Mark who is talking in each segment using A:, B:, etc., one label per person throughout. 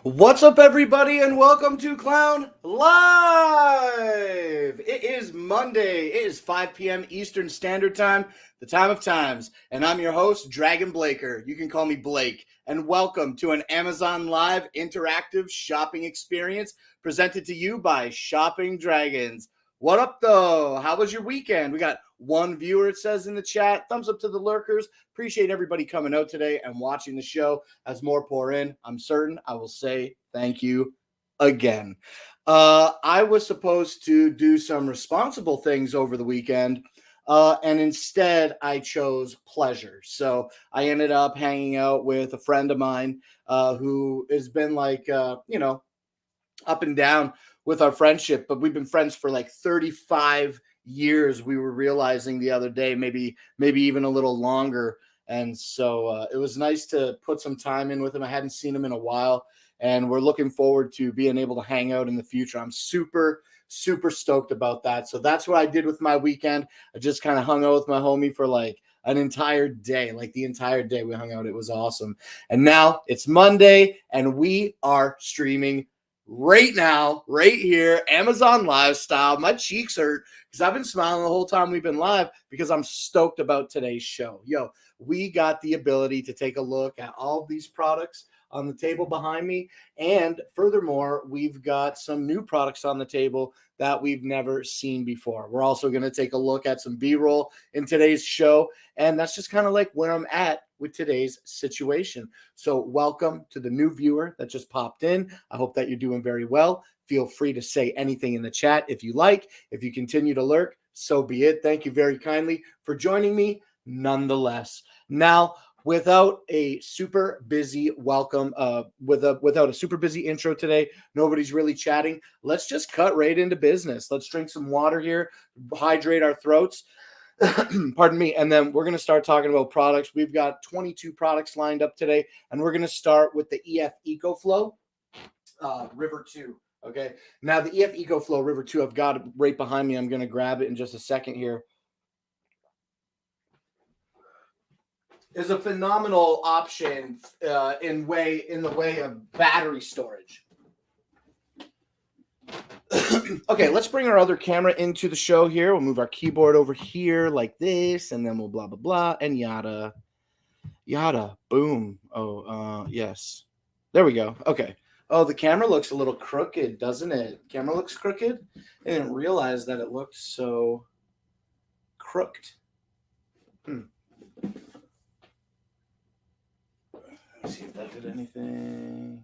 A: What's up, everybody, and welcome to Clown Live! It is Monday. It is 5 p.m. Eastern Standard Time, the time of times, and I'm your host, Dragon Blaker. You can call me Blake, and welcome to an Amazon Live interactive shopping experience presented to you by ShoppingDragons. What up, though? How was your weekend? We got one viewer, it says in the chat. Thumbs up to the lurkers. Appreciate everybody coming out today and watching the show. As more pour in, I'm certain I will say thank you again. I was supposed to do some responsible things over the weekend, and instead I chose pleasure. So I ended up hanging out with a friend of mine who has been up and down with our friendship, but we've been friends for like 35 years. We were realizing the other day, maybe even a little longer. And so it was nice to put some time in with him. I hadn't seen him in a while, and we're looking forward to being able to hang out in the future. I'm super stoked about that. So that's what I did with my weekend. I just kind of hung out with my homie for like an entire day. Like the entire day we hung out. It was awesome. And now it's Monday, and we are streaming right now, right here, Amazon Live style. My cheeks hurt because I've been smiling the whole time we've been live because I'm stoked about today's show. Yo, we got the ability to take a look at all of these products on the table behind me. And furthermore, we've got some new products on the table that we've never seen before. We're also going to take a look at some B-roll in today's show. And that's just kind of like where I'm at with today's situation. So welcome to the new viewer that just popped in. I hope that you're doing very well. Feel free to say anything in the chat if you like. If you continue to lurk, so be it. Thank you very kindly for joining me nonetheless. Now, without a super busy welcome, without a super busy intro today, nobody's really chatting. Let's just cut right into business. Let's drink some water here, hydrate our throats. Pardon me. And then we're going to start talking about products. We've got 22 products lined up today, and we're going to start with the EF EcoFlow River 2. Okay. Now, the EF EcoFlow River 2, I've got it right behind me. I'm going to grab it in just a second here. Is a phenomenal option in the way of battery storage. Okay, let's bring our other camera into the show here. We'll move our keyboard over here like this, and then we'll blah, blah, blah, and yada, yada, boom. Oh, yes. There we go. Okay. Oh, the camera looks a little crooked, doesn't it? Camera looks crooked? I didn't realize that it looked so crooked. Let's see if that did anything.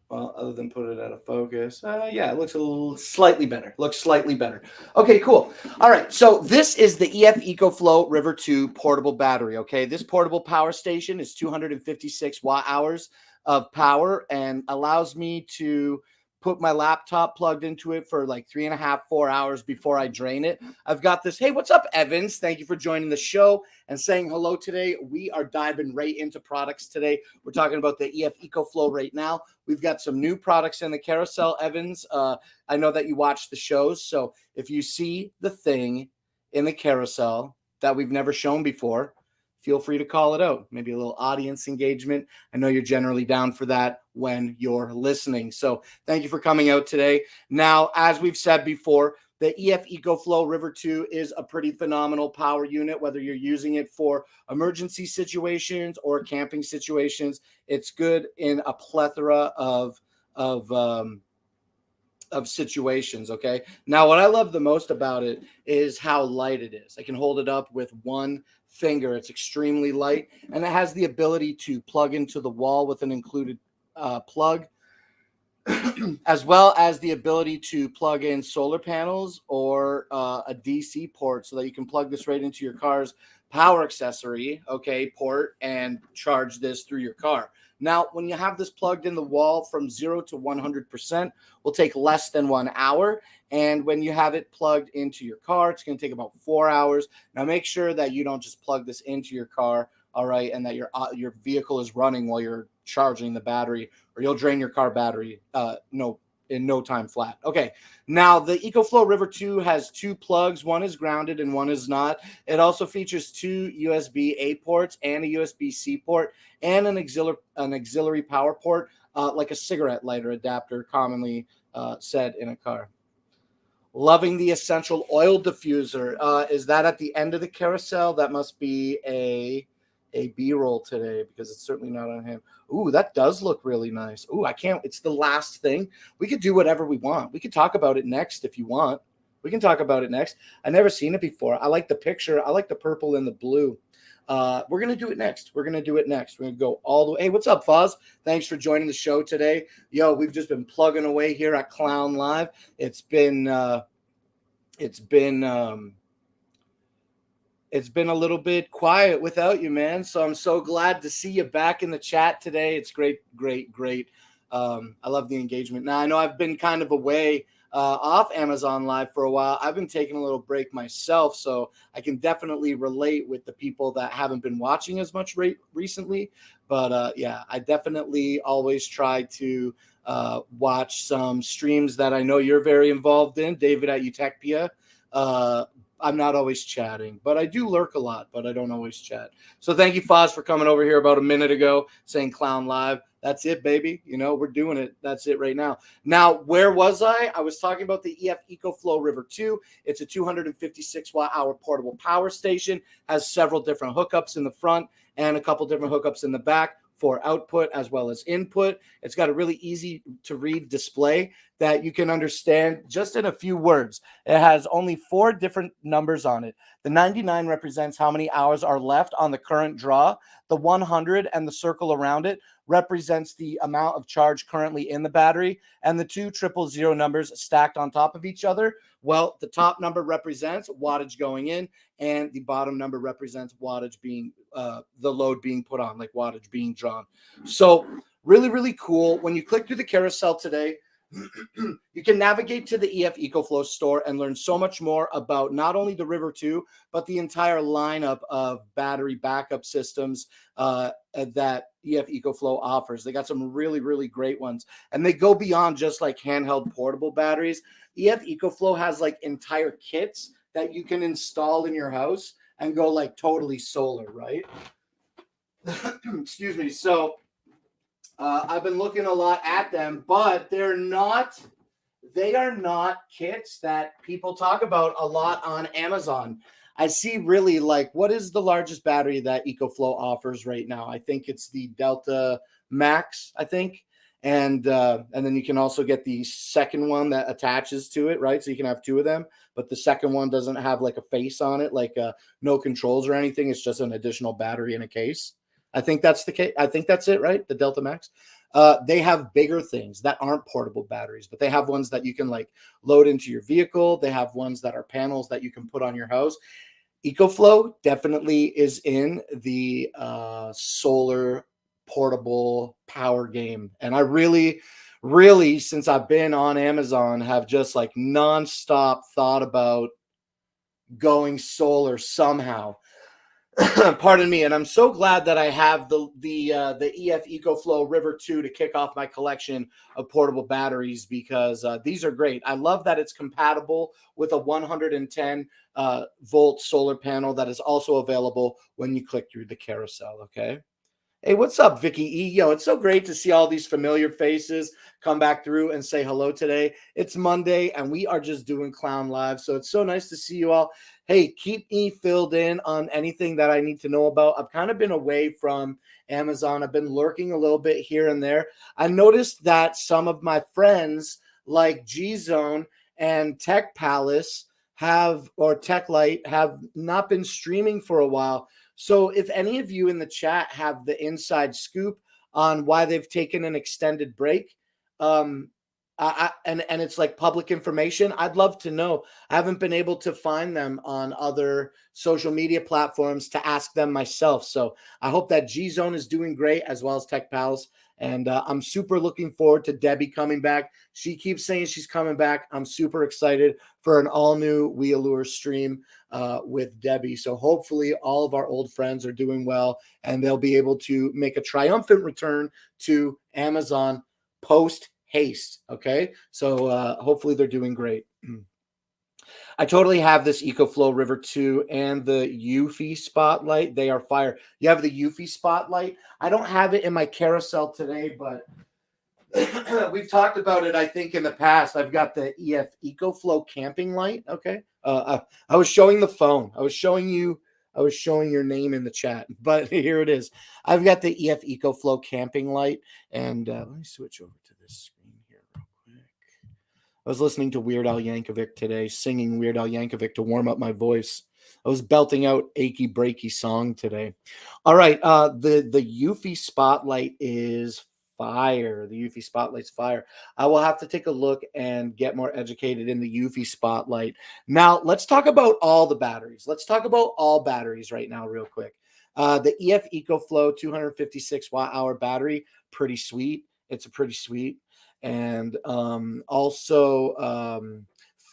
A: Well, other than put it out of focus. Yeah, it looks a little slightly better. Looks slightly better. Okay, cool. All right, so this is the EF EcoFlow River 2 portable battery, okay? This portable power station is 256 watt hours of power and allows me to put my laptop plugged into it for like 3.5, 4 hours before I drain it. I've got this. Hey, what's up, Evans? Thank you for joining the show and saying hello today. We are diving right into products today. We're talking about the EF EcoFlow right now. We've got some new products in the carousel, Evans. I know that you watch the shows, so if you see the thing in the carousel that we've never shown before, feel free to call it out. Maybe a little audience engagement. I know you're generally down for that when you're listening. So thank you for coming out today. Now, as we've said before, the EF EcoFlow River 2 is a pretty phenomenal power unit, whether you're using it for emergency situations or camping situations. It's good in a plethora of situations. Okay. Now, what I love the most about it is how light it is. I can hold it up with one finger. It's extremely light, and it has the ability to plug into the wall with an included plug, as well as the ability to plug in solar panels or a DC port so that you can plug this right into your car's power accessory, okay, port, and charge this through your car. Now, when you have this plugged in the wall, from 0 to 100% will take less than 1 hour. And when you have it plugged into your car, it's going to take about 4 hours. Now, make sure that you don't just plug this into your car, all right, and that your vehicle is running while you're charging the battery, or you'll drain your car battery in no time flat. Okay, now the EcoFlow River 2 has 2 plugs. One is grounded and one is not. It also features 2 USB-A ports and a USB-C port and an auxiliary power port, like a cigarette lighter adapter, commonly said in a car. Loving the essential oil diffuser. Is that at the end of the carousel? That must be a B-roll today, because it's certainly not on him. Ooh, that does look really nice. Ooh, I can't. It's the last thing. We could do whatever we want. We could talk about it next if you want. We can talk about it next. I've never seen it before. I like the picture. I like the purple and the blue. We're going to do it next. We're going to do it next. We're going to go all the way. Hey, what's up, Foz? Thanks for joining the show today. Yo, we've just been plugging away here at Clown Live. It's been a little bit quiet without you, man. So I'm so glad to see you back in the chat today. It's great. I love the engagement. Now, I know I've been kind of away off Amazon Live for a while. I've been taking a little break myself, so I can definitely relate with the people that haven't been watching as much recently. But yeah, I definitely always try to watch some streams that I know you're very involved in. David at Utechpia. I'm not always chatting, but I do lurk a lot, but I don't always chat. So thank you, Foz, for coming over here about a minute ago saying Clown Live. That's it, baby. You know, we're doing it. That's it right now. Now, where was I? I was talking about the EF EcoFlow River 2. It's a 256 watt hour portable power station, has several different hookups in the front and a couple different hookups in the back for output as well as input. It's got a really easy to read display that you can understand just in a few words. It has only 4 different numbers on it. The 99 represents how many hours are left on the current draw. The 100 and the circle around it represents the amount of charge currently in the battery, and the 2 000 numbers stacked on top of each other. Well, the top number represents wattage going in, and the bottom number represents wattage being the load being put on, like wattage being drawn. So really, really cool. When you click through the carousel today, you can navigate to the EF EcoFlow store and learn so much more about not only the River 2, but the entire lineup of battery backup systems that EF EcoFlow offers. They got some really, really great ones, and they go beyond just like handheld portable batteries. EF EcoFlow has like entire kits that you can install in your house and go like totally solar, right? Excuse me. So I've been looking a lot at them, but they are not kits that people talk about a lot on Amazon. I see really like, what is the largest battery that EcoFlow offers right now? I think it's the Delta Max, I think. And then you can also get the second one that attaches to it, right? So you can have two of them, but the second one doesn't have like a face on it, like no controls or anything. It's just an additional battery in a case. I think that's the case. I think that's it, right? The Delta Max. They have bigger things that aren't portable batteries, but they have ones that you can like load into your vehicle. They have ones that are panels that you can put on your house. EcoFlow definitely is in the solar portable power game. And I really, since I've been on Amazon, have just like nonstop thought about going solar somehow. Pardon me. And I'm so glad that I have the EF EcoFlow River 2 to kick off my collection of portable batteries, because these are great. I love that it's compatible with a 110 volt solar panel that is also available when you click through the carousel. Okay. Hey, what's up, Vicky E? Yo, it's so great to see all these familiar faces come back through and say hello today. It's Monday, and we are just doing Clown Live, so it's so nice to see you all. Hey, keep me filled in on anything that I need to know about. I've kind of been away from Amazon. I've been lurking a little bit here and there. I noticed that some of my friends like G-Zone and Tech Palace or Tech Light have not been streaming for a while. So if any of you in the chat have the inside scoop on why they've taken an extended break, and it's like public information, I'd love to know. I haven't been able to find them on other social media platforms to ask them myself. So I hope that G-Zone is doing great, as well as Tech Pals. And I'm super looking forward to Debbie coming back. She keeps saying she's coming back. I'm super excited for an all-new We Allure stream with Debbie. So hopefully all of our old friends are doing well, and they'll be able to make a triumphant return to Amazon post haste. Okay. So hopefully they're doing great. I totally have this EcoFlow River 2 and the Eufy Spotlight. They are fire. You have the Eufy Spotlight. I don't have it in my carousel today, but we've talked about it, I think, in the past. I've got the EF EcoFlow camping light. Okay. I was showing the phone. I was showing your name in the chat, but here it is. I've got the EF EcoFlow camping light, and let me switch over to this screen here real quick. I was listening to Weird Al Yankovic today, singing Weird Al Yankovic to warm up my voice. I was belting out Achy Breaky song today. All right. The Eufy Spotlight is fire. The Eufy Spotlight's fire. I will have to take a look and get more educated in the Eufy Spotlight. Now, let's talk about all the batteries. Let's talk about all batteries right now real quick. The EF EcoFlow 256 watt-hour battery, pretty sweet. It's a pretty sweet. And also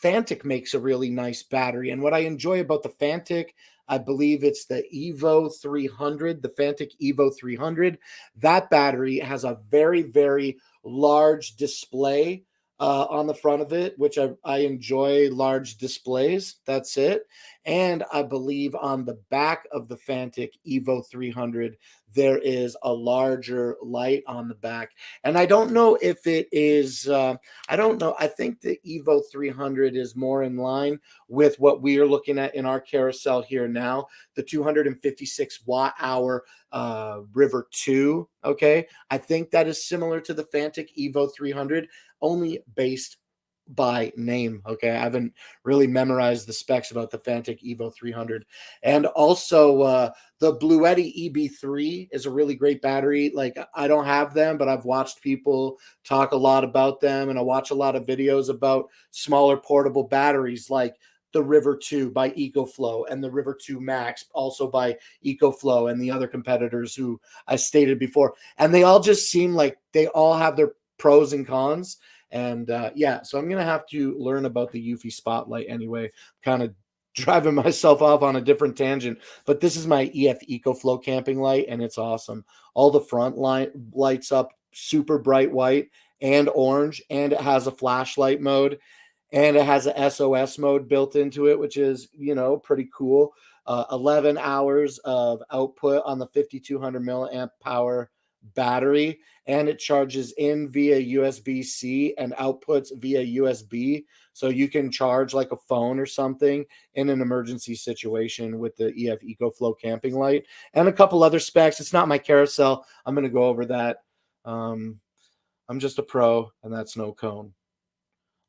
A: Fantic makes a really nice battery. And what I enjoy about the Fantic, I believe it's the Evo 300, the Fantic Evo 300. That battery has a very, very large display on the front of it, which I enjoy large displays. That's it. And I believe on the back of the Fantic Evo 300, there is a larger light on the back. And I don't know if it is, I don't know. I think the Evo 300 is more in line with what we are looking at in our carousel here now, the 256 watt hour River 2. Okay. I think that is similar to the Fantic Evo 300, only based by name. Okay. I haven't really memorized the specs about the Fantic Evo 300. And also the Bluetti EB3 is a really great battery. Like, I don't have them, but I've watched people talk a lot about them, and I watch a lot of videos about smaller portable batteries like the River 2 by EcoFlow and the River 2 Max also by EcoFlow and the other competitors who I stated before. And they all just seem like they all have their pros and cons. And yeah, so I'm going to have to learn about the Eufy Spotlight anyway, kind of driving myself off on a different tangent. But this is my EF EcoFlow camping light, and it's awesome. All the front light lights up super bright white and orange, and it has a flashlight mode, and it has a SOS mode built into it, which is, pretty cool. 11 hours of output on the 5200 milliamp power battery, and it charges in via USB-C and outputs via USB, so you can charge like a phone or something in an emergency situation with the EF EcoFlow camping light, and a couple other specs. It's not my carousel. I'm going to go over that I'm just a pro, and that's no cone.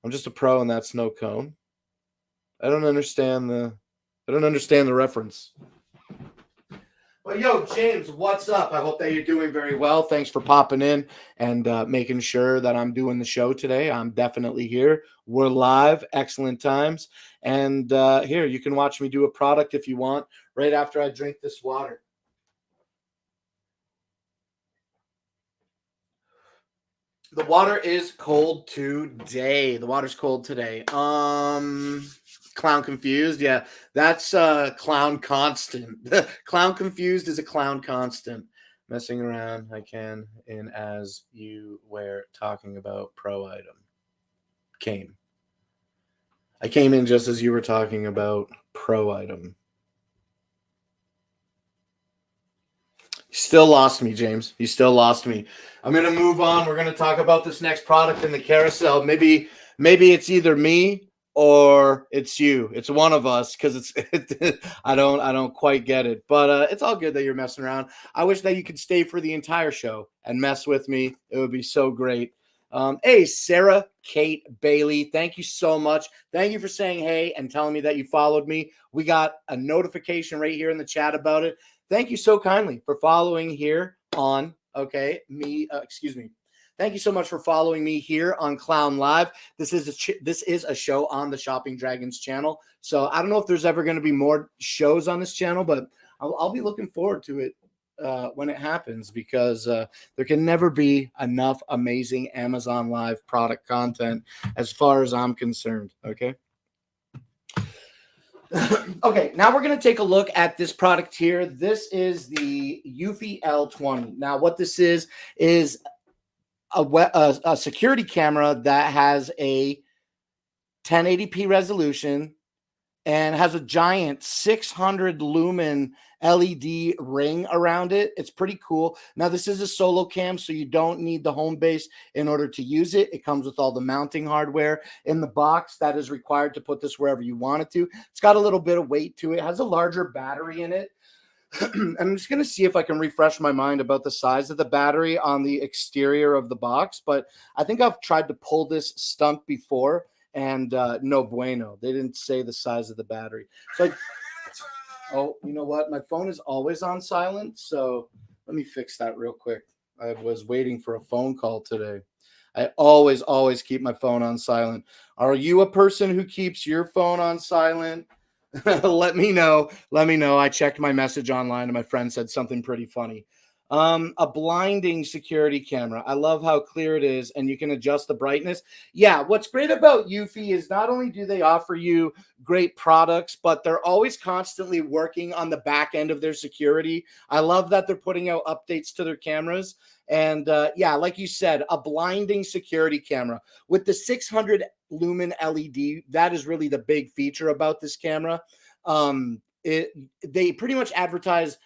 A: I'm just a pro, and that's no cone. I don't understand the reference. But yo, James, what's up? I hope that you're doing very well. Thanks for popping in and making sure that I'm doing the show today. I'm definitely here. We're live. Excellent times. And here, you can watch me do a product if you want right after I drink this water. The water is cold today. The water's cold today. Clown confused. Yeah, that's clown constant. Clown confused is a clown constant. Messing around, I can, in as you were talking about pro item. I came in just as you were talking about pro item. You still lost me, James. You still lost me. I'm going to move on. We're going to talk about this next product in the carousel. Maybe it's either me or it's you. It's one of us because I don't quite get it. But it's all good that you're messing around. I wish that you could stay for the entire show and mess with me. It would be so great. Hey, Sarah Kate Bailey, thank you so much. Thank you for saying hey and telling me that you followed me. We got a notification right here in the chat about it. Thank you so kindly for following here on, Thank you so much for following me here on Clown Live. This is a show on the Shopping Dragons channel. So I don't know if there's ever going to be more shows on this channel, but I'll be looking forward to it when it happens because there can never be enough amazing Amazon Live product content as far as I'm concerned. Okay. Okay, now we're going to take a look at this product here. This is the Eufy L20. Now, what this is a security camera that has a 1080p resolution and has a giant 600 lumen LED ring around it. It's pretty cool. Now, this is a solo cam, so you don't need the home base in order to use it. It comes with all the mounting hardware in the box that is required to put this wherever you want it to. It's got a little bit of weight to it. It has a larger battery in it. I'm just going to see if I can refresh my mind about the size of the battery on the exterior of the box, but I think I've tried to pull this stunt before, and no bueno. They didn't say the size of the battery. So oh, you know what? My phone is always on silent, so let me fix that real quick. I was waiting for a phone call today. I always keep my phone on silent. Are you a person who keeps your phone on silent? Let me know. I checked my message online and my friend said something pretty funny. A blinding security camera. I love how clear it is, and you can adjust the brightness. Yeah, what's great about Eufy is not only do they offer you great products, but they're always constantly working on the back end of their security. I love that they're putting out updates to their cameras. And yeah, like you said, a blinding security camera with the 600 lumen LED. That is really the big feature about this camera. They pretty much advertise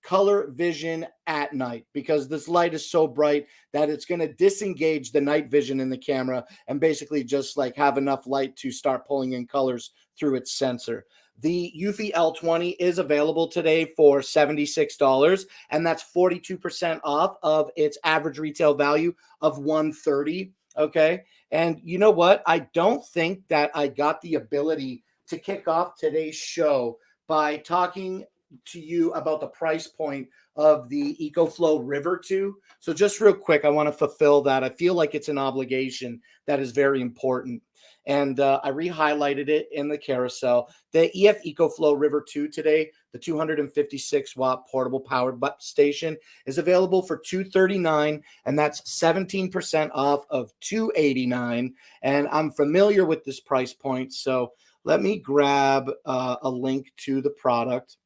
A: color vision at night because this light is so bright that it's going to disengage the night vision in the camera and basically just like have enough light to start pulling in colors through its sensor. The Eufy L20 is available today for $76, and that's 42% off of its average retail value of $130. Okay. And you know what? I don't think that I got the ability to kick off today's show by talking to you about the price point of the EcoFlow River 2. So just real quick, I want to fulfill that. I feel like it's an obligation that is very important. And I re-highlighted it in the carousel. The EF EcoFlow River 2 today, the 256 watt portable powered station, is available for $239, and that's 17% off of $289. And I'm familiar with this price point, so let me grab a link to the product.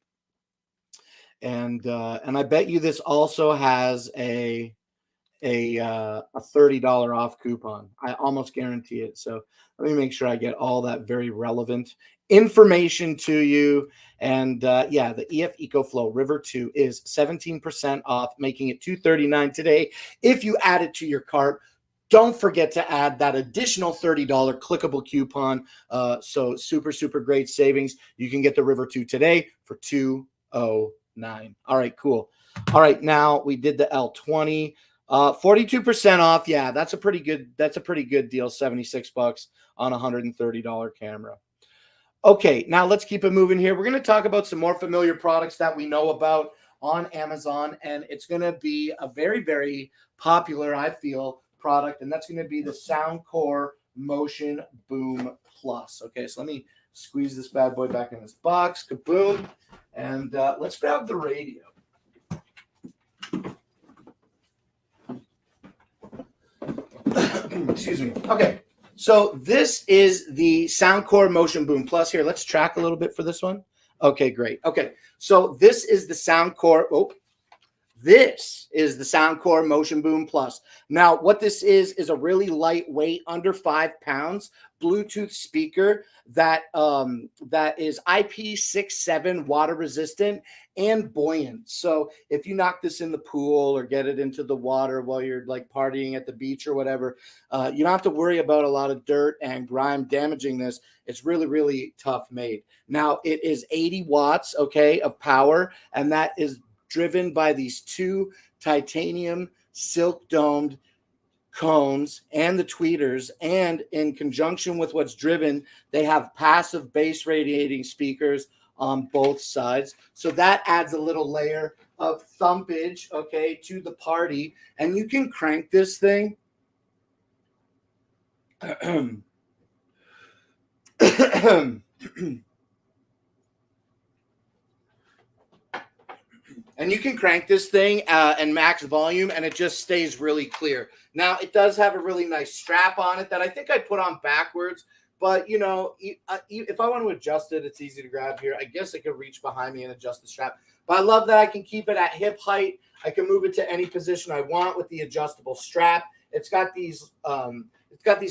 A: And I bet you this also has a $30 off coupon. I almost guarantee it. So let me make sure I get all that very relevant information to you. And yeah, the EF EcoFlow River 2 is 17% off, making it $239 today. If you add it to your cart, don't forget to add that additional $30 clickable coupon. So super great savings. You can get the River 2 today for $209. All right, cool. All right, now we did the L20. 42% off. Yeah, that's a pretty good deal. $76 on a $130 camera. Okay, now let's keep it moving here. We're going to talk about some more familiar products that we know about on Amazon, and it's going to be a very, very popular, I feel, product, and that's going to be the Soundcore Motion Boom Plus. Okay, so let me squeeze this bad boy back in this box. Kaboom. And let's grab the radio. Excuse me. Okay. So this is the Soundcore Motion Boom Plus. Here, let's track a little bit for this one. Okay, great. Okay. So this is the Soundcore. This is the Soundcore Motion Boom Plus. Now, what this is a really lightweight, under 5 pounds, Bluetooth speaker that is IP67 water resistant and buoyant. So if you knock this in the pool or get it into the water while you're like partying at the beach or whatever, you don't have to worry about a lot of dirt and grime damaging this. It's really, really tough made. Now, it is 80 watts, okay, of power, and that is driven by these 2 titanium silk domed cones and the tweeters, and in conjunction with what's driven, they have passive bass radiating speakers on both sides. So that adds a little layer of thumpage, okay, to the party, and you can crank this thing. And you can crank this thing and max volume, and it just stays really clear. Now, it does have a really nice strap on it that I think I put on backwards. But, you know, if I want to adjust it, it's easy to grab here. I guess I could reach behind me and adjust the strap. But I love that I can keep it at hip height. I can move it to any position I want with the adjustable strap. It's got these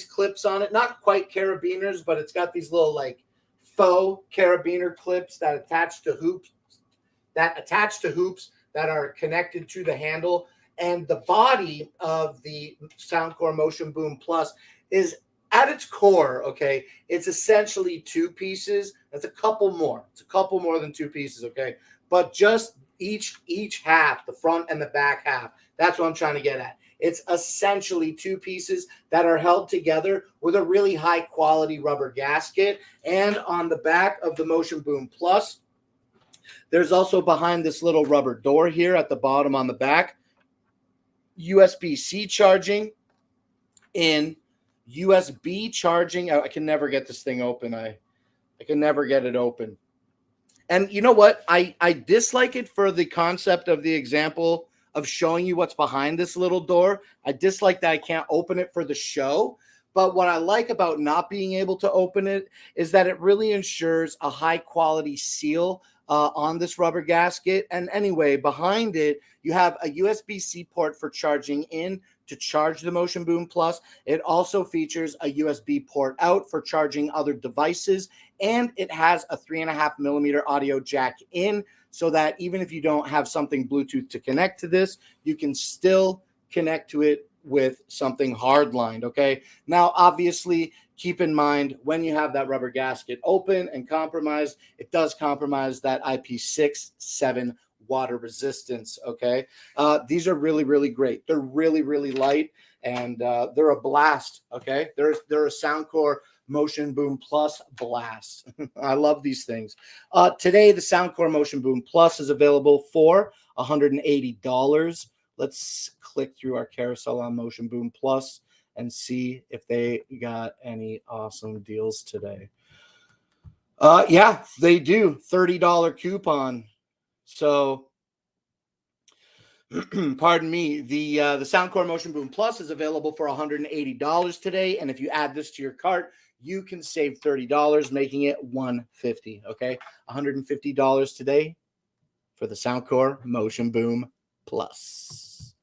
A: clips on it. Not quite carabiners, but it's got these little, like, faux carabiner clips that attach to hoops that are connected to the handle. And the body of the Soundcore Motion Boom Plus is, at its core, okay, it's essentially 2 pieces. That's a couple more. It's a couple more than 2 pieces, okay? But just each half, the front and the back half, that's what I'm trying to get at. It's essentially 2 pieces that are held together with a really high quality rubber gasket. And on the back of the Motion Boom Plus, there's also, behind this little rubber door here at the bottom on the back, USB-C charging in USB charging. I can never get this thing open. I can never get it open. And you know what? I dislike it for the concept of the example of showing you what's behind this little door. I dislike that I can't open it for the show. But what I like about not being able to open it is that it really ensures a high quality seal on this rubber gasket. And anyway, behind it, you have a USB-C port for charging in to charge the Motion Boom Plus. It also features a USB port out for charging other devices. And it has a 3.5 millimeter audio jack in, so that even if you don't have something Bluetooth to connect to this, you can still connect to it with something hardlined, okay? Now, obviously, keep in mind when you have that rubber gasket open and compromised, it does compromise that IP67 water resistance, okay? These are really, really great. They're really, really light, and they're a blast, okay? They're a Soundcore Motion Boom Plus blast. I love these things. Today, the Soundcore Motion Boom Plus is available for $180. Let's click through our carousel on Motion Boom Plus and see if they got any awesome deals today. Yeah, they do. $30 coupon. So, pardon me, the Soundcore Motion Boom Plus is available for $180 today. And if you add this to your cart, you can save $30, making it $150. Okay, $150 today for the Soundcore Motion Boom Plus.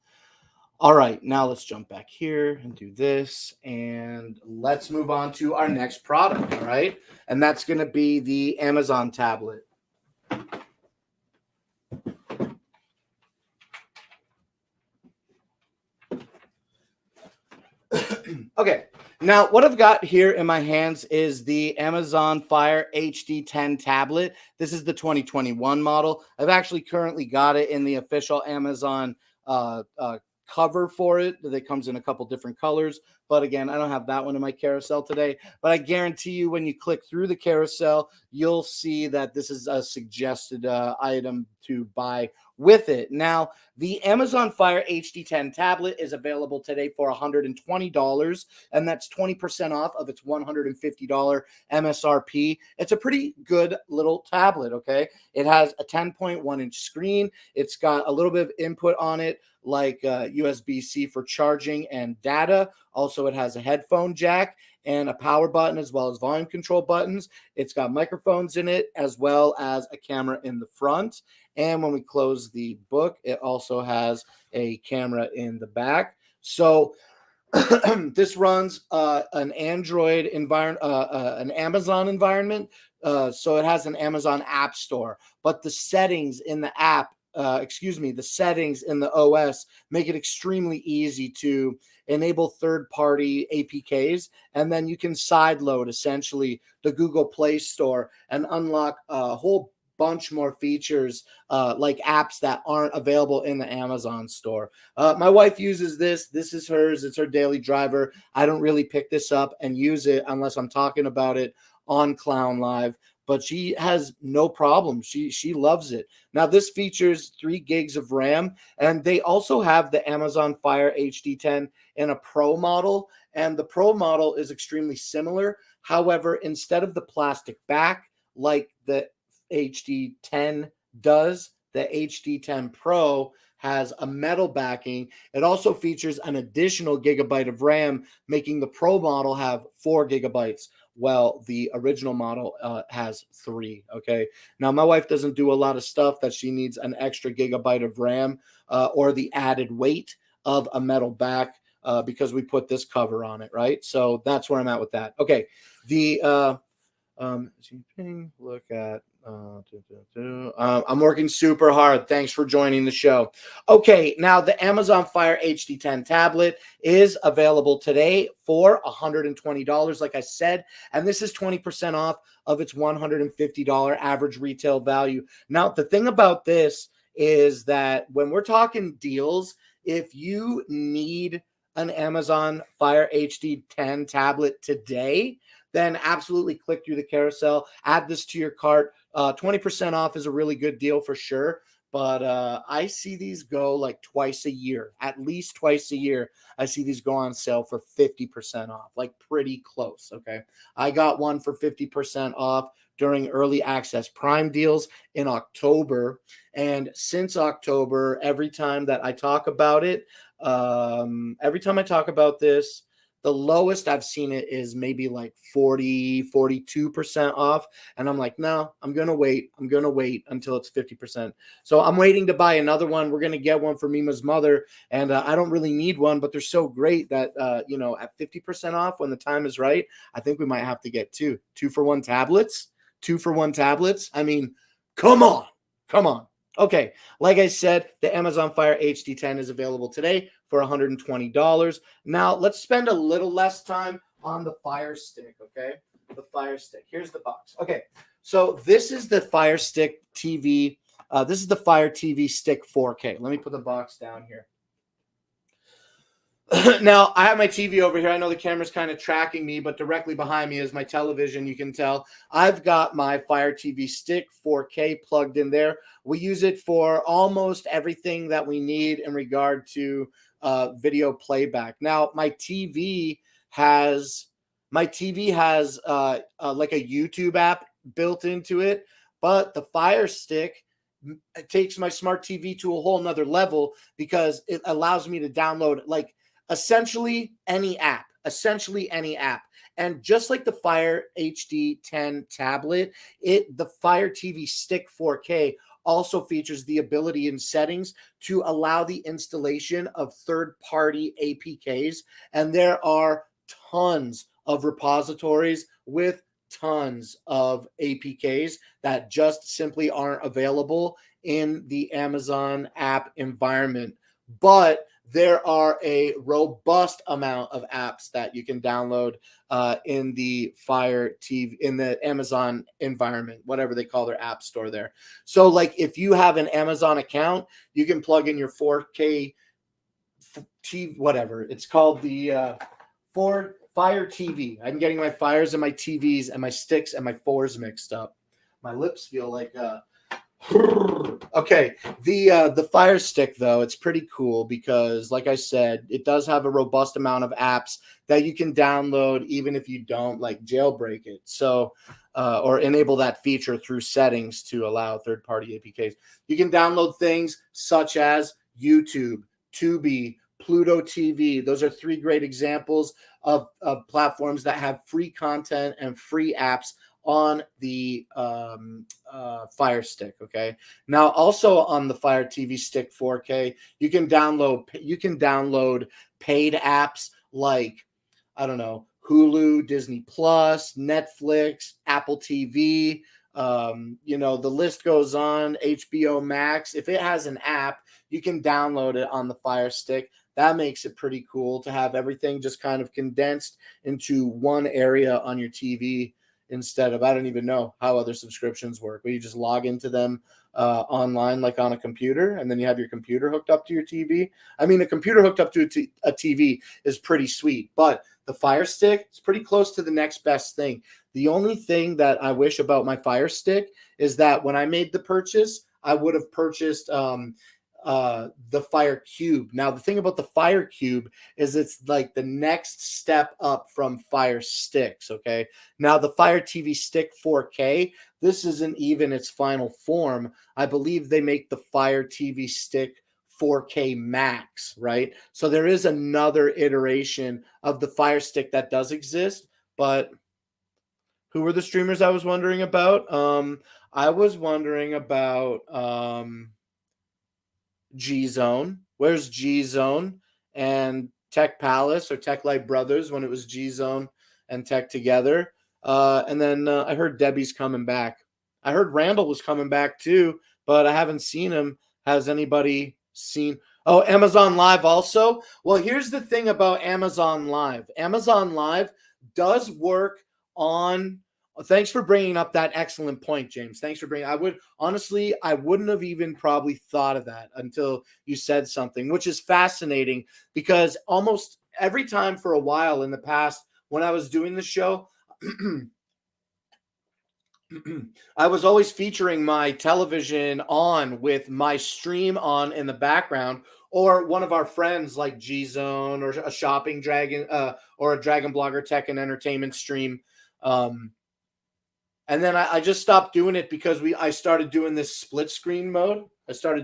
A: All right, now let's jump back here and do this, and let's move on to our next product, all right? And that's going to be the Amazon tablet. Okay, now what I've got here in my hands is the Amazon Fire HD10 tablet. This is the 2021 model. I've actually currently got it in the official Amazon cover for it that comes in a couple different colors. But again, I don't have that one in my carousel today. But I guarantee you, when you click through the carousel, you'll see that this is a suggested item to buy with it. Now, the Amazon Fire HD10 tablet is available today for $120, and that's 20% off of its $150 MSRP. It's a pretty good little tablet, okay? It has a 10.1-inch screen. It's got a little bit of input on it, like USB-C for charging and data. Also, it has a headphone jack and a power button, as well as volume control buttons. It's got microphones in it, as well as a camera in the front. And when we close the book, it also has a camera in the back. So this runs an Android environment, an Amazon environment. So it has an Amazon App Store, but the settings in the app, the settings in the OS make it extremely easy to enable third-party APKs, and then you can sideload essentially the Google Play Store and unlock a whole bunch more features like apps that aren't available in the Amazon store. My wife uses this. This is hers. It's her daily driver. I don't really pick this up and use it unless I'm talking about it on Clown Live, but she has no problem. She loves it. Now, this features 3 gigs of RAM, and they also have the Amazon Fire HD10 in a Pro model, and the Pro model is extremely similar. However, instead of the plastic back like the HD10 does, the HD10 Pro has a metal backing. It also features an additional gigabyte of RAM, making the Pro model have 4 gigabytes. Well, the original model has 3. Okay. Now, my wife doesn't do a lot of stuff that she needs an extra gigabyte of RAM or the added weight of a metal back because we put this cover on it, right? So that's where I'm at with that. Okay. The look at I'm working super hard. Thanks for joining the show. Okay, now the Amazon Fire HD10 tablet is available today for $120, like I said, and this is 20% off of its $150 average retail value. Now, the thing about this is that when we're talking deals, if you need an Amazon Fire HD10 tablet today, then absolutely click through the carousel, add this to your cart. 20% off is a really good deal for sure, but I see these go like twice a year, at least twice a year. I see these go on sale for 50% off, like pretty close, okay? I got one for 50% off during early access Prime deals in October, and since October, every time that I talk about it, every time I talk about this, the lowest I've seen it is maybe like 42% off. And I'm like, no, I'm going to wait. I'm going to wait until it's 50%. So I'm waiting to buy another one. We're going to get one for Mima's mother. And I don't really need one, but they're so great that, at 50% off when the time is right, I think we might have to get 2 for 1 tablets. 2 for 1 tablets. I mean, come on. Okay, like I said, the Amazon Fire HD10 is available today for $120. Now, let's spend a little less time on the Fire Stick, okay? The Fire Stick. Here's the box. Okay, so this is the Fire Stick TV. This is the Fire TV Stick 4K. Let me put the box down here. Now, I have my TV over here. I know the camera's kind of tracking me, but directly behind me is my television. You can tell I've got my Fire TV Stick 4K plugged in there. We use it for almost everything that we need in regard to video playback. Now, my TV has like a YouTube app built into it, but the Fire Stick takes my smart TV to a whole nother level because it allows me to download like essentially any app. And just like the Fire HD10 tablet, the Fire TV Stick 4K also features the ability in settings to allow the installation of third-party APKs. And there are tons of repositories with tons of APKs that just simply aren't available in the Amazon app environment. But there are a robust amount of apps that you can download in the Fire TV, in the Amazon environment, whatever they call their app store there. So like if you have an Amazon account, you can plug in your 4K whatever. It's called the Fire TV. I'm getting my fires and my TVs and my sticks and my fours mixed up. My lips feel like okay, the Fire Stick though, it's pretty cool because, like I said, it does have a robust amount of apps that you can download even if you don't like jailbreak it. So, or enable that feature through settings to allow third-party APKs. You can download things such as YouTube, Tubi, Pluto TV. Those are three great examples of platforms that have free content and free apps on the Fire Stick. Okay. Now, also on the Fire TV Stick 4K, you can download paid apps like, I don't know, Hulu, Disney Plus, Netflix, Apple TV. The list goes on. HBO Max. If it has an app, you can download it on the Fire Stick. That makes it pretty cool to have everything just kind of condensed into one area on your TV instead of, I don't even know how other subscriptions work, where you just log into them online like on a computer, and then you have your computer hooked up to your TV. I mean, a computer hooked up to a TV is pretty sweet, but the Fire Stick is pretty close to the next best thing. The only thing that I wish about my Fire Stick is that when I made the purchase, I would have purchased the Fire Cube. Now, the thing about the Fire Cube is it's like the next step up from Fire Sticks, okay? Now, the Fire TV Stick 4K, this isn't even its final form. I believe they make the Fire TV Stick 4K Max, right? So there is another iteration of the Fire Stick that does exist, but who were the streamers I was wondering about? I was wondering about G-Zone. Where's G-Zone and Tech Palace or Tech Light Brothers when it was G-Zone and Tech together? And then I heard Debbie's coming back. I heard Randall was coming back too, but I haven't seen him. Has anybody seen? Oh, Amazon Live also? Well, here's the thing about Amazon Live. Amazon Live does work on... Thanks for bringing up that excellent point, James. Thanks for bringing... I wouldn't have even probably thought of that until you said something, which is fascinating because almost every time for a while in the past when I was doing the show, I was always featuring my television on with my stream on in the background, or one of our friends like G-Zone or a Shopping Dragon or a Dragon Blogger Tech and Entertainment stream. And then I just stopped doing it because I started doing this split screen mode. So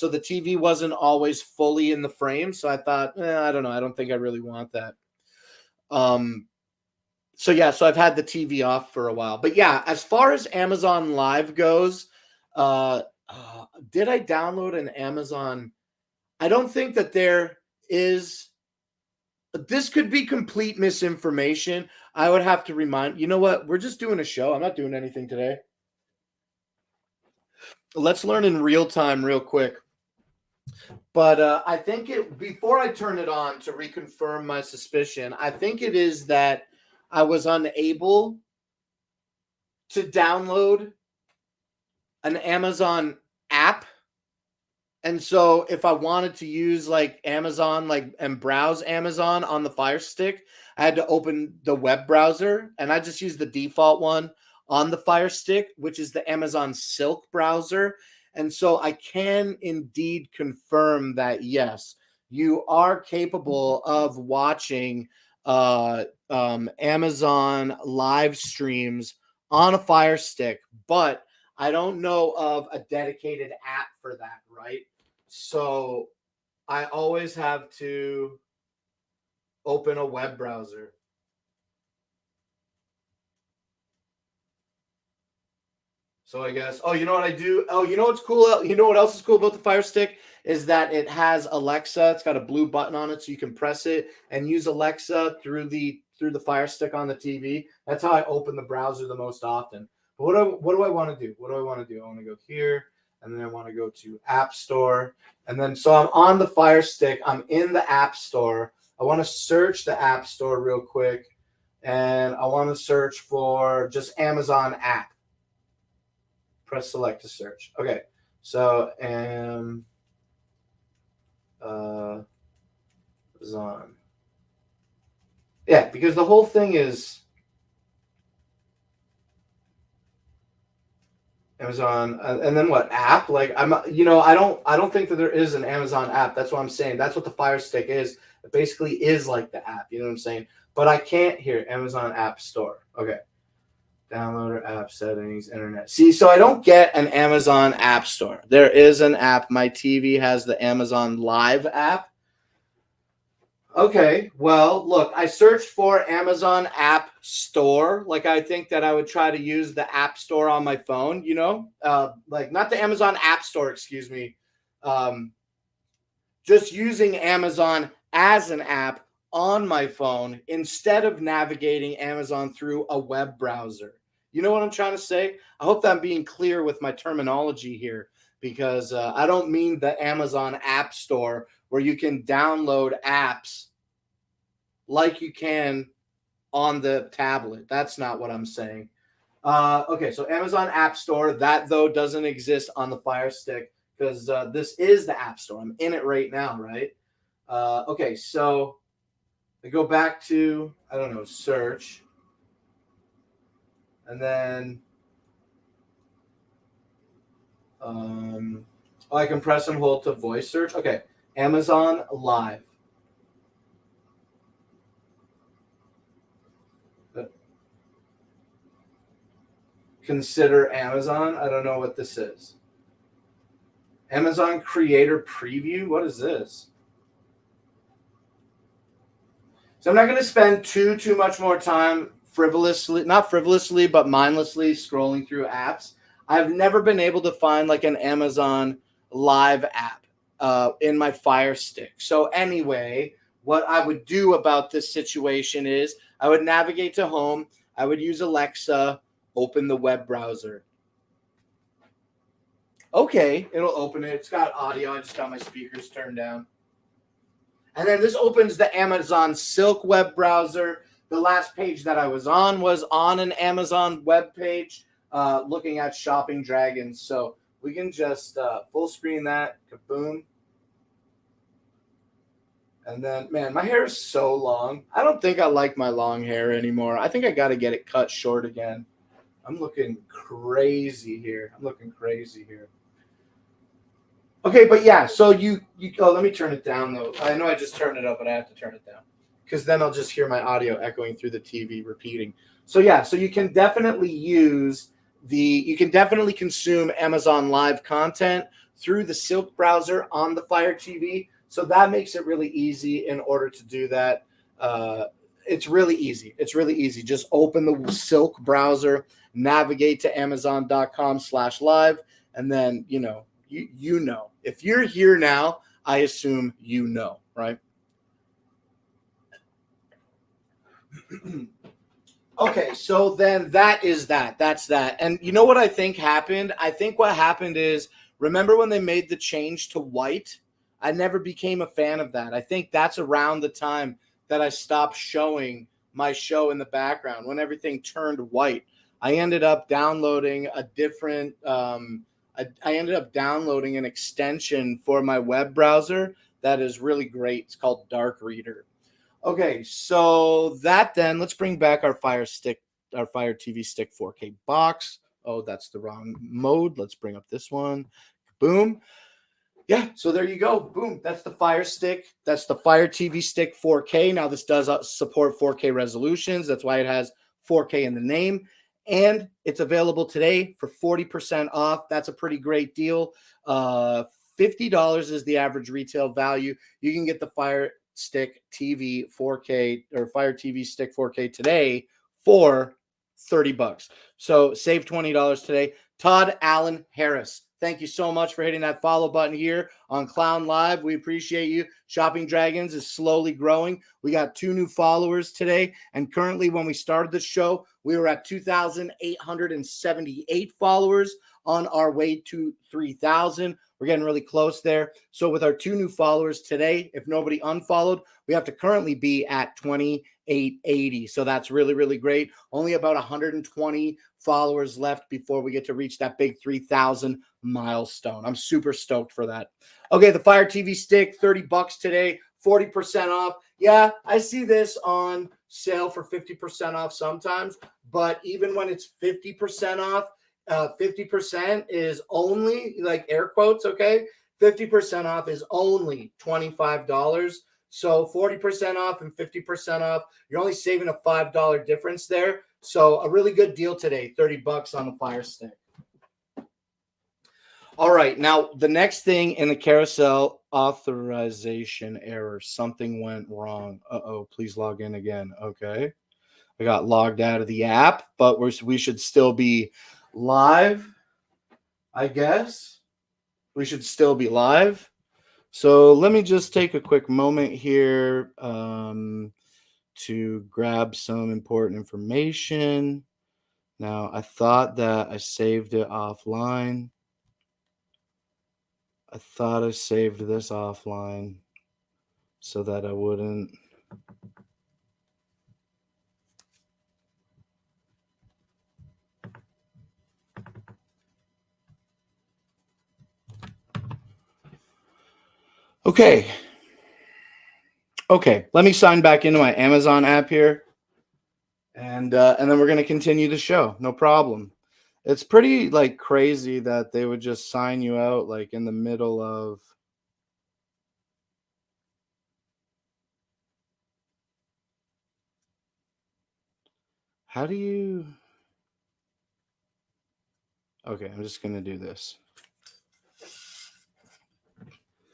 A: the TV wasn't always fully in the frame. So I thought, I don't know. I don't think I really want that. So I've had the TV off for a while. But yeah, as far as Amazon Live goes, did I download an Amazon? I don't think that there is. This could be complete misinformation. I would have to remind, you know what? We're just doing a show. I'm not doing anything today. Let's learn in real time real quick. But I think before I turn it on to reconfirm my suspicion, I think it is that I was unable to download an Amazon app. And so if I wanted to use like Amazon, and browse Amazon on the Fire Stick, I had to open the web browser, and I just used the default one on the Fire Stick, which is the Amazon Silk browser. And so I can indeed confirm that, yes, you are capable of watching Amazon live streams on a Fire Stick, but I don't know of a dedicated app for that, right? So I always have to open a web browser. So I guess, you know what I do? Oh, you know what's cool? You know what else is cool about the Fire Stick is that it has Alexa. It's got a blue button on it, so you can press it and use Alexa through the Fire Stick on the TV. That's how I open the browser the most often. But what do I want to do? I want to go here, and then I want to go to App Store. And then so I'm on the Fire Stick. I'm in the App Store. I want to search the App Store real quick, and I want to search for just Amazon app. Press select to search. Okay, so Amazon. Yeah, because the whole thing is Amazon, and then what app? Like I don't think that there is an Amazon app. That's what I'm saying. That's what the Fire Stick is. It basically is like the app. You know what I'm saying? But I can't hear Amazon App Store. Okay, downloader, app settings, internet. See, so I don't get an Amazon App Store. There is an app. My TV has the Amazon Live app. Okay, well, look, I searched for Amazon App Store. Like, I think that I would try to use the App Store on my phone, like not the Amazon App Store, excuse me. Um, just using Amazon as an app on my phone instead of navigating Amazon through a web browser. You know what I'm trying to say? I hope that I'm being clear with my terminology here because I don't mean the Amazon App Store where you can download apps like you can on the tablet. That's not what I'm saying. Okay, so Amazon App Store, that though doesn't exist on the Fire Stick because this is the App Store. I'm in it right now, right? Okay, so I go back to, I don't know, search. And then I can press and hold to voice search. Okay, Amazon Live. Consider Amazon. I don't know what this is. Amazon Creator Preview. What is this? So I'm not going to spend too much more time not frivolously, but mindlessly scrolling through apps. I've never been able to find like an Amazon Live app in my Fire Stick. So anyway, what I would do about this situation is I would navigate to home. I would use Alexa, open the web browser. Okay, it'll open it. It's got audio. I just got my speakers turned down. And then this opens the Amazon Silk web browser. The last page that I was on an Amazon web page looking at ShoppingDragons. So we can just full screen that. Kaboom. And then, man, my hair is so long. I don't think I like my long hair anymore. I think I got to get it cut short again. I'm looking crazy here. Okay, but yeah, so you let me turn it down though. I know I just turned it up, but I have to turn it down because then I'll just hear my audio echoing through the TV repeating. So yeah, so you can definitely consume Amazon Live content through the Silk browser on the Fire TV. So that makes it really easy in order to do that. It's really easy. Just open the Silk browser, navigate to amazon.com/live, and then, you know, if you're here now, I assume you know, right? Okay, so then that's that. And you know what I think happened? I think what happened is, remember when they made the change to white? I never became a fan of that. I think that's around the time that I stopped showing my show in the background when everything turned white. I ended up downloading a different I ended up downloading an extension for my web browser that is really great. It's called Dark Reader. Okay, so let's bring back our Fire TV Stick 4K box. Oh, that's the wrong mode. Let's bring up this one. Boom. Yeah, so there you go. Boom. That's the Fire Stick. That's the Fire TV Stick 4K. Now, this does support 4K resolutions. That's why it has 4K in the name. And it's available today for 40% off. That's a pretty great deal. $50 is the average retail value. You can get the Fire Stick TV 4K or Fire TV Stick 4K today for $30. So save $20 today. Todd Allen Harris, thank you so much for hitting that follow button here on Clown Live. We appreciate you. Shopping Dragons is slowly growing. We got 2 new followers today. And currently, when we started the show, we were at 2,878 followers, on our way to 3,000. We're getting really close there. So with our 2 new followers today, if nobody unfollowed, we have to currently be at 2,878 880. So that's really, really great. Only about 120 followers left before we get to reach that big 3,000 milestone. I'm super stoked for that. Okay, the Fire TV stick, $30 today, 40% off. Yeah, I see this on sale for 50% off sometimes, but even when it's 50% off, 50% is only, like, air quotes, okay? 50% off is only $25. So 40% off and 50% off, you're only saving a $5 difference there. So a really good deal today, $30 on the Fire Stick. All right, now the next thing in the carousel, authorization error. Something went wrong. Uh-oh, please log in again. Okay. I got logged out of the app, but we should still be live, I guess. We should still be live. So let me just take a quick moment here to grab some important information. Now, I thought that I saved it offline. I thought I saved this offline so that I wouldn't. Okay. Okay, let me sign back into my Amazon app here, and then we're gonna continue the show. No problem. It's pretty, like, crazy that they would just sign you out, like, in the middle of. How do you? Okay, I'm just gonna do this.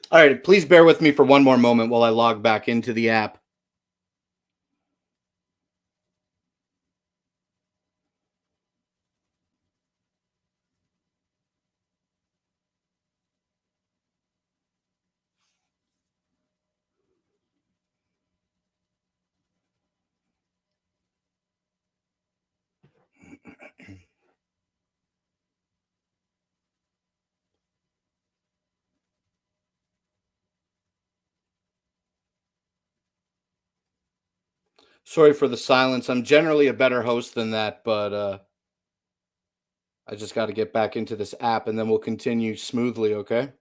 A: All right, please bear with me for one more moment while I log back into the app. Sorry for the silence. I'm generally a better host than that, but I just got to get back into this app and then we'll continue smoothly, okay?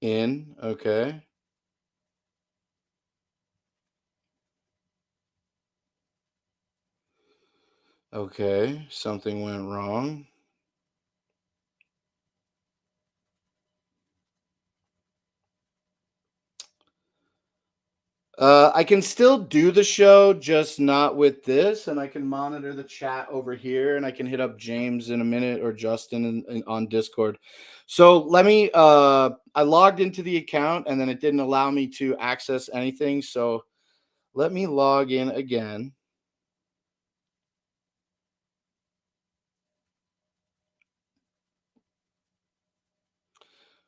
A: In, okay. Okay, something went wrong. I can still do the show, just not with this, and I can monitor the chat over here, and I can hit up James in a minute or Justin on Discord. So let me. I logged into the account, and then it didn't allow me to access anything. So let me log in again.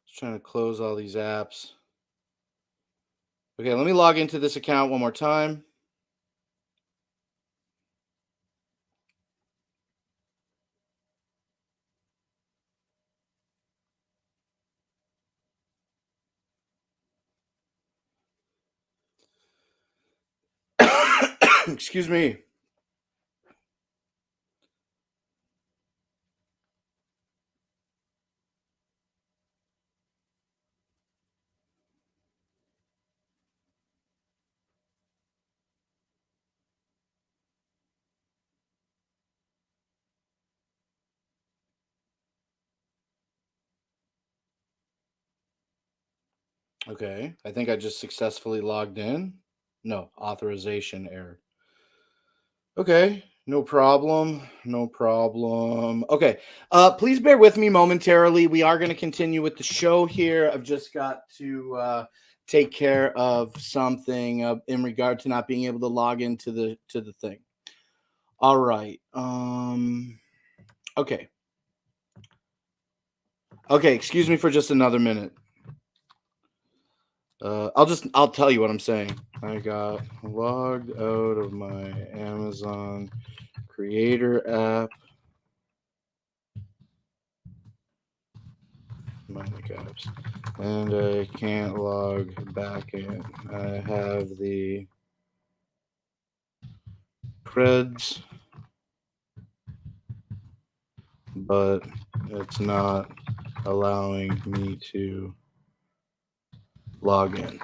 A: Just trying to close all these apps. Okay, let me log into this account one more time. Excuse me. Okay, I think I just successfully logged in. No, authorization error. Okay, no problem. No problem. Okay, please bear with me momentarily. We are going to continue with the show here. I've just got to take care of something in regard to not being able to log into the thing. All right. Okay. Okay, excuse me for just another minute. I'll tell you what I'm saying. I got logged out of my Amazon creator app. minor caps, and I can't log back in. I have the creds, but it's not allowing me to log in.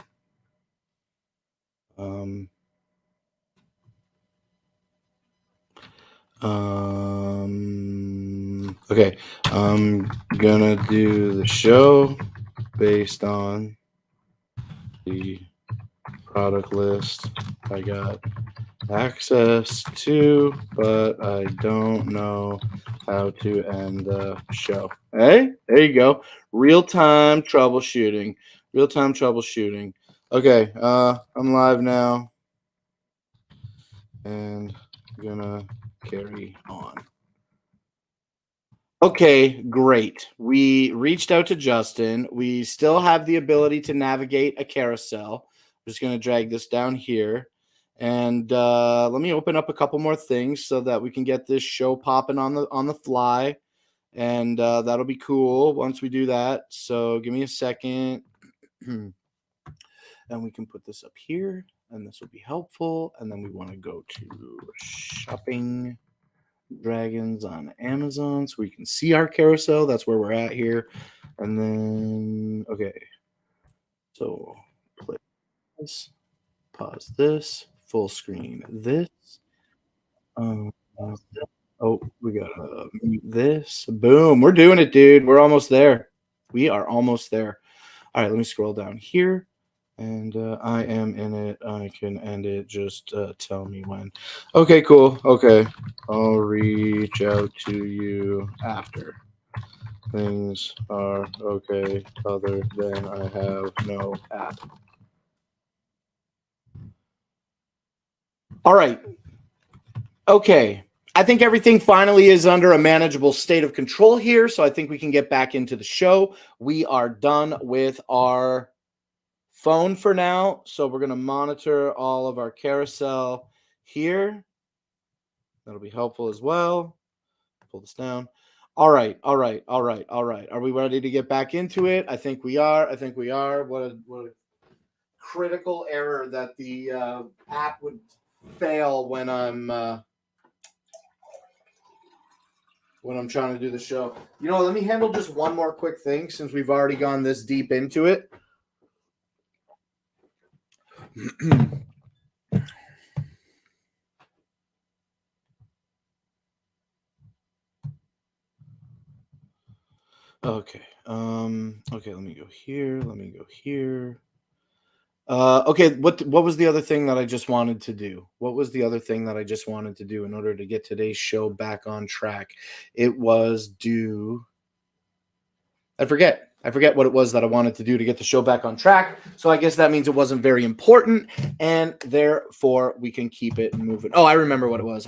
A: Okay, I'm gonna do the show based on the product list I got access to, but I don't know how to end the show. Hey, there you go. Real-time troubleshooting. Real-time troubleshooting. Okay, I'm live now. And I'm gonna carry on. Okay, great. We reached out to Justin. We still have the ability to navigate a carousel. I'm just going to drag this down here. And let me open up a couple more things so that we can get this show popping on the fly. And that'll be cool once we do that. So give me a second. And we can put this up here. And this will be helpful. And then we want to go to shopping. Dragons on Amazon so we can see our carousel. That's where we're at here. And then, okay. So play this, pause this, full screen this. Oh, we gotta mute this. Boom. We're doing it, dude. We're almost there. We are almost there. All right, let me scroll down here. And I am in it. I can end it. Just tell me when. Okay, cool. Okay. I'll reach out to you after things are okay, other than I have no app. All right. Okay. I think everything finally is under a manageable state of control here. So I think we can get back into the show. We are done with our phone for now. So we're going to monitor all of our carousel here. That'll be helpful as well. Pull this down. All right. Are we ready to get back into it? I think we are. What a critical error that the app would fail when I'm trying to do the show. You know, let me handle just one more quick thing since we've already gone this deep into it. Okay. Okay, let me go here. Okay, what was the other thing that I just wanted to do? What was the other thing that I just wanted to do in order to get today's show back on track? It was I forget what it was that I wanted to do to get the show back on track. So I guess that means it wasn't very important, and therefore we can keep it moving. Oh, I remember what it was.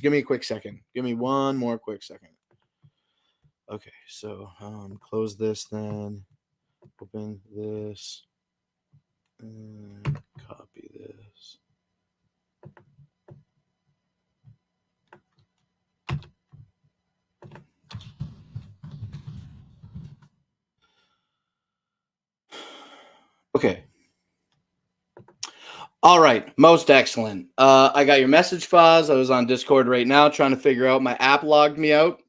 A: Give me a quick second. Give me one more quick second. Okay, so close this then. Open this. And copy this. Okay. All right. Most excellent. I got your message, Foz. I was on Discord right now trying to figure out my app logged me out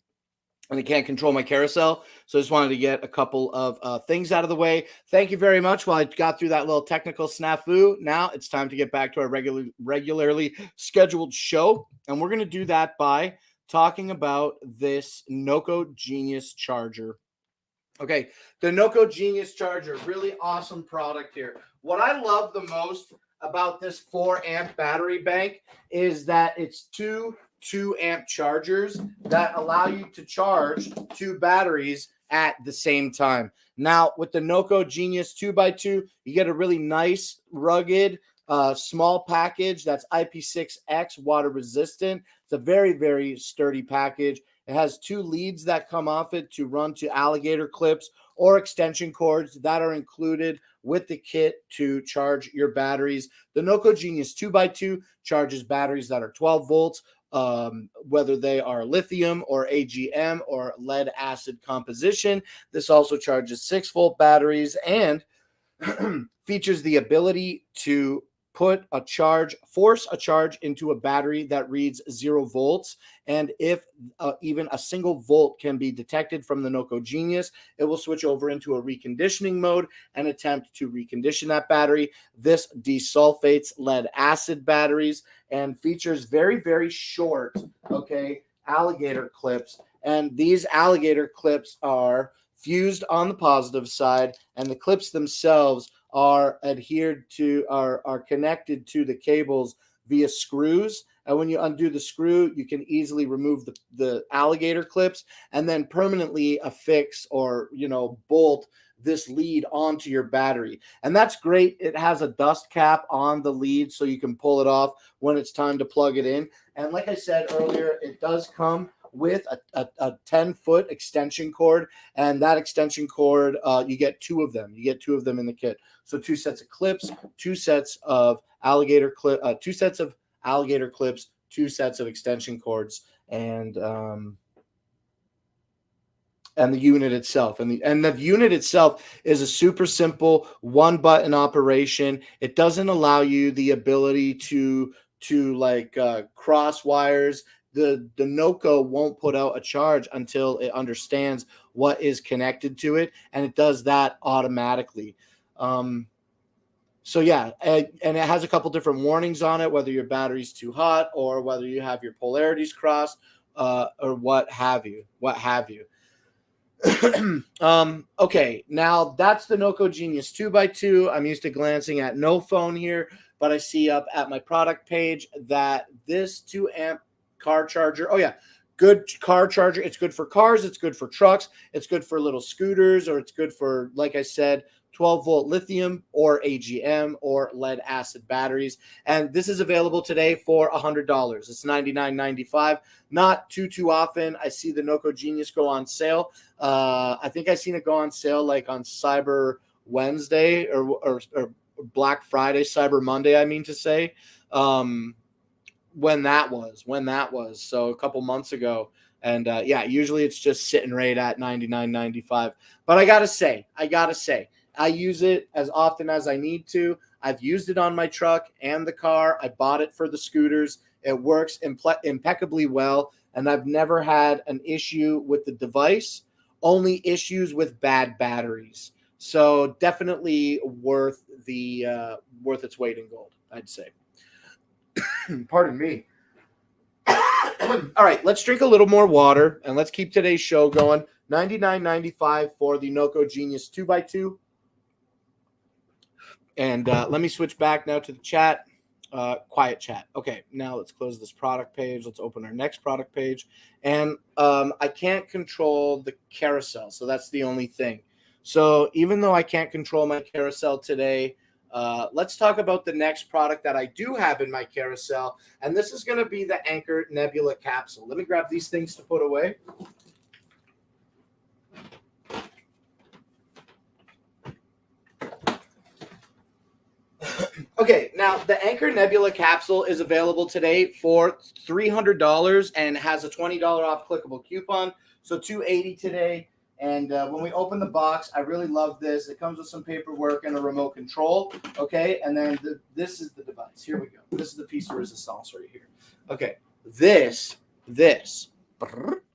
A: and I can't control my carousel. So I just wanted to get a couple of things out of the way. Thank you very much. While I got through that little technical snafu, now it's time to get back to our regularly scheduled show. And we're going to do that by talking about this Noco Genius charger. Okay, the Noco Genius charger, really awesome product here. What I love the most about this 4-amp battery bank is that it's two 2-amp chargers that allow you to charge 2 batteries at the same time. Now, with the Noco Genius 2x2, you get a really nice, rugged, small package that's IP6X water resistant. It's a very, very sturdy package. It has 2 leads that come off it to run to alligator clips or extension cords that are included with the kit to charge your batteries. The Noco Genius 2x2 charges batteries that are 12 volts whether they are lithium or AGM or lead acid composition. This also charges 6-volt batteries and features the ability to force a charge into a battery that reads 0 volts. And if even a single volt can be detected from the Noco Genius, it will switch over into a reconditioning mode and attempt to recondition that battery. This desulfates lead acid batteries and features very, very short, alligator clips. And these alligator clips are fused on the positive side, and the clips themselves are connected to the cables via screws. And when you undo the screw, you can easily remove the alligator clips and then permanently affix or bolt this lead onto your battery. And that's great. It has a dust cap on the lead so you can pull it off when it's time to plug it in. And like I said earlier, it does come with a 10-foot extension cord, and that extension cord, you get 2 of them. You get 2 of them in the kit. So 2 sets of clips, 2 sets of alligator clips, 2 sets of extension cords, and the unit itself. And the unit itself is a super simple 1-button operation. It doesn't allow you the ability to cross wires. The Noco won't put out a charge until it understands what is connected to it, and it does that automatically. So yeah, and it has a couple different warnings on it, whether your battery's too hot or whether you have your polarities crossed, or what have you. Okay, now that's the Noco Genius 2x2. I'm used to glancing at no phone here, but I see up at my product page that this 2-amp car charger, good car charger. It's good for cars, it's good for trucks, it's good for little scooters, or it's good for, like I said, 12-volt lithium or AGM or lead acid batteries. And this is available today for $100. It's $99.95. Not too often I see the Noco Genius go on sale. I think I seen it go on sale like on Cyber Wednesday or Black Friday, Cyber Monday, I mean to say. When that was. So a couple months ago. And usually it's just sitting right at $99.95. But I gotta say, I use it as often as I need to. I've used it on my truck and the car. I bought it for the scooters. It works impeccably well, and I've never had an issue with the device, only issues with bad batteries. So definitely worth its weight in gold, I'd say. Pardon me. All right, let's drink a little more water and let's keep today's show going. $99.95 for the Noco Genius 2x2. And let me switch back now to the chat. Quiet chat. Okay, now let's close this product page. Let's open our next product page. And I can't control the carousel, so that's the only thing. So even though I can't control my carousel today, let's talk about the next product that I do have in my carousel, and this is going to be the Anchor Nebula capsule. Let me grab these things to put away. Okay, now the Anchor Nebula capsule is available today for $300 and has a $20 off clickable coupon, so $280 today. And when we open the box, I really love this. It comes with some paperwork and a remote control. Okay, and then this is the device. Here we go. This is the piece of resistance right here. Okay, this.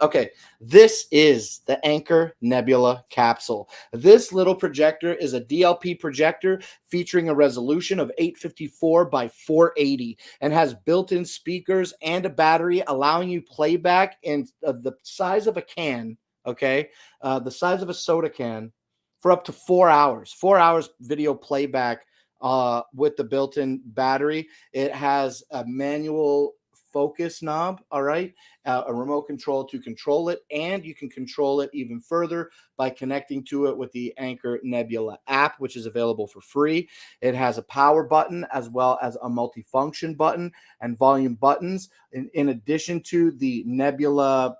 A: Okay, this is the Anchor Nebula capsule. This little projector is a DLP projector featuring a resolution of 854 by 480 and has built-in speakers and a battery allowing you playback in the size of a can. Okay, the size of a soda can for up to 4 hours. 4 hours video playback with the built-in battery. It has a manual focus knob, all right, a remote control to control it, and you can control it even further by connecting to it with the Anchor Nebula app, which is available for free. It has a power button as well as a multifunction button and volume buttons in addition to the Nebula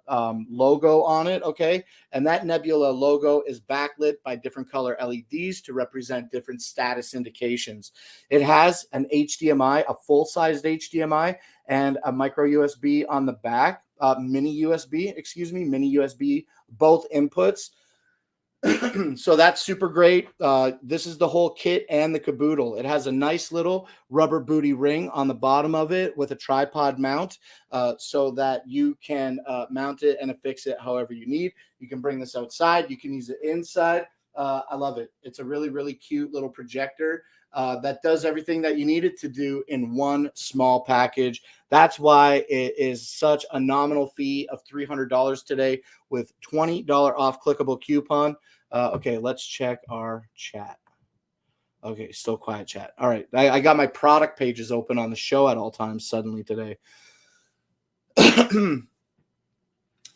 A: logo on it, okay? And that Nebula logo is backlit by different color LEDs to represent different status indications. It has an HDMI, a full-sized HDMI, and a micro USB on the back, mini USB, both inputs. So that's super great. This is the whole kit and the caboodle. It has a nice little rubber booty ring on the bottom of it with a tripod mount, so that you can mount it and affix it however you need. You can bring this outside. You can use it inside. I love it. It's a really, really cute little projector that does everything that you need it to do in one small package. That's why it is such a nominal fee of $300 today with $20 off clickable coupon. Okay, let's check our chat. Okay, still quiet chat. All right, I got my product pages open on the show at all times suddenly today.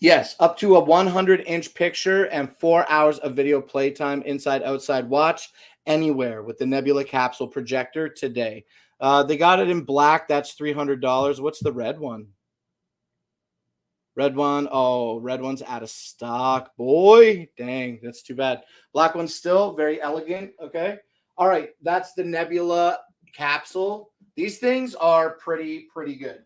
A: Yes, up to a 100-inch picture and 4 hours of video playtime, inside, outside watch, anywhere with the Nebula capsule projector today. They got it in black. That's $300. What's the red one? Red one. Oh, red one's out of stock. Boy, dang, that's too bad. Black one's still very elegant. Okay. All right. That's the Nebula capsule. These things are pretty good.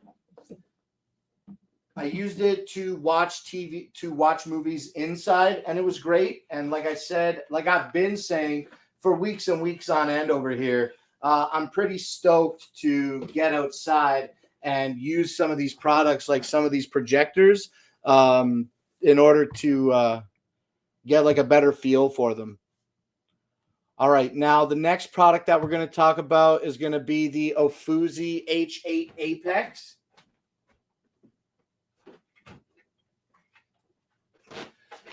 A: I used it to watch TV, to watch movies inside, and it was great. And like I said, like I've been saying for weeks and weeks on end over here, I'm pretty stoked to get outside and use some of these products, like some of these projectors, in order to get like a better feel for them. All right, now the next product that we're going to talk about is going to be the Ofuzi H8 Apex.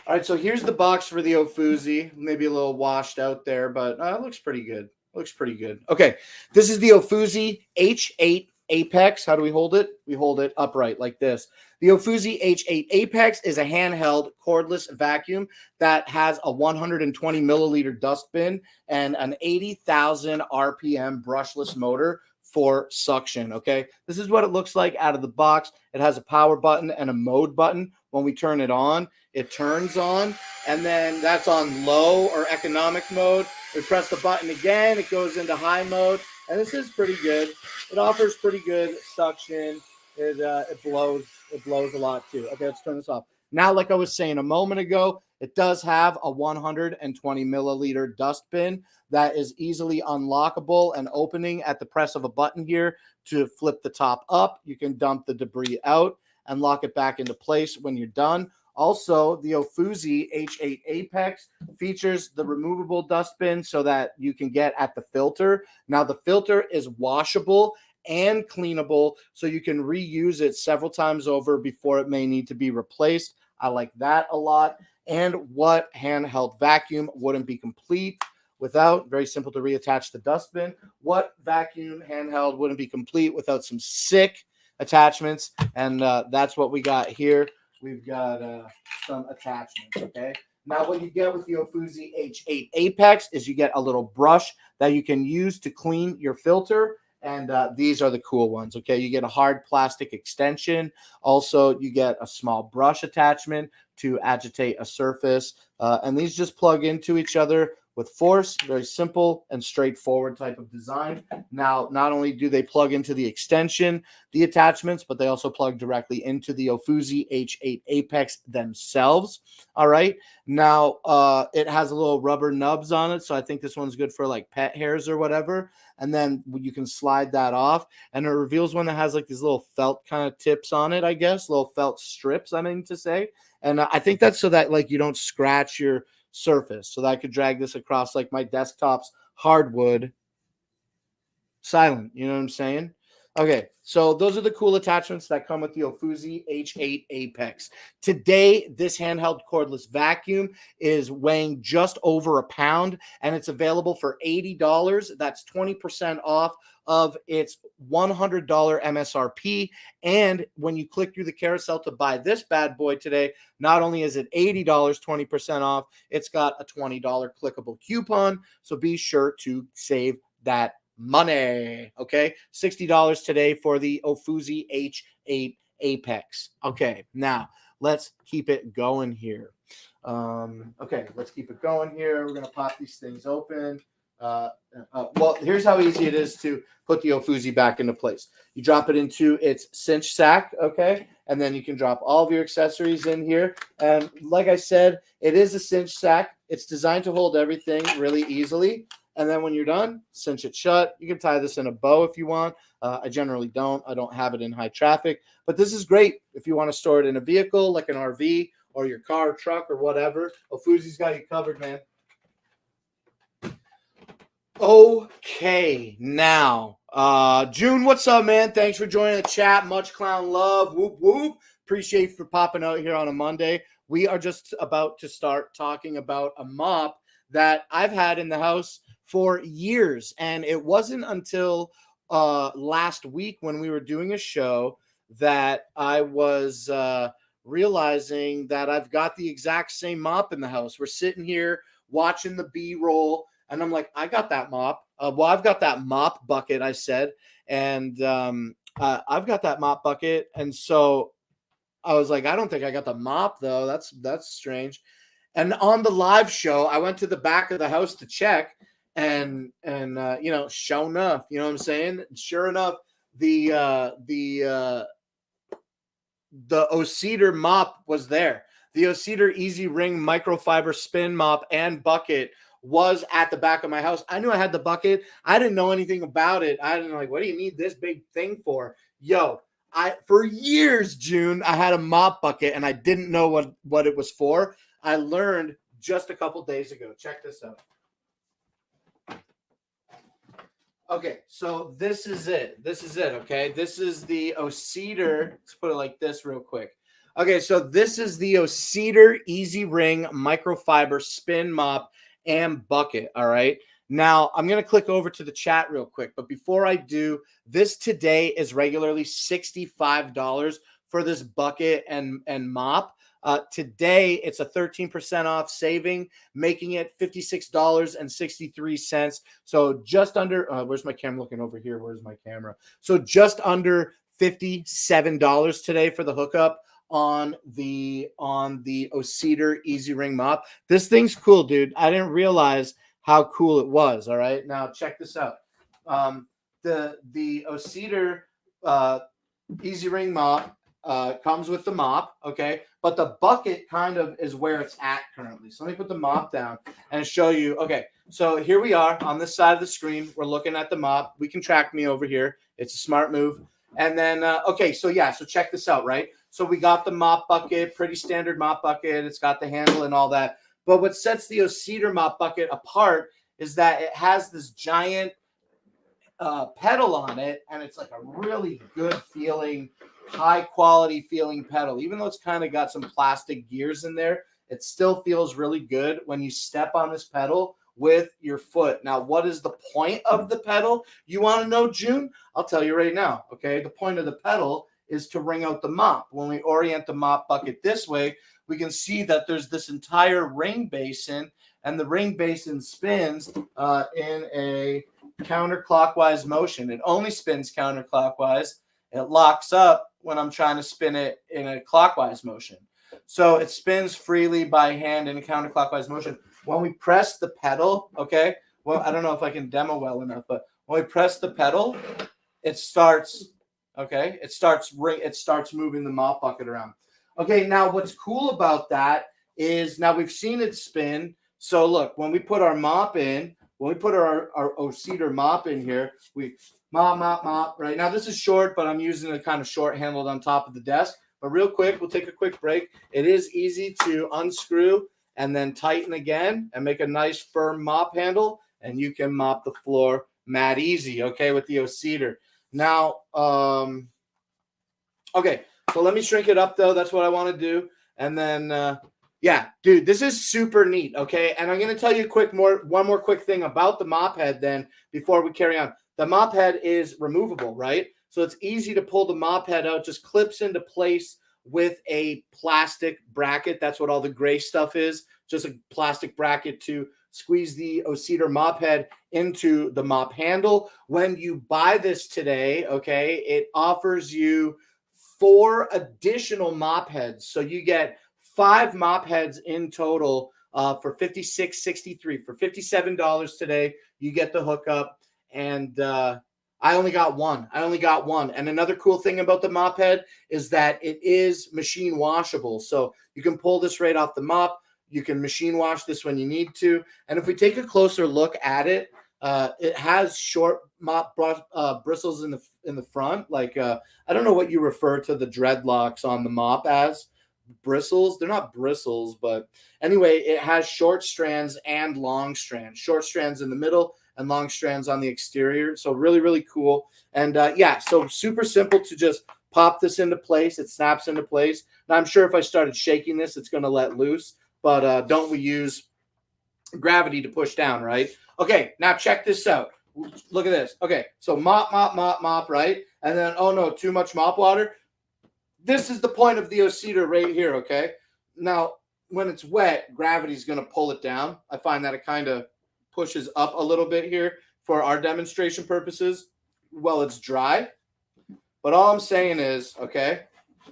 A: All right, so here's the box for the Ofuzi. Maybe a little washed out there, but it looks pretty good. Looks pretty good. Okay, this is the Ofuzi H8 Apex. How do we hold it? We hold it upright like this. The Ofuzi H8 Apex is a handheld cordless vacuum that has a 120 milliliter dustbin and an 80,000 RPM brushless motor for suction. Okay, this is what it looks like out of the box. It has a power button and a mode button. When we turn it on, it turns on, and then that's on low or economic mode. We press the button again, it goes into high mode, and this is pretty good. It offers pretty good suction. It blows a lot too. Okay, let's turn this off. Now, like I was saying a moment ago, it does have a 120 milliliter dustbin that is easily unlockable and opening at the press of a button here to flip the top up. You can dump the debris out and lock it back into place when you're done. Also, the Ofuzi H8 Apex features the removable dustbin so that you can get at the filter. Now, the filter is washable and cleanable, so you can reuse it several times over before it may need to be replaced. I like that a lot. And what handheld vacuum wouldn't be complete without, very simple to reattach the dustbin, what vacuum handheld wouldn't be complete without some sick attachments? And that's what we got here. We've got some attachments, okay? Now, what you get with the Ofuzi H8 Apex is you get a little brush that you can use to clean your filter, and these are the cool ones, okay? You get a hard plastic extension. Also, you get a small brush attachment to agitate a surface, and these just plug into each other with force. Very simple and straightforward type of design. Now, not only do they plug into the extension, the attachments, but they also plug directly into the Ofuzi H8 Apex themselves. All right. Now, it has a little rubber nubs on it, so I think this one's good for like pet hairs or whatever. And then you can slide that off, and it reveals one that has like these little felt kind of tips on it, I guess, little felt strips, I mean to say. And I think that's so that like you don't scratch your surface, so that I could drag this across like my desktop's hardwood silent. You know what I'm saying? Okay, so those are the cool attachments that come with the Ofuzi H8 Apex. Today, this handheld cordless vacuum is weighing just over a pound, and it's available for $80. That's 20% off of its $100 MSRP. And when you click through the carousel to buy this bad boy today, not only is it $80, 20% off, it's got a $20 clickable coupon. So be sure to save that money. Okay, $60 today for the Ofuzi H8 Apex. Okay, now let's keep it going here. Okay, let's keep it going here. We're gonna pop these things open. Well, here's how easy it is to put the Ofuzi back into place. You drop it into its cinch sack, okay? And then you can drop all of your accessories in here. And like I said, it is a cinch sack. It's designed to hold everything really easily. And then when you're done, cinch it shut. You can tie this in a bow if you want. I generally don't. I don't have it in high traffic. But this is great if you want to store it in a vehicle like an RV or your car, truck, or whatever. Ofuzi's got you covered, man. Okay, now, June, what's up, man? Thanks for joining the chat. Much clown love. Whoop, whoop. Appreciate you for popping out here on a Monday. We are just about to start talking about a mop that I've had in the house for years. And it wasn't until last week when we were doing a show that I was realizing that I've got the exact same mop in the house. We're sitting here watching the B-roll. And I'm like, I got that mop. Well, I've got that mop bucket, I said. And I've got that mop bucket. And so I was like, I don't think I got the mop, though. That's strange. And on the live show, I went to the back of the house to check. And sure enough, you know what I'm saying? Sure enough, the O-Cedar mop was there. The O-Cedar Easy Ring microfiber spin mop and bucket was at the back of my house. I knew I had the bucket. I didn't know anything about it. I didn't like, what do you need this big thing for? Yo, for years, June, I had a mop bucket and I didn't know what it was for. I learned just a couple days ago. Check this out. Okay, so this is it. Okay? This is the O-Cedar. Let's put it like this real quick. Okay, so this is the O-Cedar Easy Ring microfiber spin mop and bucket. All right. Now I'm going to click over to the chat real quick. But before I do, this today is regularly $65 for this bucket and mop. Today it's a 13% off saving, making it $56.63. So just under, where's my camera looking over here? Where's my camera? So just under $57 today for the hookup on the O-Cedar Easy Ring mop. This thing's cool, dude. I didn't realize how cool it was. All right, now check this out. The O-Cedar Easy Ring mop comes with the mop, okay, but the bucket kind of is where it's at currently. So let me put the mop down and show you. Okay, so here we are on this side of the screen. We're looking at the mop. We can track me over here. It's a smart move. And then okay, so check this out, right? So we got the mop bucket, pretty standard mop bucket. It's got the handle and all that. But what sets the O-Cedar mop bucket apart is that it has this giant pedal on it, and it's like a really good feeling, high quality feeling pedal. Even though it's kind of got some plastic gears in there, it still feels really good when you step on this pedal with your foot. Now, what is the point of the pedal? You want to know, June? I'll tell you right now, okay? The point of the pedal is to wring out the mop. When we orient the mop bucket this way, we can see that there's this entire ring basin, and the ring basin spins in a counterclockwise motion. It only spins counterclockwise. It locks up when I'm trying to spin it in a clockwise motion. So it spins freely by hand in a counterclockwise motion. When we press the pedal, okay, well, I don't know if I can demo well enough, but when we press the pedal, it starts, okay, it starts moving the mop bucket around. Okay, now what's cool about that is now we've seen it spin. So look, when we put our mop in, when we put our O-Cedar mop in here, we mop, right? Now this is short, but I'm using it kind of short handled on top of the desk. But real quick, we'll take a quick break. It is easy to unscrew and then tighten again and make a nice firm mop handle, and you can mop the floor mad easy, okay, with the O-Cedar. Now, okay, so let me shrink it up, though. That's what I want to do. And then, yeah, dude, this is super neat, okay? And I'm going to tell you one more quick thing about the mop head then before we carry on. The mop head is removable, right? So it's easy to pull the mop head out, just clips into place with a plastic bracket. That's what all the gray stuff is, just a plastic bracket to squeeze the O-Cedar mop head into the mop handle. When you buy this today, okay, it offers you 4 additional mop heads. So you get 5 mop heads in total for $56.63. For $57 today, you get the hookup, and I only got one. And another cool thing about the mop head is that it is machine washable. So you can pull this right off the mop. You can machine wash this when you need to. And if we take a closer look at it, it has short mop bristles in the front. Like I don't know what you refer to the dreadlocks on the mop as. Bristles. They're not bristles, but anyway, it has short strands and long strands. Short strands in the middle and long strands on the exterior. So really, really cool. And yeah, so super simple to just pop this into place. It snaps into place. Now I'm sure if I started shaking this, it's going to let loose. But don't we use gravity to push down, right? Okay, now check this out. Look at this. Okay, so mop, right? And then, oh no, too much mop water. This is the point of the O-Cedar right here, okay? Now, when it's wet, gravity's going to pull it down. I find that it kind of pushes up a little bit here for our demonstration purposes while it's dry. But all I'm saying is, okay,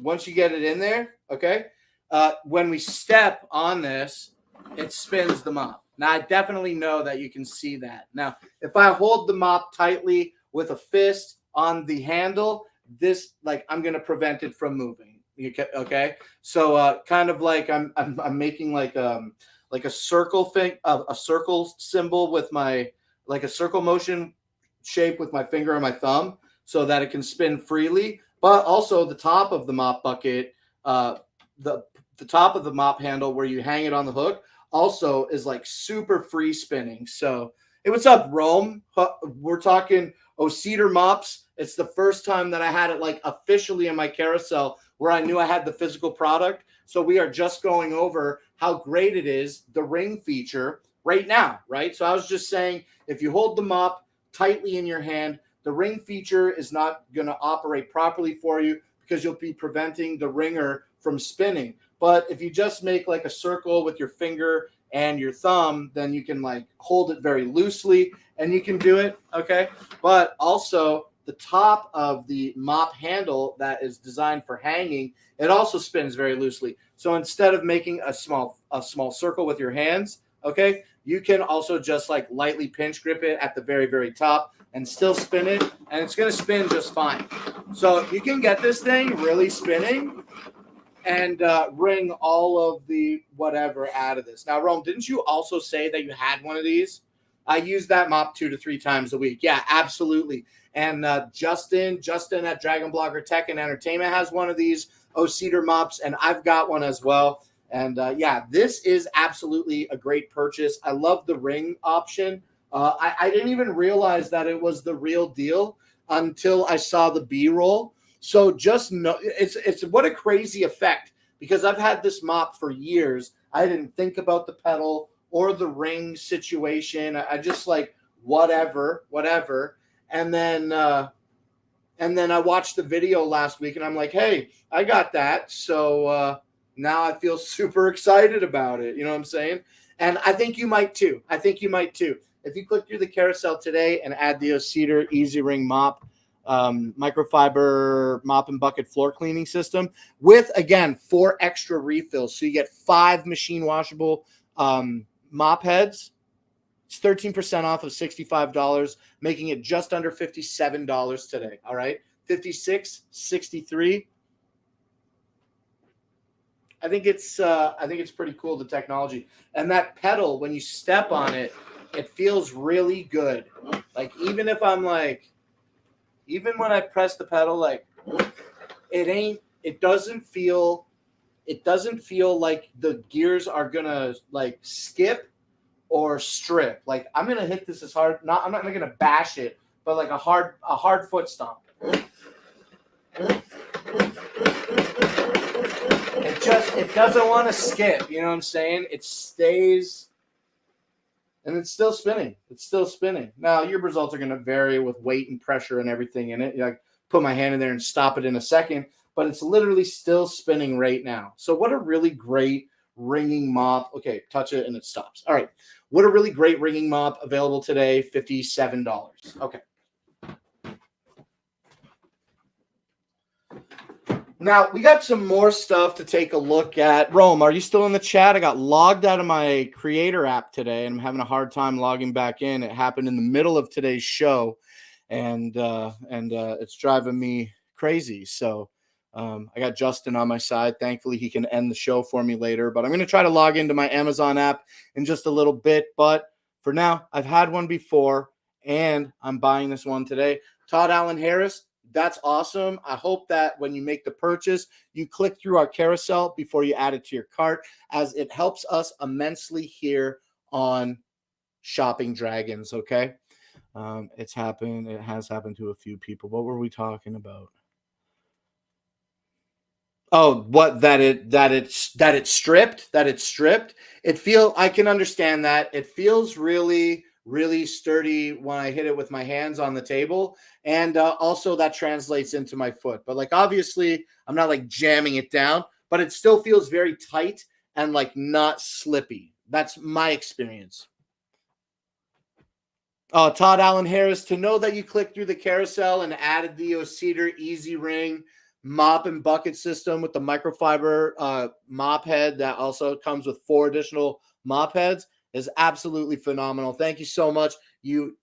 A: once you get it in there, okay, when we step on this, it spins the mop. Now, I definitely know that you can see that. Now, if I hold the mop tightly with a fist on the handle, this, like, I'm going to prevent it from moving. Okay? So kind of like I'm making like a circle thing, a circle symbol with my, like a circle motion shape with my finger and my thumb so that it can spin freely. But also the top of the mop bucket, the top of the mop handle where you hang it on the hook also is like super free spinning. So hey, what's up, Rome? We're talking O-Cedar mops. It's the first time that I had it like officially in my carousel where I knew I had the physical product. So we are just going over how great it is, the ring feature right now, right? So I was just saying, if you hold the mop tightly in your hand, the ring feature is not going to operate properly for you because you'll be preventing the ringer from spinning. But if you just make like a circle with your finger and your thumb, then you can like hold it very loosely and you can do it, okay? But also the top of the mop handle that is designed for hanging, it also spins very loosely. So instead of making a small circle with your hands, okay, you can also just like lightly pinch grip it at the very, very top and still spin it, and it's going to spin just fine. So you can get this thing really spinning and wring all of the whatever out of this. Now, Rome, didn't you also say that you had one of these? I use that mop 2 to 3 times a week. Yeah, absolutely. And Justin at Dragon Blogger Tech and Entertainment has one of these O-Cedar mops, and I've got one as well. And yeah, this is absolutely a great purchase. I love the ring option. I didn't even realize that it was the real deal until I saw the B-roll. So just know, it's what a crazy effect, because I've had this mop for years. I didn't think about the pedal or the ring situation. I just like whatever. And then I watched the video last week and I'm like, hey, I got that. So now I feel super excited about it. You know what I'm saying? And I think you might too. If you click through the carousel today and add the O-Cedar Easy Ring Mop, microfiber mop and bucket floor cleaning system with, again, 4 extra refills. So you get 5 machine washable mop heads. It's 13% off of $65, making it just under $57 today. All right. $56.63. I think it's pretty cool, the technology. And that pedal, when you step on it, it feels really good. Like even when I press the pedal, like it doesn't feel like the gears are gonna like skip or strip. Like I'm gonna hit this as hard. I'm not gonna bash it, but like a hard foot stomp. It doesn't want to skip. You know what I'm saying? It stays, and it's still spinning. Now your results are gonna vary with weight and pressure and everything in it. You know, put my hand in there and stop it in a second, but it's literally still spinning right now. So what a really great ringing mop. Okay, touch it and it stops. All right. What a really great ringing mop, available today, $57. Okay. Now, we got some more stuff to take a look at. Rome, are you still in the chat? I got logged out of my creator app today, and I'm having a hard time logging back in. It happened in the middle of today's show, and it's driving me crazy. So I got Justin on my side. Thankfully, he can end the show for me later. But I'm going to try to log into my Amazon app in just a little bit. But for now, I've had one before, and I'm buying this one today. Todd Allen Harris. That's awesome. I hope that when you make the purchase, you click through our carousel before you add it to your cart, as it helps us immensely here on Shopping Dragons. Okay. It's happened. It has happened to a few people. What were we talking about? Oh, what that it's stripped. I can understand that. It feels really sturdy when I hit it with my hands on the table, and also that translates into my foot. But like obviously, I'm not like jamming it down, but it still feels very tight and like not slippy. That's my experience. Todd Allen Harris, to know that you clicked through the carousel and added the Cedar Easy Ring mop and bucket system with the microfiber mop head that also comes with 4 additional mop heads is absolutely phenomenal. Thank you so much. You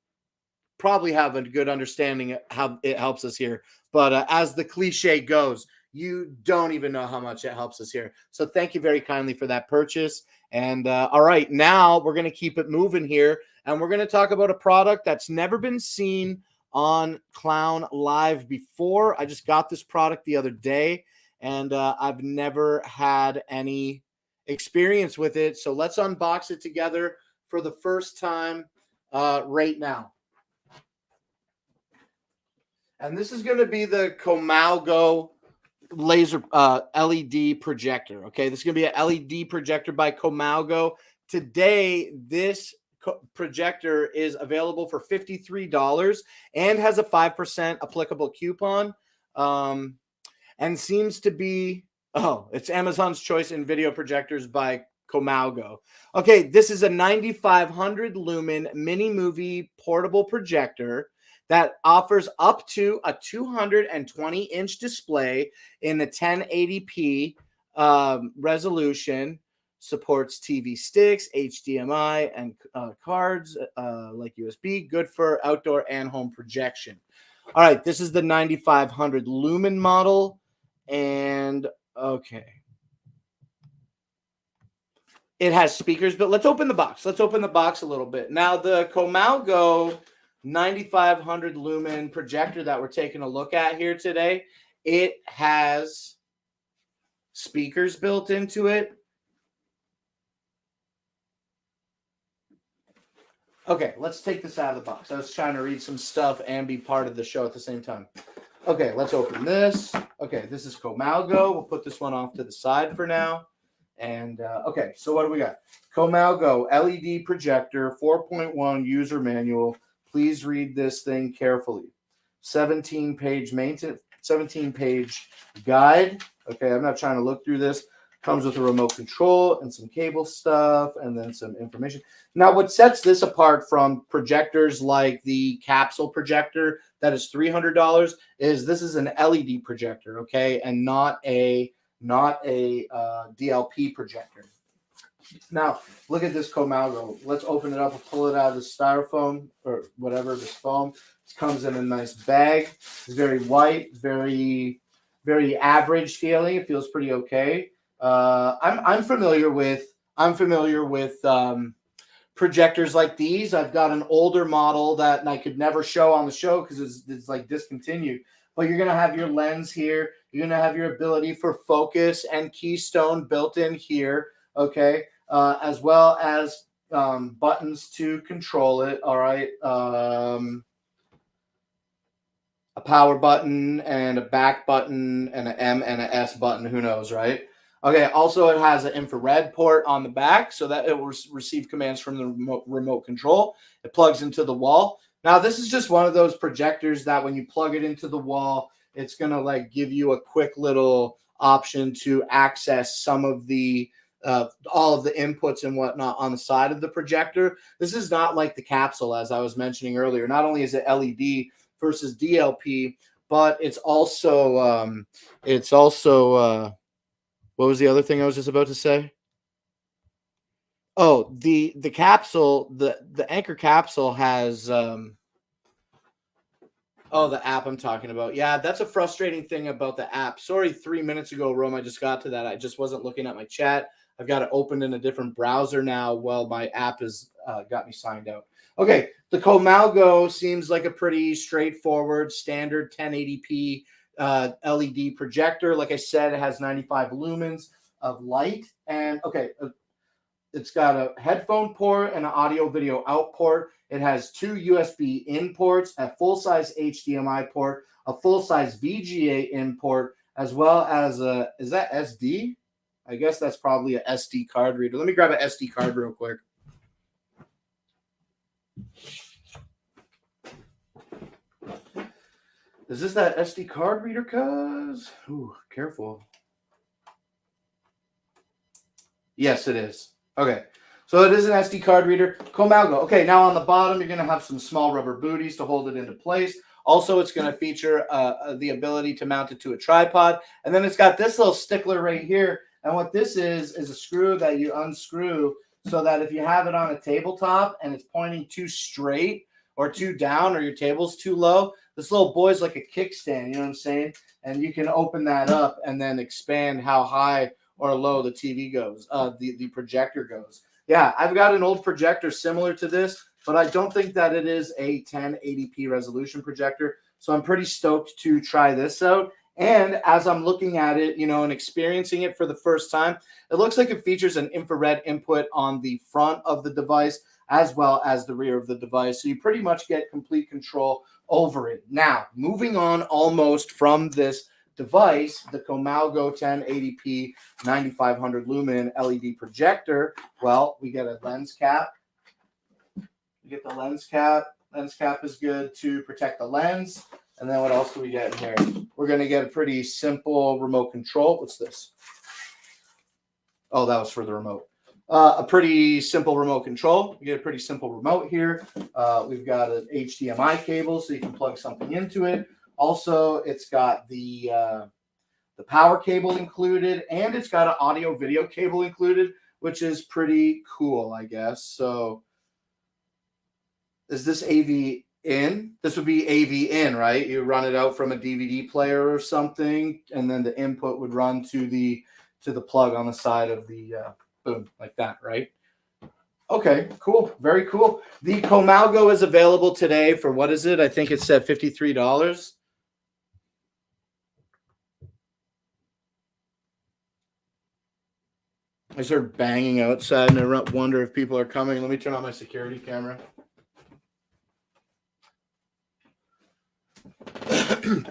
A: probably have a good understanding of how it helps us here. But as the cliche goes, you don't even know how much it helps us here. So thank you very kindly for that purchase. And all right, now we're going to keep it moving here. And we're going to talk about a product that's never been seen on Clown Live before. I just got this product the other day, and I've never had any experience with it. So let's unbox it together for the first time right now. And this is going to be the Comalgo laser LED projector. Okay, this is going to be an LED projector by Comalgo. Today, this projector is available for $53 and has a 5% applicable coupon, and seems to be it's Amazon's choice in video projectors by Comalgo. Okay, this is a 9500 lumen mini movie portable projector that offers up to a 220-inch display in the 1080p resolution. Supports TV sticks, HDMI, and cards like USB. Good for outdoor and home projection. All right, this is the 9500 lumen model. And okay, it has speakers, but let's open the box. Let's open the box a little bit. Now, the Comalgo 9500 lumen projector that we're taking a look at here today, it has speakers built into it. Okay, let's take this out of the box. I was trying to read some stuff and be part of the show at the same time. Okay, let's open this. Okay, this is Comalgo. We'll put this one off to the side for now. And okay, so what do we got? Comalgo LED projector, 4.1 user manual. Please read this thing carefully. 17-page maintenance, 17-page guide. Okay, I'm not trying to look through this. Comes with a remote control and some cable stuff and then some information. Now, what sets this apart from projectors like the capsule projector that is $300 is this is an LED projector, okay, and not a DLP projector. Now, look at this Comalgo. Let's open it up and pull it out of the styrofoam or whatever, this foam. It comes in a nice bag. It's very white, very average feeling. It feels pretty okay. I'm familiar with projectors like these. I've got an older model that I could never show on the show because it's like discontinued. But you're gonna have your lens here. You're gonna have your ability for focus and keystone built in here. Okay, as well as buttons to control it. All right. A power button and a back button and an M and an S button. Who knows, right? Okay, also it has an infrared port on the back so that it will receive commands from the remote control. It plugs into the wall. Now, this is just one of those projectors that when you plug it into the wall, it's going to like give you a quick little option to access some of the all of the inputs and whatnot on the side of the projector. This is not like the capsule, as I was mentioning earlier. Not only is it LED versus DLP, but what was the other thing I was just about to say? Oh, the capsule, the Anchor capsule has oh, the app I'm talking about. Yeah, that's a frustrating thing about the app. Sorry, 3 minutes ago, Rome, I just got to that. I just wasn't looking at my chat. I've got it opened in a different browser now. Well, my app has got me signed out. Okay, the Comalgo seems like a pretty straightforward, standard 1080p LED projector. Like I said, it has 95 lumens of light. And okay, it's got a headphone port and an audio video out port. It has two USB in ports, a full-size HDMI port, a full-size VGA in port, as well as a, is that SD? I guess that's probably a SD card reader. Let me grab an SD card real quick. Is this that SD card reader, cuz? Ooh, careful. Yes, it is. Okay, so it is an SD card reader. Comalgo. Okay, now on the bottom, you're going to have some small rubber booties to hold it into place. Also, it's going to feature the ability to mount it to a tripod. And then it's got this little stickler right here. And what this is a screw that you unscrew so that if you have it on a tabletop and it's pointing too straight or too down or your table's too low, this little boy's like a kickstand, you know what I'm saying? And you can open that up and then expand how high or low the TV goes, the projector goes. Yeah, I've got an old projector similar to this, but I don't think that it is a 1080p resolution projector. So I'm pretty stoked to try this out. And as I'm looking at it, you know, and experiencing it for the first time, it looks like it features an infrared input on the front of the device as well as the rear of the device. So you pretty much get complete control over it. Now, moving on almost from this device, the Comalgo 1080p 9500 lumen LED projector. Well, we get a lens cap. We get the lens cap. Lens cap is good to protect the lens. And then what else do we get in here? We're going to get a pretty simple remote control. What's this? Oh, that was for the remote. A pretty simple remote control. You get a pretty simple remote here. We've got an HDMI cable so you can plug something into it. Also, it's got the power cable included, and it's got an audio video cable included, which is pretty cool, I guess. So is this AV in? This would be AV in, right? You run it out from a DVD player or something, and then the input would run to the plug on the side of the boom, like that, right? Okay, cool. Very cool. The Comalgo is available today for, what is it? I think it said $53. I started banging outside, and I wonder if people are coming. Let me turn on my security camera.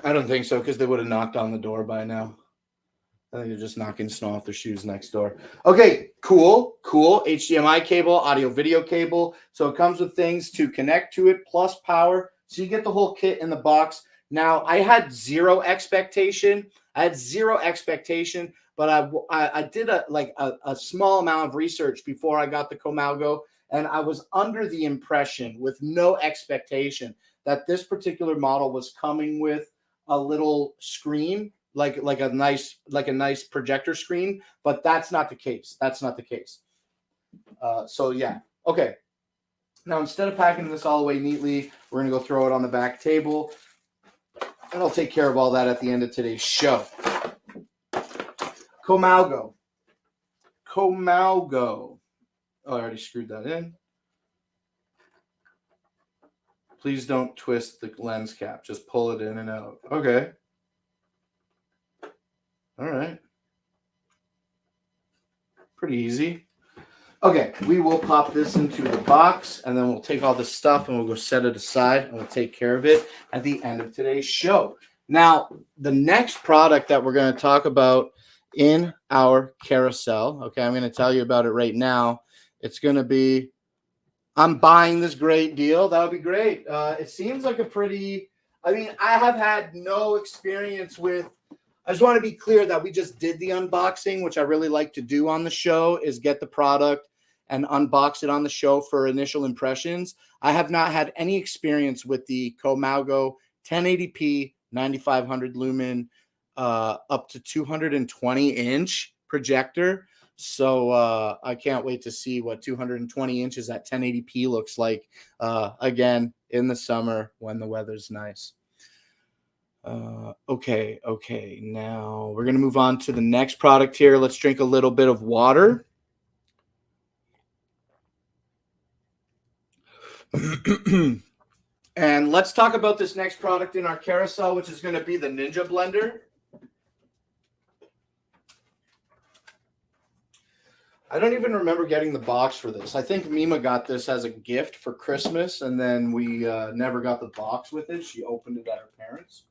A: I don't think so, because they would have knocked on the door by now. I think they're just knocking snow off their shoes next door. Okay, cool. HDMI cable, audio video cable. So it comes with things to connect to it, plus power. So you get the whole kit in the box. Now, I had zero expectation. But I did a small amount of research before I got the Comalgo, and I was under the impression, with no expectation, that this particular model was coming with a little screen, like a nice projector screen, but that's not the case. So yeah, okay. Now, instead of packing this all away neatly, we're gonna go throw it on the back table, and I'll take care of all that at the end of today's show. Comalgo. Oh, I already screwed that in. Please don't twist the lens cap. Just pull it in and out. Okay. All right. Pretty easy. Okay, we will pop this into the box, and then we'll take all this stuff and we'll go set it aside, and we'll take care of it at the end of today's show. Now, the next product that we're going to talk about in our carousel, okay, I'm going to tell you about it right now. It's going to be, I'm buying this great deal. That would be great. It seems like I have had no experience with, I just want to be clear that we just did the unboxing, which I really like to do on the show, is get the product and unbox it on the show for initial impressions. I have not had any experience with the Comalgo 1080p 9500 lumen, up to 220-inch projector. So I can't wait to see what 220 inches at 1080p looks like, again, in the summer when the weather's nice. Okay. Now we're going to move on to the next product here. Let's drink a little bit of water. And let's talk about this next product in our carousel, which is going to be the Ninja Blender. I don't even remember getting the box for this. I think Mima got this as a gift for Christmas, and then we never got the box with it. She opened it at her parents'.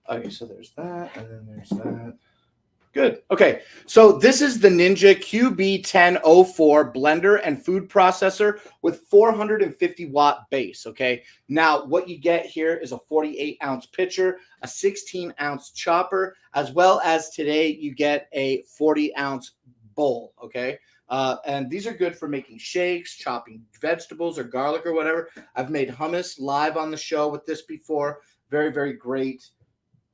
A: Okay, so there's that, and then there's that. Good. Okay, so this is the Ninja QB1004 blender and food processor with 450-watt base, okay? Now, what you get here is a 48-ounce pitcher, a 16-ounce chopper, as well as today you get a 40-ounce bowl, okay? And these are good for making shakes, chopping vegetables or garlic or whatever. I've made hummus live on the show with this before. Very, very great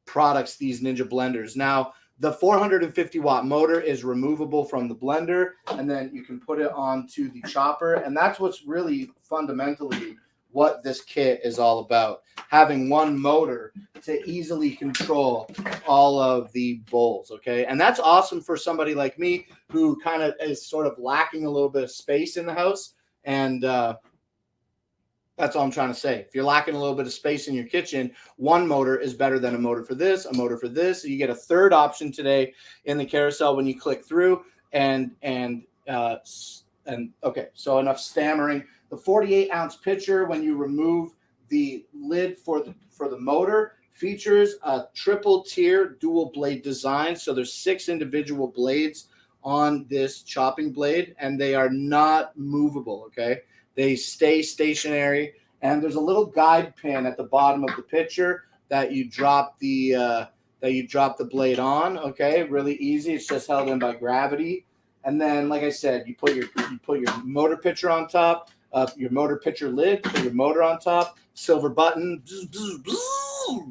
A: products, these Ninja blenders. Now, the 450-watt motor is removable from the blender, and then you can put it onto the chopper, and that's what's really fundamentally what this kit is all about, having one motor to easily control all of the bowls, okay? And that's awesome for somebody like me who kind of is sort of lacking a little bit of space in the house, and that's all I'm trying to say. If you're lacking a little bit of space in your kitchen, one motor is better than a motor for this, a motor for this. So you get a third option today in the carousel when you click through. And okay, so enough stammering. The 48-ounce pitcher, when you remove the lid for the motor, features a triple tier dual blade design. So there's 6 individual blades on this chopping blade, and they are not movable, okay? They stay stationary, and there's a little guide pin at the bottom of the pitcher that you drop the blade on. Okay, really easy. It's just held in by gravity. And then, like I said, you put your motor pitcher on top, your motor pitcher lid, put your motor on top, silver button,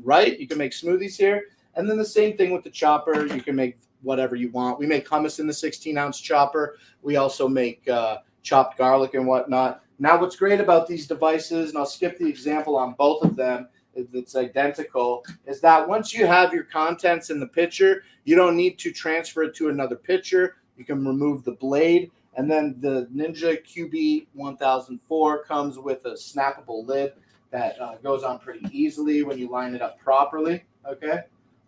A: right? You can make smoothies here. And then the same thing with the chopper. You can make whatever you want. We make hummus in the 16-ounce chopper. We also make chopped garlic and whatnot. Now, what's great about these devices, and I'll skip the example on both of them, it's identical, is that once you have your contents in the pitcher, you don't need to transfer it to another pitcher. You can remove the blade, and then the Ninja QB1004 comes with a snappable lid that goes on pretty easily when you line it up properly, okay?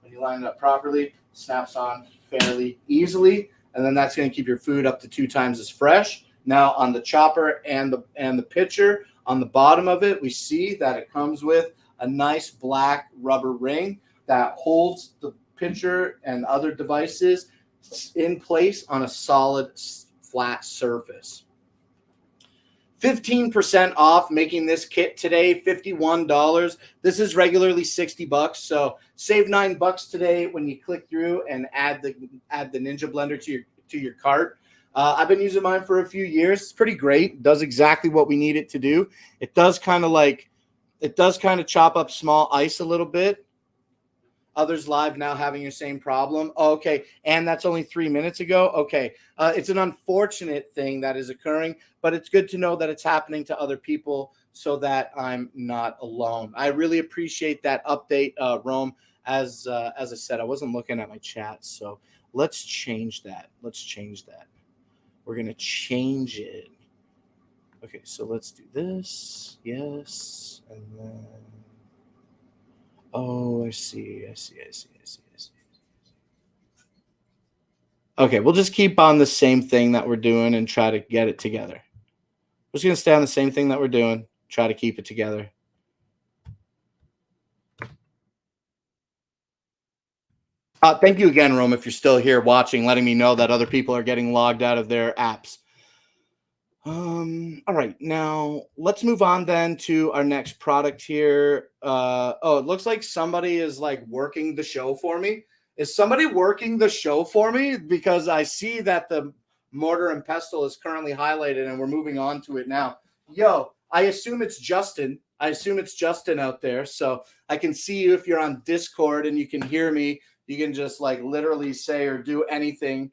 A: When you line it up properly, snaps on fairly easily, and then that's going to keep your food up to 2 times as fresh. Now, on the chopper and the pitcher, on the bottom of it, we see that it comes with a nice black rubber ring that holds the pitcher and other devices in place on a solid, flat surface. 15% off making this kit today, $51. This is regularly $60, so save $9 today when you click through and add the Ninja blender to your cart. I've been using mine for a few years. It's pretty great. It does exactly what we need it to do. It does kind of chop up small ice a little bit. Others live now having your same problem. Oh, okay, and that's only 3 minutes ago. Okay, it's an unfortunate thing that is occurring, but it's good to know that it's happening to other people so that I'm not alone. I really appreciate that update, Rome. As I said, I wasn't looking at my chat, so let's change that. We're going to change it. Okay, so let's do this. Yes. And then, oh, I see. Okay, we'll just keep on the same thing that we're doing and try to get it together. We're just going to stay on the same thing that we're doing, try to keep it together. Thank you again, Rome, if you're still here watching, letting me know that other people are getting logged out of their apps. All right, now let's move on then to our next product here. Oh, it looks like somebody is like working the show for me. Is somebody working the show for me? Because I see that the mortar and pestle is currently highlighted and we're moving on to it now. Yo, I assume it's Justin. I assume it's Justin out there. So I can see you if you're on Discord and you can hear me. You can just like literally say or do anything.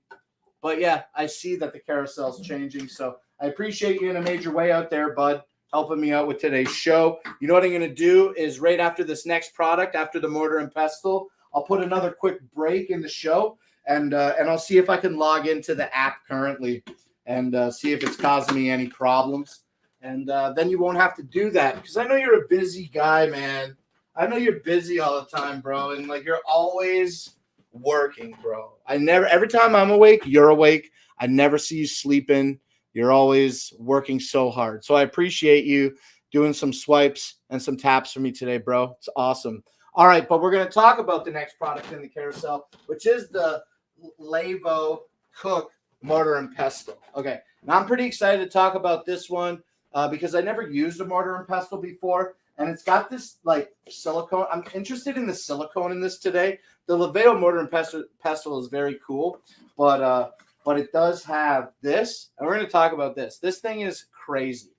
A: But yeah, I see that the carousel's changing. So I appreciate you in a major way out there, bud, helping me out with today's show. You know what I'm going to do is right after this next product, after the mortar and pestle, I'll put another quick break in the show, and I'll see if I can log into the app currently and see if it's causing me any problems. And then you won't have to do that because I know you're a busy guy, man. I know you're busy all the time, bro, and like you're always working, bro. Every time I'm awake, you're awake. I never see you sleeping. You're always working so hard. So I appreciate you doing some swipes and some taps for me today, bro. It's awesome. All right, but we're going to talk about the next product in the carousel, which is the Levo Cook Mortar and Pestle. Okay, now I'm pretty excited to talk about this one because I never used a mortar and pestle before. And it's got this like silicone. I'm interested in the silicone in this today. The Levo mortar and pestle is very cool, but it does have this, and we're going to talk about this. This thing is crazy.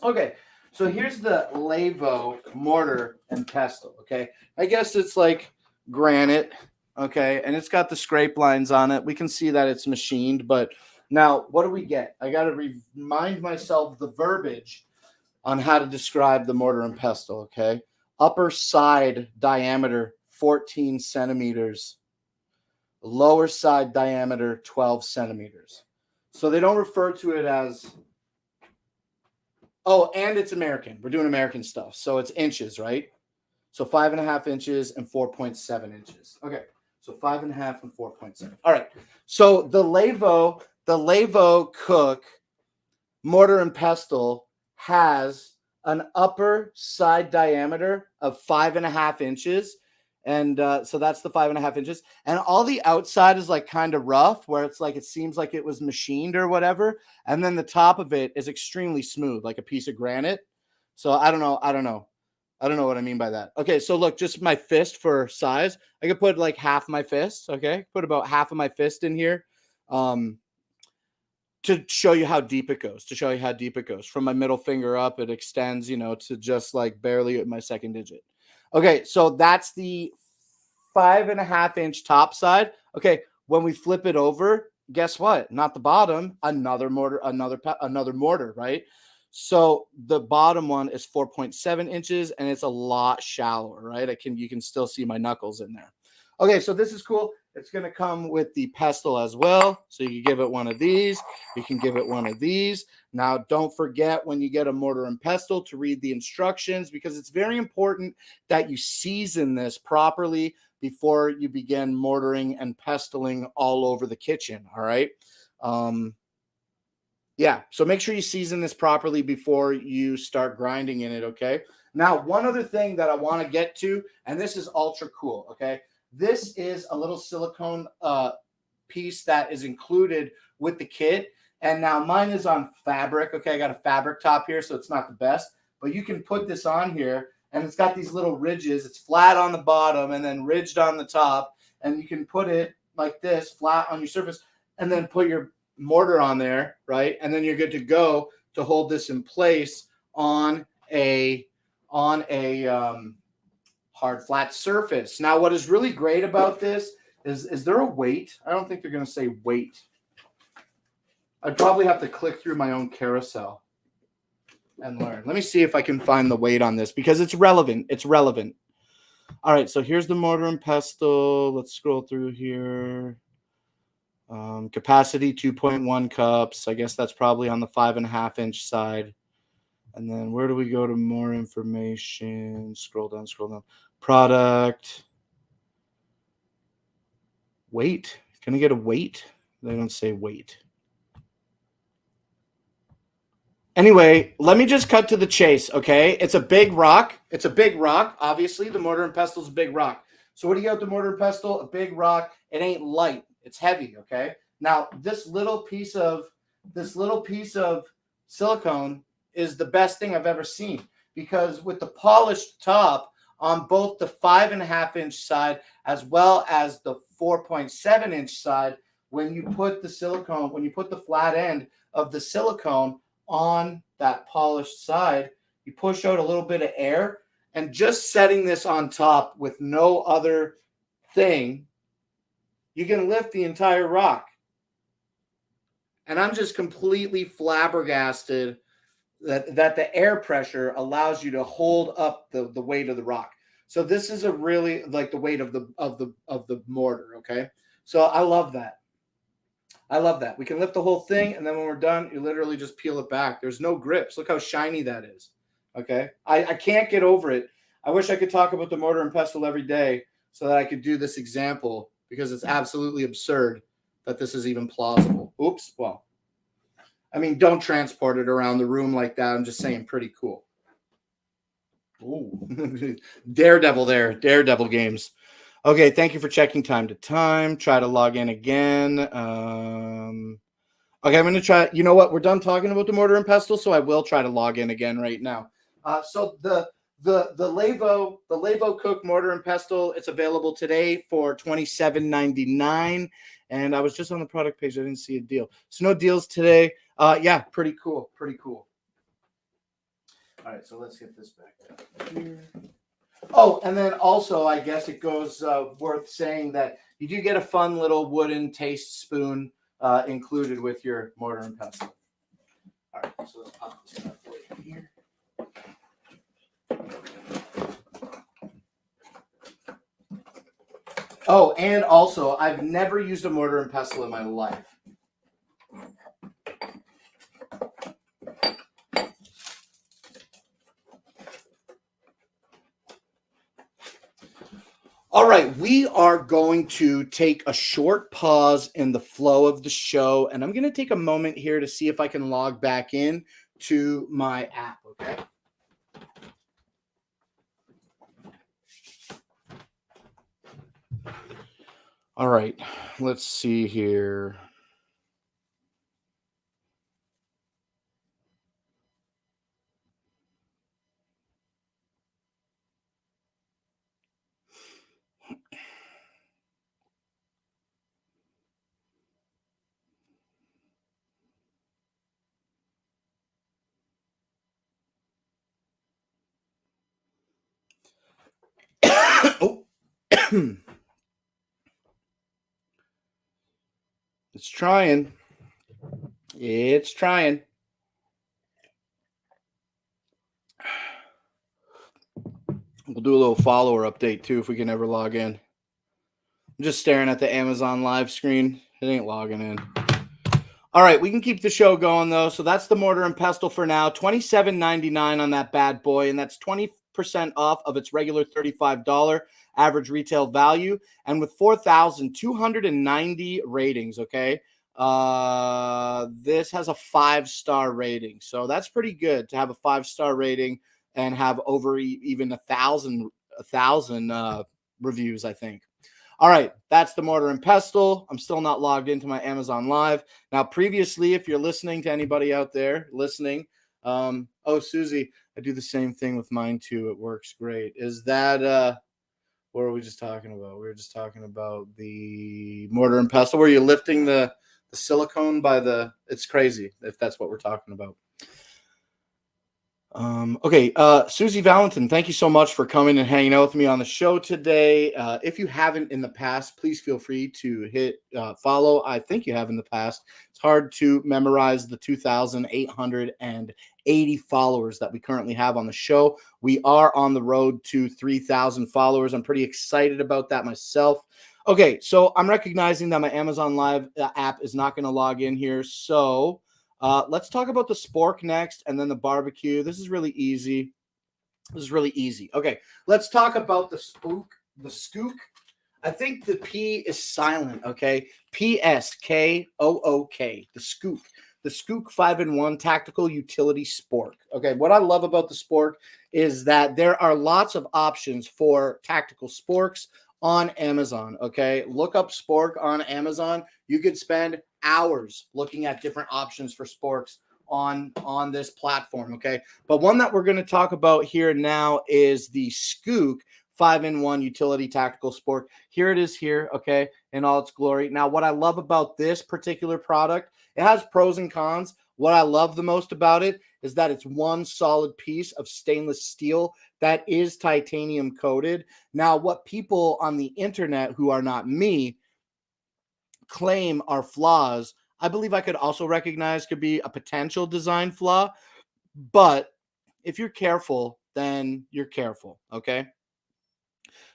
A: Okay, so here's the Levo mortar and pestle. Okay, I guess it's like granite. Okay, and it's got the scrape lines on it. We can see that it's machined, but now what do we get? I got to remind myself the verbiage on how to describe the mortar and pestle, okay? Upper side diameter, 14 centimeters. Lower side diameter, 12 centimeters. So they don't refer to it as, oh, and it's American. We're doing American stuff. So it's inches, right? So 5.5 inches and 4.7 inches. Okay, so 5.5 and 4.7. All right, so the Levo Cook mortar and pestle has an upper side diameter of 5.5 inches. And so that's the 5.5 inches. And all the outside is like kind of rough where it's like, it seems like it was machined or whatever. And then the top of it is extremely smooth, like a piece of granite. So I don't know what I mean by that. Okay, so look, just my fist for size. I could put like half my fist, okay? Put about half of my fist in here. To show you how deep it goes, From my middle finger up, it extends, to just like barely at my second digit. Okay, so that's the 5.5 inch top side. Okay, when we flip it over, guess what? Not the bottom, another mortar, right? So the bottom one is 4.7 inches and it's a lot shallower, right? You can still see my knuckles in there. Okay, so this is cool. It's going to come with the pestle as well. So you can give it one of these. You can give it one of these. Now, don't forget when you get a mortar and pestle to read the instructions because it's very important that you season this properly before you begin mortaring and pestling all over the kitchen, all right? Yeah, so make sure you season this properly before you start grinding in it, okay? Now, one other thing that I want to get to, and this is ultra cool, okay? This is a little silicone piece that is included with the kit. And now mine is on fabric. Okay, I got a fabric top here, so it's not the best. But you can put this on here, and it's got these little ridges. It's flat on the bottom and then ridged on the top. And you can put it like this, flat on your surface, and then put your mortar on there, right? And then you're good to go to hold this in place on a hard flat surface. Now, what is really great about this is there a weight? I don't think they're going to say weight. I'd probably have to click through my own carousel and learn. Let me see if I can find the weight on this because it's relevant. It's relevant. All right, so here's the mortar and pestle. Let's scroll through here. Capacity 2.1 cups. I guess that's probably on the 5.5 inch side. And then where do we go to more information? Scroll down. Product. Weight. Can I get a weight? They don't say weight. Anyway, let me just cut to the chase, okay? It's a big rock. Obviously, the mortar and pestle is a big rock. So what do you got with the mortar and pestle? A big rock. It ain't light. It's heavy, okay? Now, this little piece of silicone is the best thing I've ever seen because with the polished top on both the 5.5 inch side as well as the 4.7 inch side, when you put the flat end of the silicone on that polished side, you push out a little bit of air, and just setting this on top with no other thing, you can lift the entire rock. And I'm just completely flabbergasted that the air pressure allows you to hold up the weight of the rock. So this is a really like the weight of the mortar, okay? So I love that. I love that. We can lift the whole thing, and then when we're done, you literally just peel it back. There's no grips. Look how shiny that is. Okay? I can't get over it. I wish I could talk about the mortar and pestle every day so that I could do this example, because it's absolutely absurd that this is even plausible. Oops. Well, I mean, don't transport it around the room like that. I'm just saying, pretty cool. Ooh. Daredevil there. Daredevil games. Okay, thank you for checking time to time. Try to log in again. Okay, I'm going to try. You know what? We're done talking about the mortar and pestle, so I will try to log in again right now. So the Levo Cook mortar and pestle, it's available today for $27.99. And I was just on the product page. I didn't see a deal. So no deals today. Yeah, pretty cool. Pretty cool. All right, so let's get this back down here. Oh, and then also, I guess it goes worth saying that you do get a fun little wooden taste spoon included with your mortar and pestle. All right, so let's pop this bad boy in here. Oh, and also, I've never used a mortar and pestle in my life. All right, we are going to take a short pause in the flow of the show, and I'm going to take a moment here to see if I can log back in to my app, okay? All right, let's see here. Oh. It's trying. It's trying. We'll do a little follower update too if we can ever log in. I'm just staring at the Amazon live screen. It ain't logging in. All right, we can keep the show going though. So that's the mortar and pestle for now. $27.99 on that bad boy, and that's 20% off of its regular $35 average retail value. And with 4,290 ratings, okay, this has a 5-star rating. So that's pretty good to have a 5-star rating and have over even a thousand reviews, I think. All right, that's the mortar and pestle. I'm still not logged into my Amazon Live. Now, previously, if you're listening to anybody out there listening, oh, Susie, I do the same thing with mine too. It works great. Is that, what were we just talking about? We were just talking about the mortar and pestle where you're lifting the silicone by it's crazy if that's what we're talking about. Okay, Susie Valentin, thank you so much for coming and hanging out with me on the show today. If you haven't in the past, please feel free to hit follow. I think you have in the past. It's hard to memorize the 2,880 followers that we currently have on the show. We are on the road to 3,000 followers. I'm pretty excited about that myself. Okay, so I'm recognizing that my Amazon Live app is not going to log in here, so let's talk about the spork next and then the barbecue. This is really easy. Okay, let's talk about the spook, the skook. I think the P is silent, okay? P-S-K-O-O-K, the skook. The Skook 5-in-1 Tactical Utility Spork. Okay, what I love about the spork is that there are lots of options for tactical sporks on Amazon, okay? Look up spork on Amazon. You could spend hours looking at different options for sporks on this platform, okay? But one that we're going to talk about here now is the Skook 5-in-1 utility tactical spork. Here it is here, okay, in all its glory. Now, what I love about this particular product, it has pros and cons. What I love the most about it is that it's one solid piece of stainless steel that is titanium coated. Now, what people on the internet who are not me claim are flaws, I believe I could also recognize could be a potential design flaw. But if you're careful, then you're careful, okay?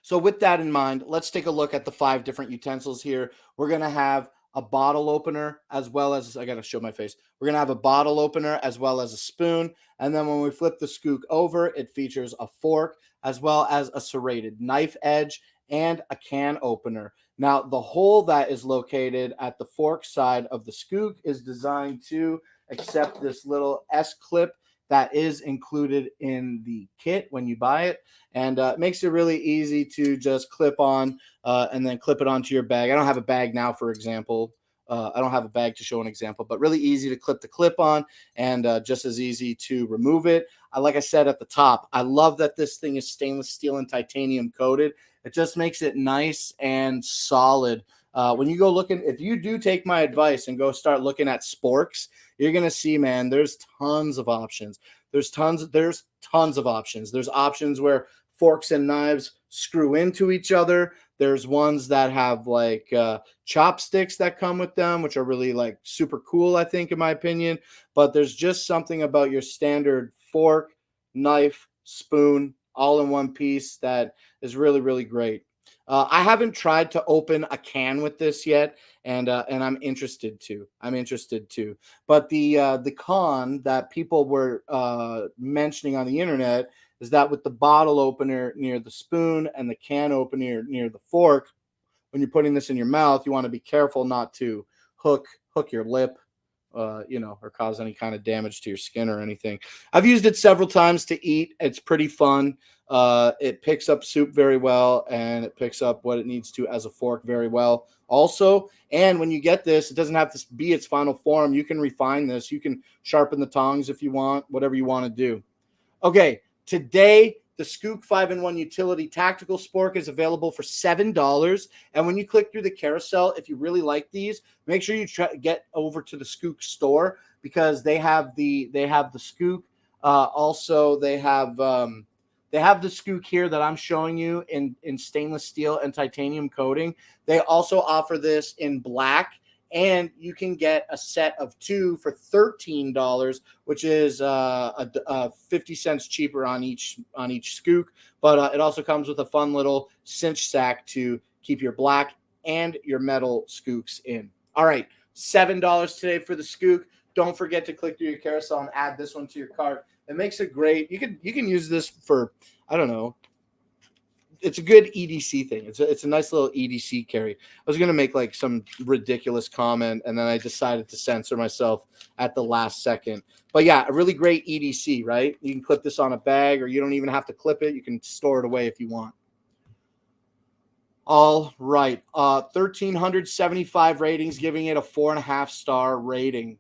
A: So with that in mind, let's take a look at the 5 different utensils here. We're going to have a bottle opener as well as, I got to show my face. We're going to have a bottle opener as well as a spoon. And then when we flip the skook over, it features a fork as well as a serrated knife edge and a can opener. Now, the hole that is located at the fork side of the skook is designed to accept this little S-clip that is included in the kit when you buy it. And it makes it really easy to just clip on and then clip it onto your bag. I don't have a bag now, for example. I don't have a bag to show an example, but really easy to clip the clip on and just as easy to remove it. Like I said at the top, I love that this thing is stainless steel and titanium coated. It just makes it nice and solid. When you go looking, if you do take my advice and go start looking at sporks, you're going to see, man, there's tons of options. There's tons of options. There's options where forks and knives screw into each other. There's ones that have like chopsticks that come with them, which are really like super cool, I think, in my opinion. But there's just something about your standard fork, knife, spoon, all in one piece that is really, really great. I haven't tried to open a can with this yet, and I'm interested to. But the con that people were mentioning on the internet is that with the bottle opener near the spoon and the can opener near the fork, when you're putting this in your mouth, you want to be careful not to hook your lip, or cause any kind of damage to your skin or anything. I've used it several times to eat. It's pretty fun. It picks up soup very well, and it picks up what it needs to as a fork very well also. And when you get this, it doesn't have to be its final form. You can refine this. You can sharpen the tongs if you want, whatever you want to do. Okay, today, the Skook 5-in-1 Utility Tactical Spork is available for $7. And when you click through the carousel, if you really like these, make sure you get over to the Skook store because they have the Skook. Also, they have the Skook here that I'm showing you in stainless steel and titanium coating. They also offer this in black. And you can get a set of 2 for $13, which is 50 cents cheaper on each skook. But it also comes with a fun little cinch sack to keep your black and your metal skooks in. All right, $7 today for the skook. Don't forget to click through your carousel and add this one to your cart. It makes it great. You can use this for, I don't know. It's a good EDC thing. It's a nice little EDC carry. I was going to make like some ridiculous comment, and then I decided to censor myself at the last second. But yeah, a really great EDC, right? You can clip this on a bag, or you don't even have to clip it. You can store it away if you want. All right. 1,375 ratings, giving it a 4.5-star rating.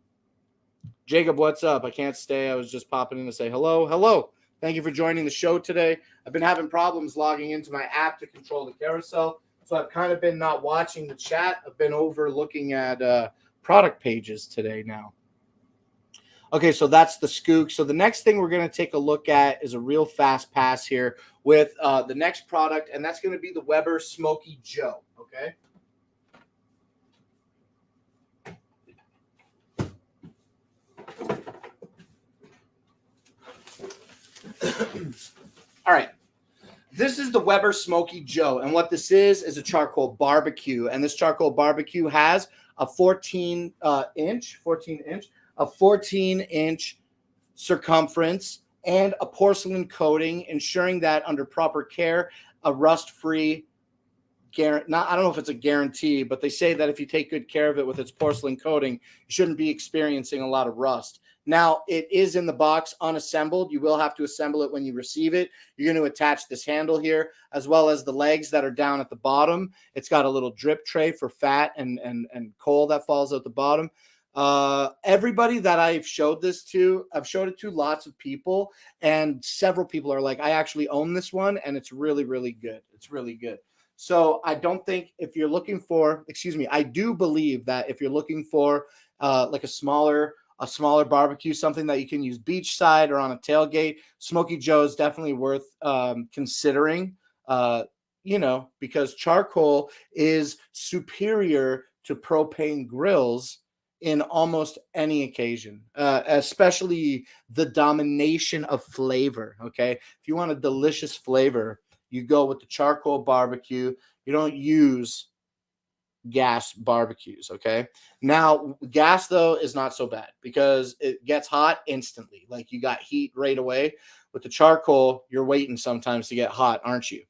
A: Jacob, what's up? I can't stay. I was just popping in to say hello. Hello. Thank you for joining the show today. I've been having problems logging into my app to control the carousel, so I've kind of been not watching the chat. I've been over looking at product pages today now. Okay, so that's the Skook. So the next thing we're going to take a look at is a real fast pass here with the next product, and that's going to be the Weber Smoky Joe, okay? All right. This is the Weber Smoky Joe, and what this is a charcoal barbecue, and this charcoal barbecue has a 14-inch circumference and a porcelain coating, ensuring that under proper care, a rust-free I don't know if it's a guarantee, but they say that if you take good care of it with its porcelain coating, you shouldn't be experiencing a lot of rust. Now, it is in the box unassembled. You will have to assemble it when you receive it. You're going to attach this handle here, as well as the legs that are down at the bottom. It's got a little drip tray for fat and coal that falls out the bottom. Everybody that I've showed this to, I've showed it to lots of people, and several people are like, I actually own this one, and it's really, really good. It's really good. So I don't think if you're looking for, excuse me, I do believe that if you're looking for like a smaller barbecue, something that you can use beachside or on a tailgate, Smoky Joe is definitely worth considering. Because charcoal is superior to propane grills in almost any occasion, especially the domination of flavor. Okay. If you want a delicious flavor, you go with the charcoal barbecue. You don't use gas barbecues. Okay. Now, gas, though, is not so bad because it gets hot instantly. Like you got heat right away. With the charcoal, you're waiting sometimes to get hot, aren't you?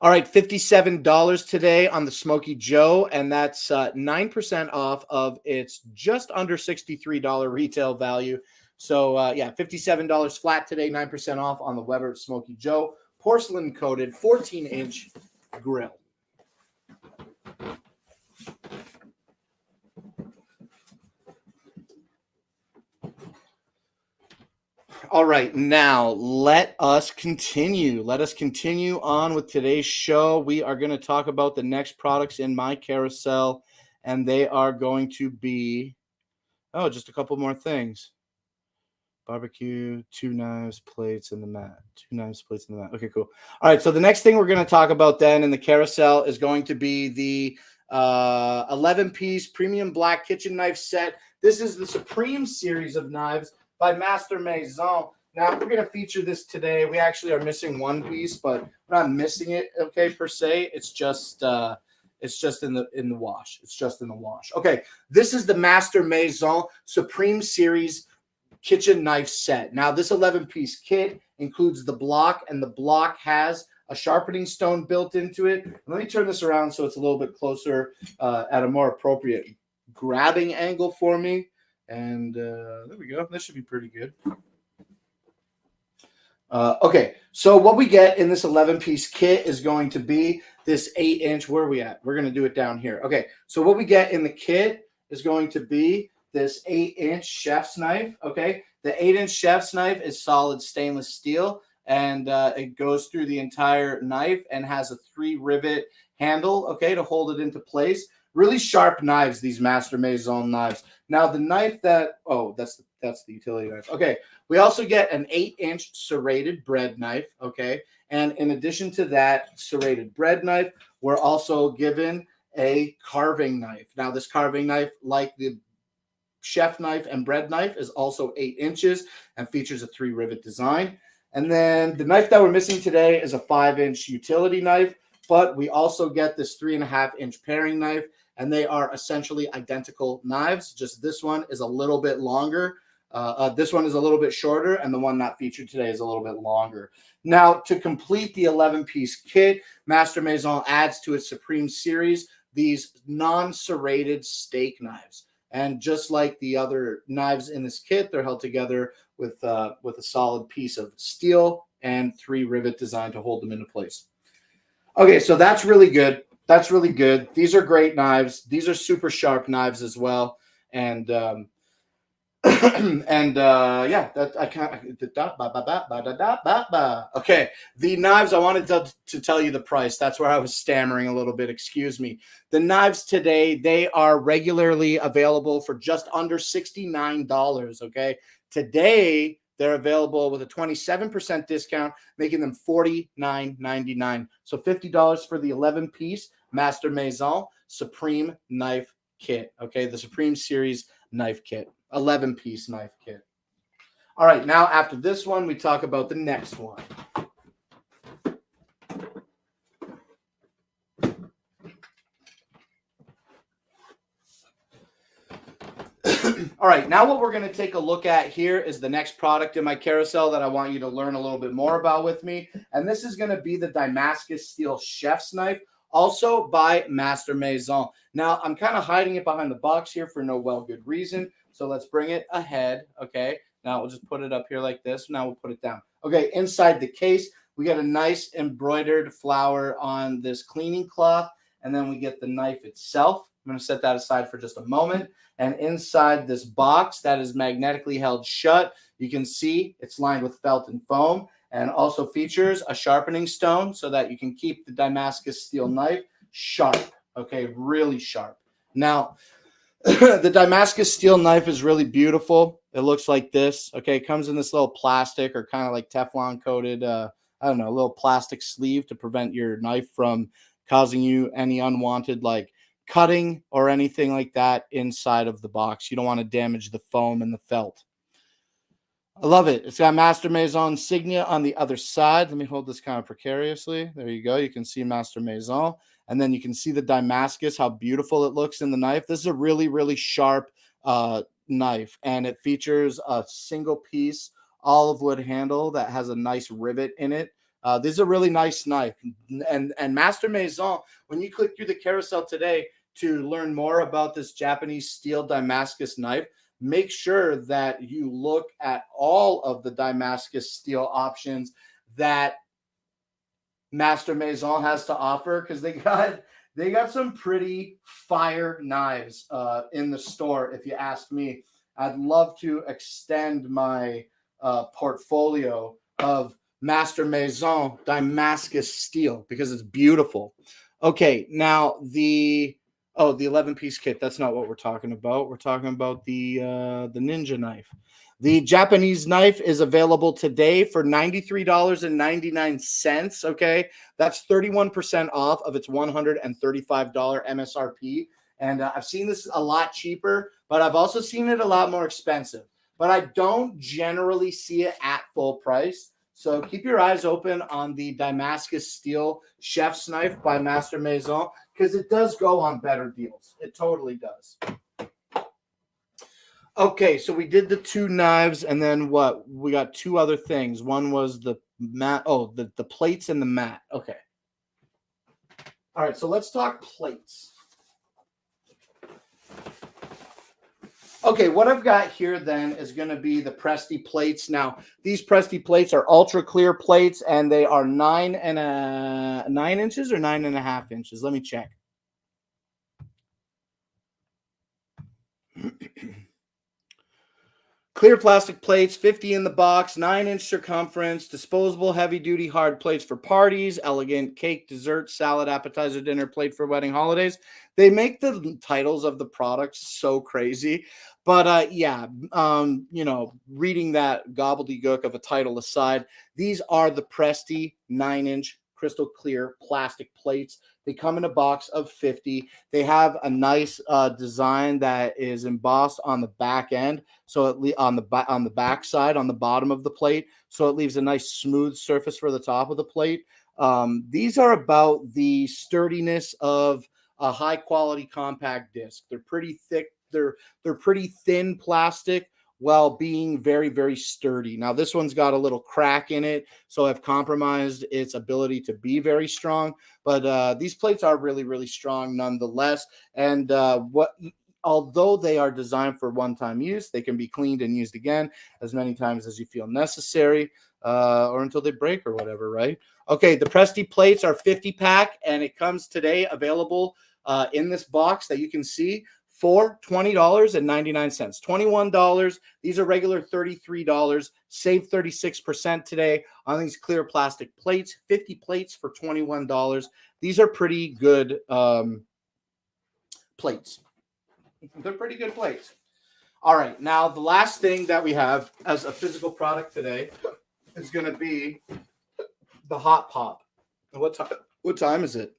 A: All right, $57 today on the Smoky Joe, and that's 9% off of its just under $63 retail value. So, yeah, $57 flat today, 9% off on the Weber Smoky Joe porcelain coated 14-inch grill. All right, now let us continue. Let us continue on with today's show. We are going to talk about the next products in my carousel, and they are going to be, just a couple more things. Barbecue, 2 knives, plates, and the mat. 2 knives, plates, and the mat. Okay, cool. All right, so the next thing we're going to talk about then in the carousel is going to be the 11-piece premium black kitchen knife set. This is the Supreme series of knives by Master Maison. Now, we're going to feature this today. We actually are missing one piece, but we're not missing it, okay, per se. It's just in the wash. It's just in the wash. Okay, this is the Master Maison Supreme series kitchen knife set. Now, this 11-piece kit includes the block, and the block has a sharpening stone built into it. Let me turn this around so it's a little bit closer at a more appropriate grabbing angle for me. And there we go. This should be pretty good. Okay, so what we get in this 11-piece kit is going to be this 8-inch. Where are we at? We're going to do it down here. Okay, so what we get in the kit is going to be this 8-inch chef's knife. Okay, the 8-inch chef's knife is solid stainless steel, and it goes through the entire knife and has a 3-rivet handle, okay, to hold it into place. Really sharp knives, these Master Maison knives. Now, the knife that's the utility knife. Okay, we also get an 8-inch serrated bread knife, okay? And in addition to that serrated bread knife, we're also given a carving knife. Now, this carving knife, like the chef knife and bread knife, is also 8 inches and features a 3-rivet design. And then the knife that we're missing today is a 5-inch utility knife, but we also get this 3.5-inch paring knife, and they are essentially identical knives. Just this one is a little bit longer. This one is a little bit shorter, and the one not featured today is a little bit longer. Now, to complete the 11-piece kit, Master Maison adds to its Supreme series these non-serrated steak knives. And just like the other knives in this kit, they're held together with a solid piece of steel and 3-rivet design to hold them into place. Okay, so that's really good. That's really good. These are great knives. These are super sharp knives as well. And yeah, that I can't. Okay, the knives. I wanted to tell you the price. That's where I was stammering a little bit. Excuse me. The knives today, they are regularly available for just under $69. Okay, today they're available with a 27% discount, making them $49.99. So $50 for the 11-piece Master Maison Supreme knife kit. Okay, the Supreme series knife kit. 11-piece knife kit. All right, now after this one, we talk about the next one. All right, now what we're going to take a look at here is the next product in my carousel that I want you to learn a little bit more about with me. And this is going to be the Damascus Steel Chef's Knife, also by Master Maison. Now, I'm kind of hiding it behind the box here for no good reason. So let's bring it ahead, okay? Now we'll just put it up here like this. Now we'll put it down. Okay, inside the case, we get a nice embroidered flower on this cleaning cloth, and then we get the knife itself, I'm going to set that aside for just a moment. And inside this box that is magnetically held shut, you can see it's lined with felt and foam, and also features a sharpening stone so that you can keep the Damascus steel knife sharp. Okay, really sharp. Now, the Damascus steel knife is really beautiful. It looks like this. Okay, it comes in this little plastic or kind of like Teflon coated, I don't know, a little plastic sleeve to prevent your knife from causing you any unwanted like cutting or anything like that inside of the box. You don't want to damage the foam and the felt. I love it. It's got Master Maison insignia on the other side. Let me hold this kind of precariously. There you go. You can see Master Maison. And then you can see the Damascus, how beautiful it looks in the knife. This is a really, really sharp knife. And it features a single piece olive wood handle that has a nice rivet in it. This is a really nice knife. And Master Maison, when you click through the carousel today to learn more about this Japanese steel Damascus knife, make sure that you look at all of the Damascus steel options that Master Maison has to offer, because they got some pretty fire knives in the store. If you ask me, I'd love to extend my portfolio of Master Maison Damascus steel because it's beautiful. Okay, now the 11-piece kit. That's not what we're talking about. We're talking about the Ninja knife. The Japanese knife is available today for $93.99. Okay, that's 31% off of its $135 MSRP. And I've seen this a lot cheaper, but I've also seen it a lot more expensive. But I don't generally see it at full price. So keep your eyes open on the Damascus steel chef's knife by Master Maison, because it does go on better deals. It totally does. Okay, so we did the two knives, and then what? We got two other things. One was the mat. Oh, the plates and the mat. Okay. All right, so let's talk plates. Okay, what I've got here then is going to be the Presti plates. Now, these Presti plates are ultra clear plates, and they are 9 inches or 9.5 inches. Let me check. Clear plastic plates, 50 in the box, 9-inch circumference, disposable heavy-duty hard plates for parties, elegant cake, dessert, salad, appetizer, dinner plate for wedding holidays. They make the titles of the products so crazy. But reading that gobbledygook of a title aside, these are the Presti 9-inch crystal clear plastic plates. They come in a box of 50. They have a nice design that is embossed on the back end, so on the back side, on the bottom of the plate, so it leaves a nice smooth surface for the top of the plate. These are about the sturdiness of a high quality compact disc. They're pretty thick. They're pretty thin plastic while being very, very sturdy. Now, this one's got a little crack in it, so I've compromised its ability to be very strong. But these plates are really, really strong nonetheless. And although they are designed for one-time use, they can be cleaned and used again as many times as you feel necessary, or until they break or whatever, right? Okay, the Presti plates are 50-pack, and it comes today available in this box that you can see for $20.99. $21. These are regular $33. Save 36% today on these clear plastic plates. 50 plates for $21. These are pretty good plates. They're pretty good plates. All right, now the last thing that we have as a physical product today is going to be the Hot Pop. What time is it?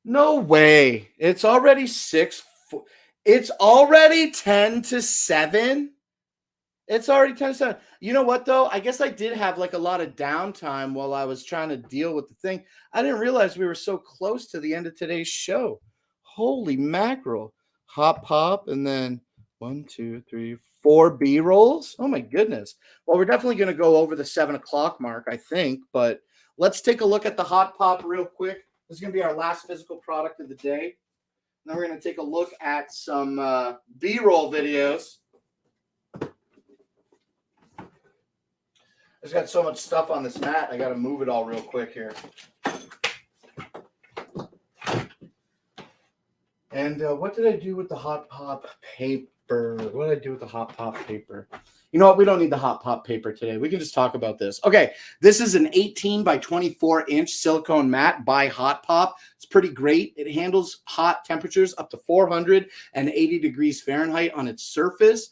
A: No way. It's already 6. It's already 10 to 7. It's already 10 to 7. You know what, though? I guess I did have like a lot of downtime while I was trying to deal with the thing. I didn't realize we were so close to the end of today's show. Holy mackerel. Hot Pop, and then 1, 2, 3, 4 B-rolls. Oh, my goodness. Well, we're definitely going to go over the 7 o'clock mark, I think. But let's take a look at the Hot Pop real quick. This is going to be our last physical product of the day. Now we're going to take a look at some B-roll videos. There's got so much stuff on this mat, I got to move it all real quick here. And what did I do with the Hot Pop paper? What did I do with the Hot Pop paper? You know what? We don't need the Hot Pop paper today. We can just talk about this. Okay, this is an 18 by 24 inch silicone mat by Hot Pop. It's pretty great. It handles hot temperatures up to 480 degrees Fahrenheit on its surface.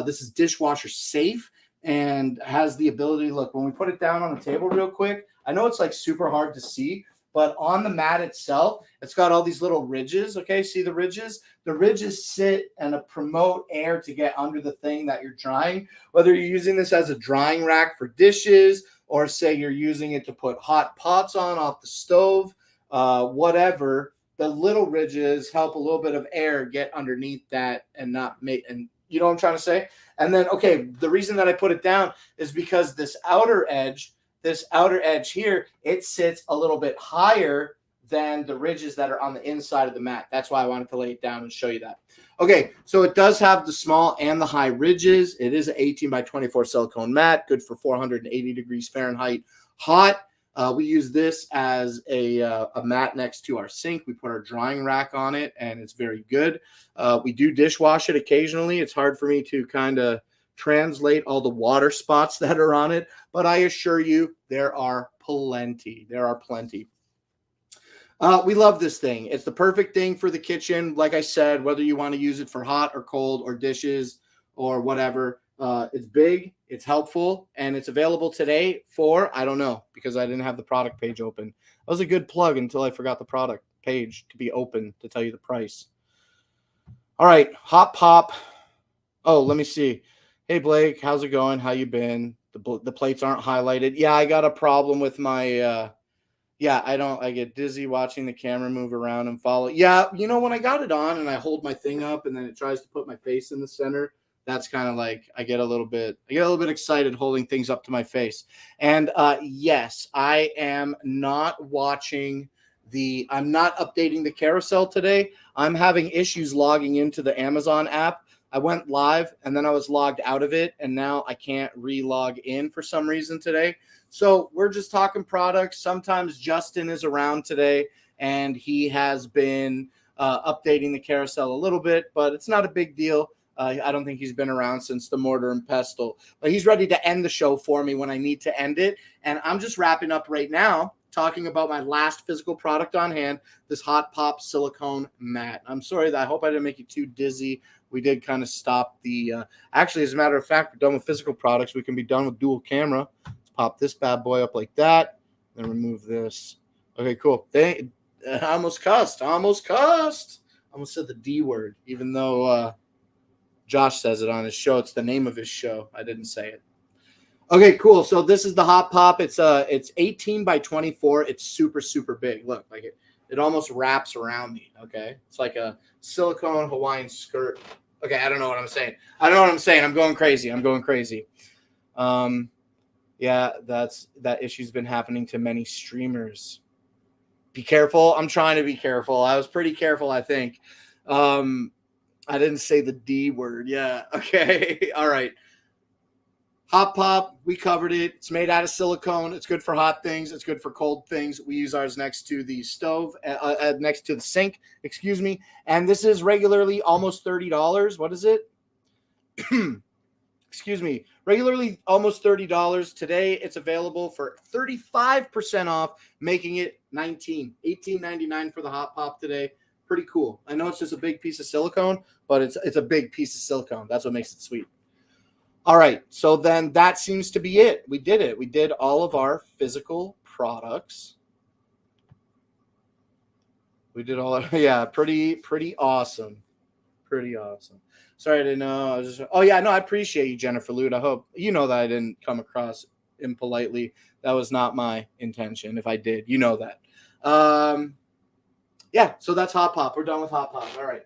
A: This is dishwasher safe and has the ability, look, when we put it down on the table real quick, I know it's like super hard to see, but on the mat itself, it's got all these little ridges. Okay, see the ridges? The ridges sit and promote air to get under the thing that you're drying. Whether you're using this as a drying rack for dishes, or say you're using it to put hot pots on off the stove, whatever, the little ridges help a little bit of air get underneath that and not make, and you know what I'm trying to say? And then, okay, the reason that I put it down is because this outer edge here, it sits a little bit higher than the ridges that are on the inside of the mat. That's why I wanted to lay it down and show you that. Okay, so it does have the small and the high ridges. It is an 18 by 24 silicone mat, good for 480 degrees Fahrenheit hot. We use this as a mat next to our sink. We put our drying rack on it, and it's very good. We do dishwash it occasionally. It's hard for me to kind of translate all the water spots that are on it, but I assure you there are plenty. There are plenty. We love this thing. It's the perfect thing for the kitchen. Like I said, whether you want to use it for hot or cold or dishes or whatever, it's big, it's helpful, and it's available today for, I don't know, because I didn't have the product page open. That was a good plug until I forgot the product page to be open to tell you the price. All right, Hot Pop. Oh, let me see. Hey, Blake, how's it going? How you been? The plates aren't highlighted. Yeah, I got a problem with my I get dizzy watching the camera move around and follow. Yeah, you know, when I got it on and I hold my thing up and then it tries to put my face in the center, that's kind of like I get a little bit excited holding things up to my face. And yes, I am not I'm not updating the carousel today. I'm having issues logging into the Amazon app. I went live and then I was logged out of it, and now I can't re-log in for some reason today. So we're just talking products. Sometimes Justin is around today, and he has been updating the carousel a little bit, but it's not a big deal. I don't think he's been around since the mortar and pestle, but he's ready to end the show for me when I need to end it. And I'm just wrapping up right now talking about my last physical product on hand, this Hot Pop silicone mat. I'm sorry, I hope I didn't make you too dizzy. We did kind of stop the actually, as a matter of fact, we're done with physical products. We can be done with dual camera. Let's pop this bad boy up like that, then remove this. Okay, cool. I almost cussed. I almost said the D word, even though Josh says it on his show. It's the name of his show. I didn't say it. Okay, cool. So this is the Hot Pop. It's 18 by 24. It's super, super big. Look, like it almost wraps around me. Okay, it's like a silicone Hawaiian skirt. Okay, I don't know what I'm saying. I'm going crazy. Yeah, that issue's been happening to many streamers. Be careful. I'm trying to be careful. I was pretty careful, I think. I didn't say the D word. Yeah. Okay. All right. Hot Pop, we covered it. It's made out of silicone. It's good for hot things. It's good for cold things. We use ours next to the stove, next to the sink, excuse me. And this is regularly almost $30. What is it? Excuse me. Regularly almost $30. Today, it's available for 35% off, making it $18.99 for the Hot Pop today. Pretty cool. I know it's just a big piece of silicone, but it's a big piece of silicone. That's what makes it sweet. All right, so then that seems to be it. We did it. We did all of our physical products. We did all of, yeah, pretty awesome. Pretty awesome. Sorry, I didn't know. I appreciate you, Jennifer Lute. I hope you know that I didn't come across impolitely. That was not my intention. If I did, you know that. Yeah, so that's Hot Pop. We're done with Hot Pop. All right.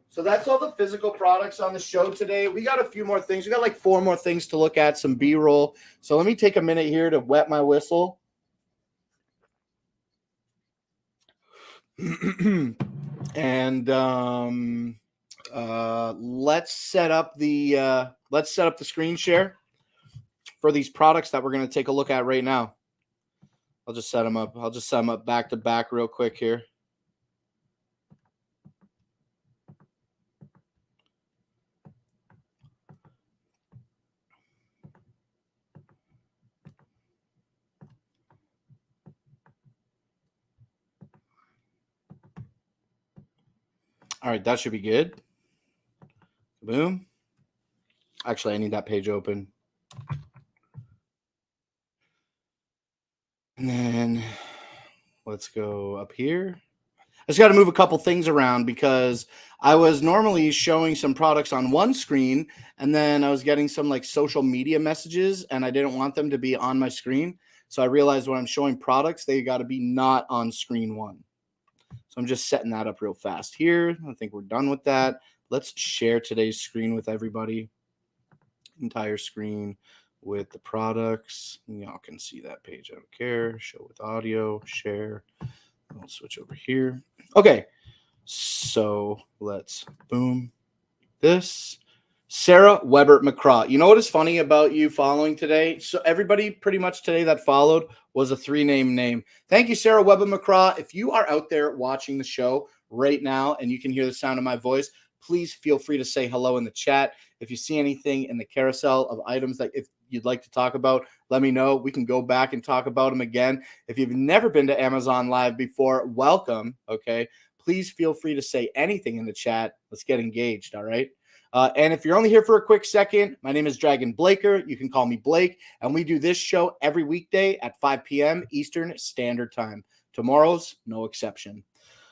A: So that's all the physical products on the show today. We got a few more things. We got like 4 more things to look at, some B-roll. So let me take a minute here to wet my whistle. And let's set up the screen share for these products that we're going to take a look at right now. I'll just set them up back to back real quick here. All right, that should be good. Boom. Actually, I need that page open. And then let's go up here. I just got to move a couple things around because I was normally showing some products on one screen and then I was getting some like social media messages and I didn't want them to be on my screen. So I realized when I'm showing products, they got to be not on screen one. So I'm just setting that up real fast here. I think we're done with that. Let's share today's screen with everybody. Entire screen with the products. Y'all can see that page. I don't care. Show with audio, share. I'll switch over here. Okay. So let's boom this. Sarah Weber McCraw. You know what is funny about you following today? So everybody pretty much today that followed was a 3-name name. Thank you, Sarah Weber McCraw. If you are out there watching the show right now and you can hear the sound of my voice, please feel free to say hello in the chat. If you see anything in the carousel of items that if you'd like to talk about, let me know. We can go back and talk about them again. If you've never been to Amazon Live before, welcome. Okay. Please feel free to say anything in the chat. Let's get engaged. All right. And if you're only here for a quick second, my name is Dragon Blaker. You can call me Blake. And we do this show every weekday at 5 p.m. Eastern Standard Time. Tomorrow's no exception.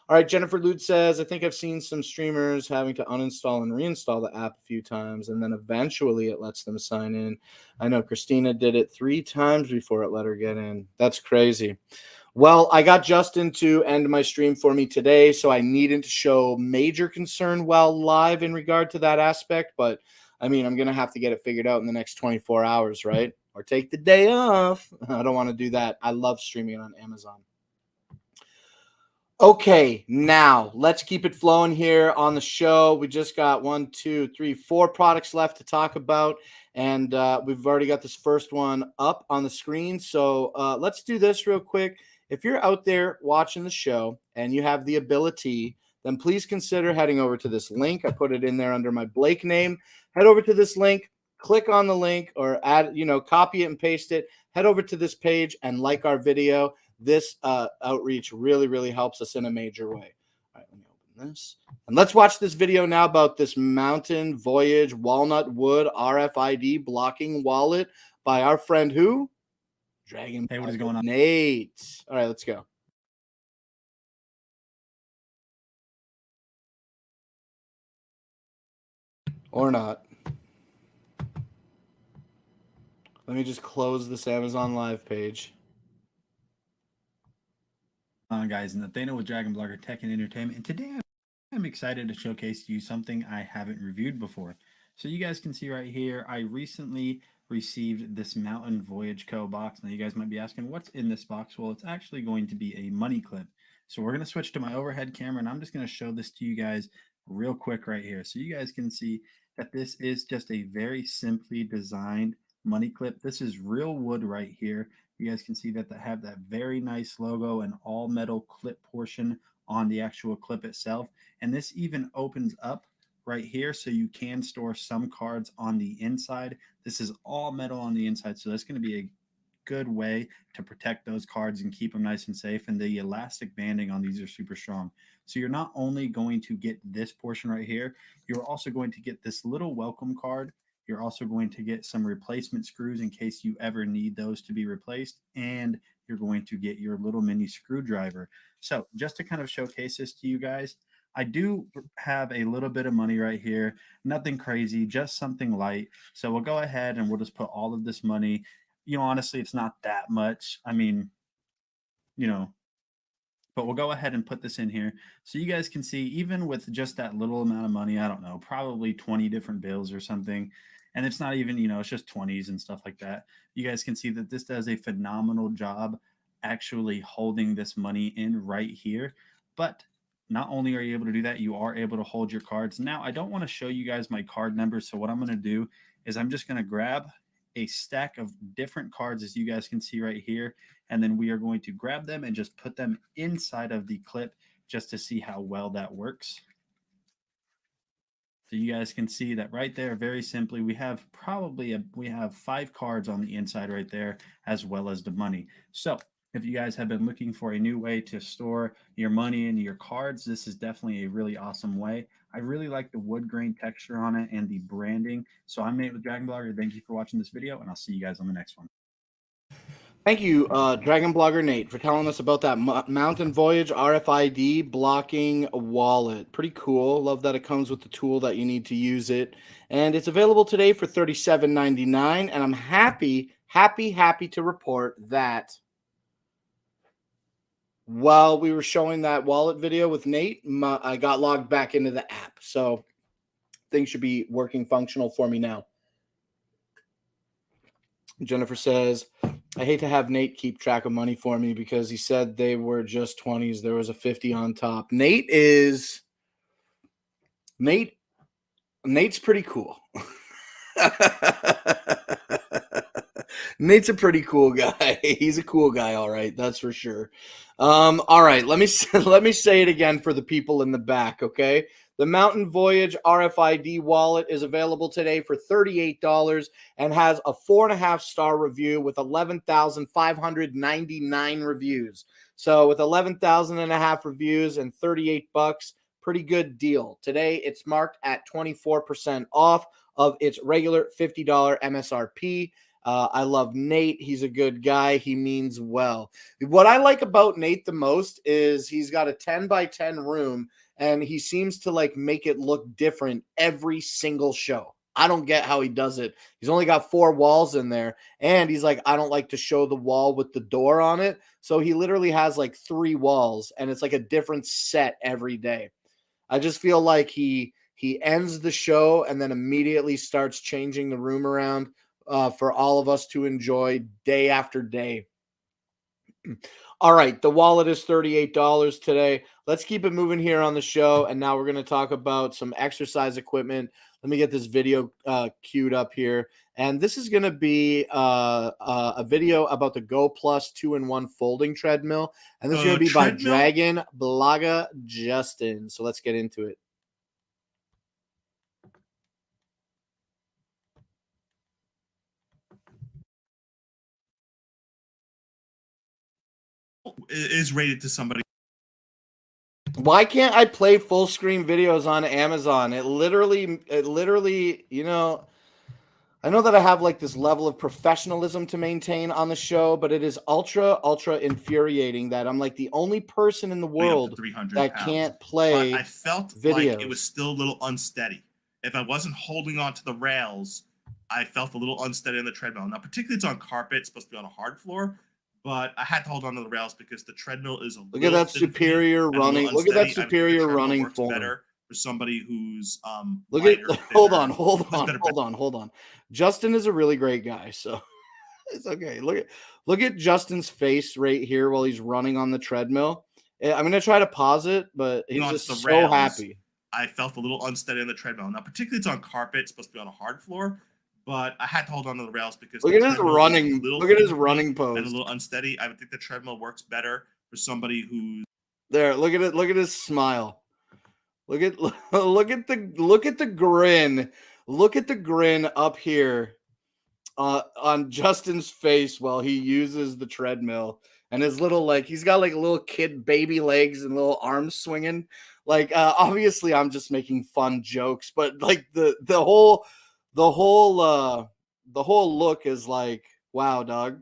A: All right, Jennifer Lude says, I think I've seen some streamers having to uninstall and reinstall the app a few times, and then eventually it lets them sign in. I know Christina did it 3 times before it let her get in. That's crazy. Well, I got Justin to end my stream for me today, so I needed to show major concern while live in regard to that aspect. But, I mean, I'm going to have to get it figured out in the next 24 hours, right? Or take the day off. I don't want to do that. I love streaming on Amazon. Okay, now let's keep it flowing here on the show. We just got 1, 2, 3, 4 products left to talk about, and we've already got this first one up on the screen. So let's do this real quick. If you're out there watching the show and you have the ability, then please consider heading over to this link. I put it in there under my Blake name. Head over to this link, click on the link, or add, copy it and paste it. Head over to this page and like our video. This outreach really, really helps us in a major way. All right, let me open this. And let's watch this video now about this Mountain Voyage Walnut Wood RFID blocking wallet by our friend who? Dragon.
B: Hey, what is going on?
A: Nate. All right, let's go. Or not. Let me just close this Amazon Live page.
B: Guys, Nathaniel with Dragon Blogger Tech and Entertainment, and today I'm excited to showcase to you something I haven't reviewed before. So you guys can see right here, I recently received this Mountain Voyage Co. box. Now you guys might be asking, what's in this box? Well, it's actually going to be a money clip. So we're going to switch to my overhead camera, and I'm just going to show this to you guys real quick right here. So you guys can see that this is just a very simply designed money clip. This is real wood right here. You guys can see that they have that very nice logo and all metal clip portion on the actual clip itself. And this even opens up right here so you can store some cards on the inside. This is all metal on the inside, so that's going to be a good way to protect those cards and keep them nice and safe. And the elastic banding on these are super strong. So you're not only going to get this portion right here, you're also going to get this little welcome card. You're also going to get some replacement screws in case you ever need those to be replaced. And you're going to get your little mini screwdriver. So just to kind of showcase this to you guys, I do have a little bit of money right here. Nothing crazy, just something light. So we'll go ahead and we'll just put all of this money. Honestly, it's not that much. I mean, but we'll go ahead and put this in here so you guys can see, even with just that little amount of money, I don't know, probably 20 different bills or something. And it's not even, it's just 20s and stuff like that. You guys can see that this does a phenomenal job actually holding this money in right here. But not only are you able to do that, you are able to hold your cards. Now, I don't want to show you guys my card numbers. So what I'm going to do is I'm just going to grab a stack of different cards, as you guys can see right here. And then we are going to grab them and just put them inside of the clip just to see how well that works. So you guys can see that right there, very simply, we have 5 cards on the inside right there, as well as the money. So If you guys have been looking for a new way to store your money and your cards, this is definitely a really awesome way. I really like the wood grain texture on it and the branding. So I'm Nate with Dragon Blogger. Thank you for watching this video, and I'll see you guys on the next one.
A: Thank you, Dragon Blogger Nate, for telling us about that Mountain Voyage RFID blocking wallet. Pretty cool. Love that it comes with the tool that you need to use it. And it's available today for $37.99. And I'm happy to report that while we were showing that wallet video with Nate, I got logged back into the app. So things should be working functional for me now. Jennifer says, I hate to have Nate keep track of money for me because he said they were just 20s. There was a 50 on top. Nate's pretty cool. Nate's a pretty cool guy. He's a cool guy, all right. That's for sure. All right, let me say it again for the people in the back, okay? The Mountain Voyage RFID wallet is available today for $38 and has a 4.5-star review with 11,599 reviews. So with 11,500 reviews and $38, pretty good deal. Today it's marked at 24% off of its regular $50 MSRP. I love Nate. He's a good guy. He means well. What I like about Nate the most is he's got a 10 by 10 room, and he seems to like make it look different every single show. I don't get how he does it. He's only got 4 walls in there, and he's like, I don't like to show the wall with the door on it. So he literally has like 3 walls, and it's like a different set every day. I just feel like he ends the show and then immediately starts changing the room around for all of us to enjoy day after day. All right, the wallet is $38 today. Let's keep it moving here on the show. And now we're going to talk about some exercise equipment. Let me get this video queued up here. And this is going to be a video about the Go Plus 2-in-1 folding treadmill. And this is going to be by Dragon Blogger Justin. So let's get into it.
C: Is rated to somebody.
A: Why can't I play full screen videos on Amazon? It literally, you know, I know that I have like this level of professionalism to maintain on the show, but it is ultra infuriating that I'm like the only person in the world that can't play.
C: But I felt
A: videos.
C: like it was still a little unsteady. If I wasn't holding on to the rails, I felt a little unsteady on the treadmill. Now, particularly it's on carpet, it's supposed to be on a hard floor, but I had to hold on to the rails because the treadmill is a
A: look at that superior running. Look at that superior running form.
C: Better for somebody who's
A: look at hold on. Justin is a really great guy, so it's okay. Look at Justin's face right here while he's running on the treadmill. I'm gonna try to pause it, but he's just so happy.
C: I felt a little unsteady on the treadmill. Now, particularly it's on carpet, it's supposed to be on a hard floor, but I had to hold on to the rails because
A: look at his running. Look at his running pose.
C: And a little unsteady. I would think the treadmill works better for somebody who's
A: there. Look at it. Look at his smile. Look at the grin. Look at the grin up here on Justin's face while he uses the treadmill, and his little like he's got like little kid baby legs and little arms swinging. Like obviously I'm just making fun jokes, but like the whole look is like, wow, dog.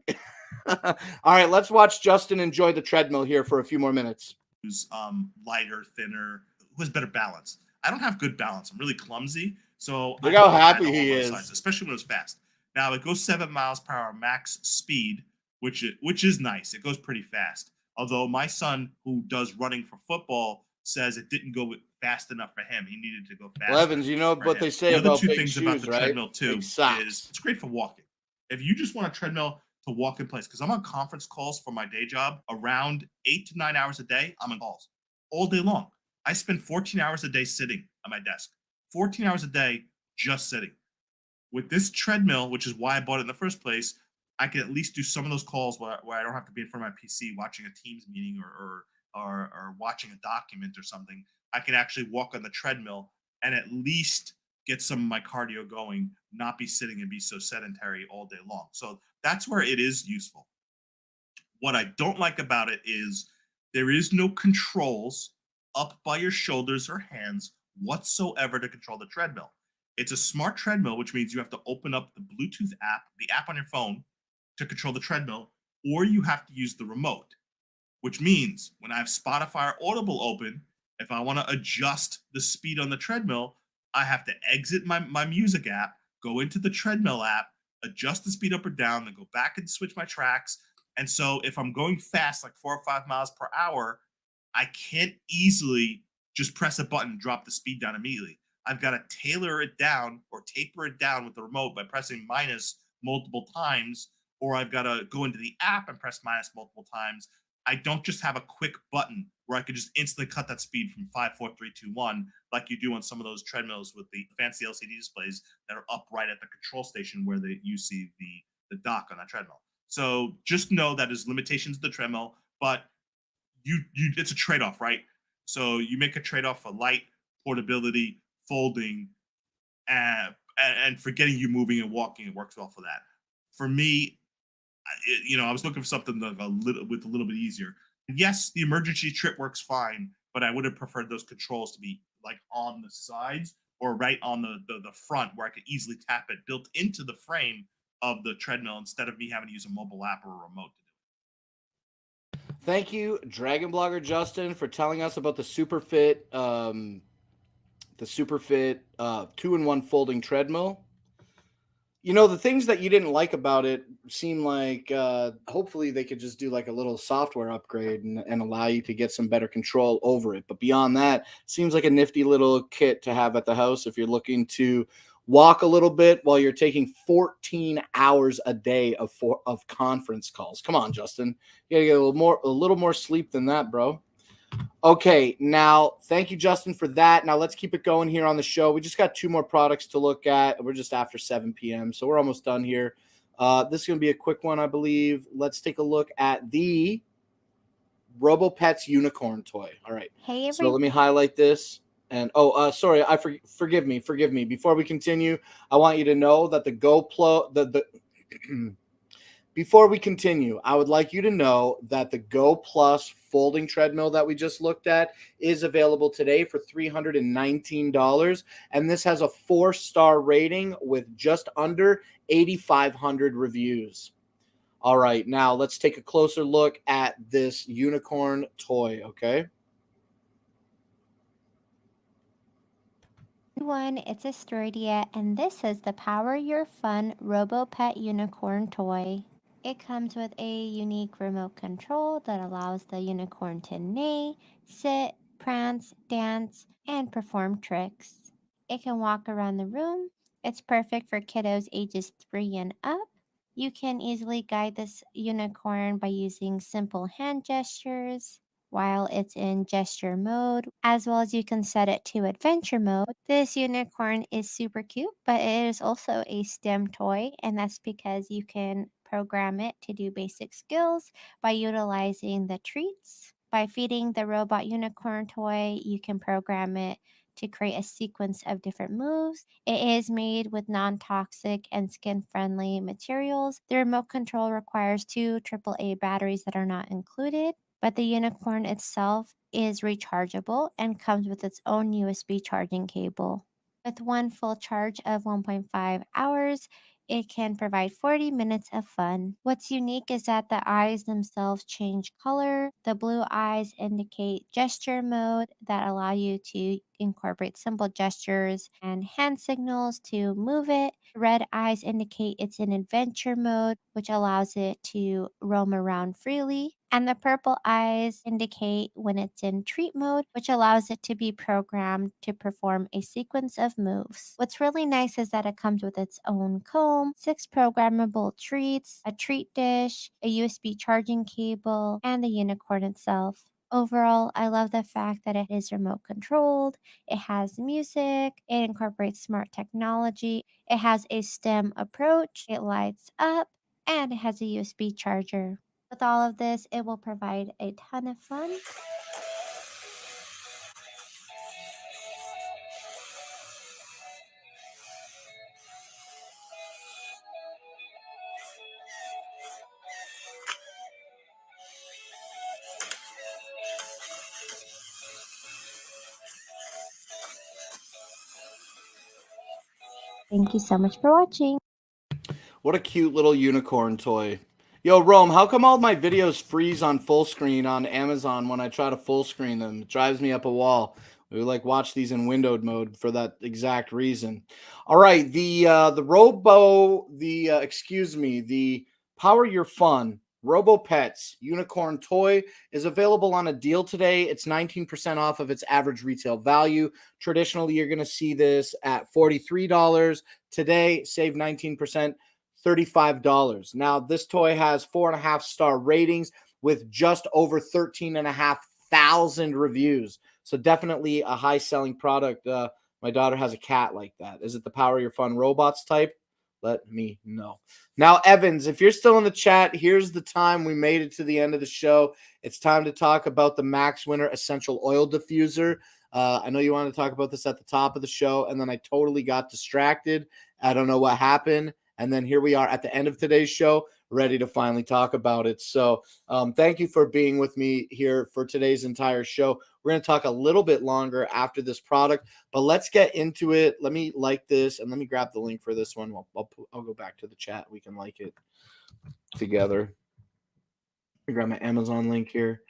A: All right, let's watch Justin enjoy the treadmill here for a few more minutes.
C: Who's lighter, thinner, who has better balance. I don't have good balance. I'm really clumsy. So
A: look how happy he is,
C: especially when it's fast. Now it goes 7 miles per hour max speed, which is nice. It goes pretty fast. Although my son, who does running for football, says it didn't go fast enough for him. He needed to go faster.
A: Well, Evans, you know what they say about big shoes,
C: about the
A: right?
C: treadmill too is it's great for walking. If you just want a treadmill to walk in place, because I'm on conference calls for my day job around 8 to 9 hours a day. I'm on calls all day long. I spend 14 hours a day sitting at my desk. 14 hours a day just sitting. With this treadmill, which is why I bought it in the first place, I can at least do some of those calls where I don't have to be in front of my PC watching a Teams meeting or watching a document or something. I can actually walk on the treadmill and at least get some of my cardio going, not be sitting and be so sedentary all day long. So that's where it is useful. What I don't like about it is there is no controls up by your shoulders or hands whatsoever to control the treadmill. It's a smart treadmill, which means you have to open up the Bluetooth app, the app on your phone, to control the treadmill, or you have to use the remote, which means when I have Spotify or Audible open, if I want to adjust the speed on the treadmill, I have to exit my music app, go into the treadmill app, adjust the speed up or down, then go back and switch my tracks. And so if I'm going fast, like 4 or 5 miles per hour, I can't easily just press a button, drop the speed down immediately. I've got to tailor it down or taper it down with the remote by pressing minus multiple times, or I've got to go into the app and press minus multiple times. I don't just have a quick button where I could just instantly cut that speed from 5, 4, 3, 2, 1, like you do on some of those treadmills with the fancy LCD displays that are up right at the control station where you see the dock on that treadmill. So just know that there's limitations to the treadmill, but you it's a trade-off, right? So you make a trade-off for light, portability, folding, and for getting you moving and walking. It works well for that. For me, I was looking for something a little bit easier. Yes, the emergency trip works fine, but I would have preferred those controls to be like on the sides or right on the front where I could easily tap it built into the frame of the treadmill instead of me having to use a mobile app or a remote to do
A: Thank you, Dragon Blogger Justin, for telling us about the Superfit, 2-in-1 folding treadmill. The things that you didn't like about it seem like hopefully they could just do like a little software upgrade and allow you to get some better control over it. But beyond that, seems like a nifty little kit to have at the house if you're looking to walk a little bit while you're taking 14 hours a day of conference calls. Come on, Justin. You gotta get a little more sleep than that, bro. Okay, now thank you, Justin, for that. Now let's keep it going here on the show. We just got 2 more products to look at. We're just after 7 p.m., so we're almost done here. This is going to be a quick one, I believe. Let's take a look at the RoboPets unicorn toy. All right.
D: Hey,
A: So let me highlight this. And sorry, forgive me. Before we continue, I want you to know that the GoPro Before we continue, I would like you to know that the Go Plus folding treadmill that we just looked at is available today for $319. And this has a 4-star rating with just under 8,500 reviews. All right, now let's take a closer look at this unicorn toy, okay?
D: everyone, it's Astoria, and this is the Power Your Fun RoboPet Unicorn toy. It comes with a unique remote control that allows the unicorn to neigh, sit, prance, dance, and perform tricks. It can walk around the room. It's perfect for kiddos ages 3 and up. You can easily guide this unicorn by using simple hand gestures while it's in gesture mode, as well as you can set it to adventure mode. This unicorn is super cute, but it is also a STEM toy, and that's because you can program it to do basic skills by utilizing the treats. By feeding the robot unicorn toy, you can program it to create a sequence of different moves. It is made with non toxic and skin friendly materials. The remote control requires 2 AAA batteries that are not included, but the unicorn itself is rechargeable and comes with its own USB charging cable. With one full charge of 1.5 hours, it can provide 40 minutes of fun. What's unique is that the eyes themselves change color. The blue eyes indicate gesture mode that allow you to incorporate simple gestures and hand signals to move it. Red eyes indicate it's in adventure mode, which allows it to roam around freely. And the purple eyes indicate when it's in treat mode, which allows it to be programmed to perform a sequence of moves. What's really nice is that it comes with its own comb, 6 programmable treats, a treat dish, a USB charging cable, and the unicorn itself. Overall, I love the fact that it is remote controlled, it has music, it incorporates smart technology, it has a STEM approach, it lights up, and it has a USB charger. With all of this, it will provide a ton of fun. Thank you so much for watching.
A: What a cute little unicorn toy. Yo, Rome, how come all my videos freeze on full screen on Amazon when I try to full screen them? It drives me up a wall. We like watch these in windowed mode for that exact reason. All right, the Power Your Fun Robo Pets unicorn toy is available on a deal today. It's 19% off of its average retail value. Traditionally, you're going to see this at $43. Today, save 19%. $35. Now, this toy has 4.5-star ratings with just over 13,500 reviews. So definitely a high selling product. My daughter has a cat like that. Is it the Power Your Fun Robots type? Let me know. Now, Evans, if you're still in the chat, here's the time. We made it to the end of the show. It's time to talk about the Max Winner Essential Oil Diffuser. I know you wanted to talk about this at the top of the show, and then I totally got distracted. I don't know what happened. And then here we are at the end of today's show, ready to finally talk about it. So thank you for being with me here for today's entire show. We're going to talk a little bit longer after this product, but let's get into it. Let me like this, and let me grab the link for this one. I'll go back to the chat. We can like it together. Let me grab my Amazon link here.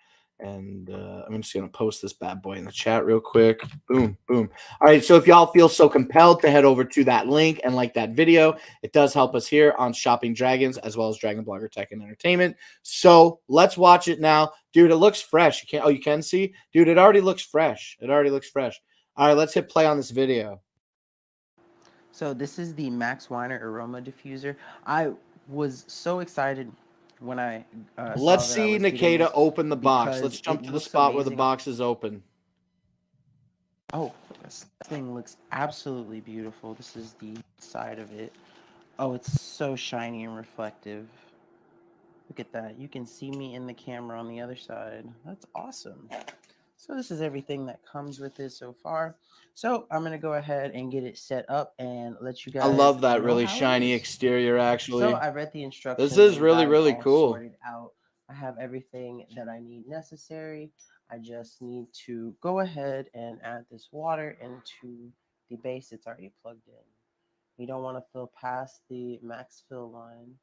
A: And I'm just going to post this bad boy in the chat real quick. Boom, boom. All right, so if y'all feel so compelled to head over to that link and like that video, it does help us here on Shopping Dragons as well as Dragon Blogger Tech and Entertainment. So let's watch it now. Dude, it looks fresh. You can see? Dude, it already looks fresh. It already looks fresh. All right, let's hit play on this video.
E: So this is the Max Weiner Aroma Diffuser. I was so excited when I
A: let's see Nikita open the box. Let's jump to the spot where the box is open.
E: Oh, this thing looks absolutely beautiful. This is the side of it. Oh, it's so shiny and reflective. Look at that. You can see me in the camera on the other side. That's awesome. So this is everything that comes with it so far. So I'm going to go ahead and get it set up and let you guys
A: I love that
E: know
A: really
E: how it
A: shiny
E: is.
A: exterior, actually.
E: So I read the instructions.
A: This is really,
E: and
A: really
E: all
A: cool.
E: Sorted out. I have everything that I need necessary. I just need to go ahead and add this water into the base. It's already plugged in. You don't want to fill past the max fill line.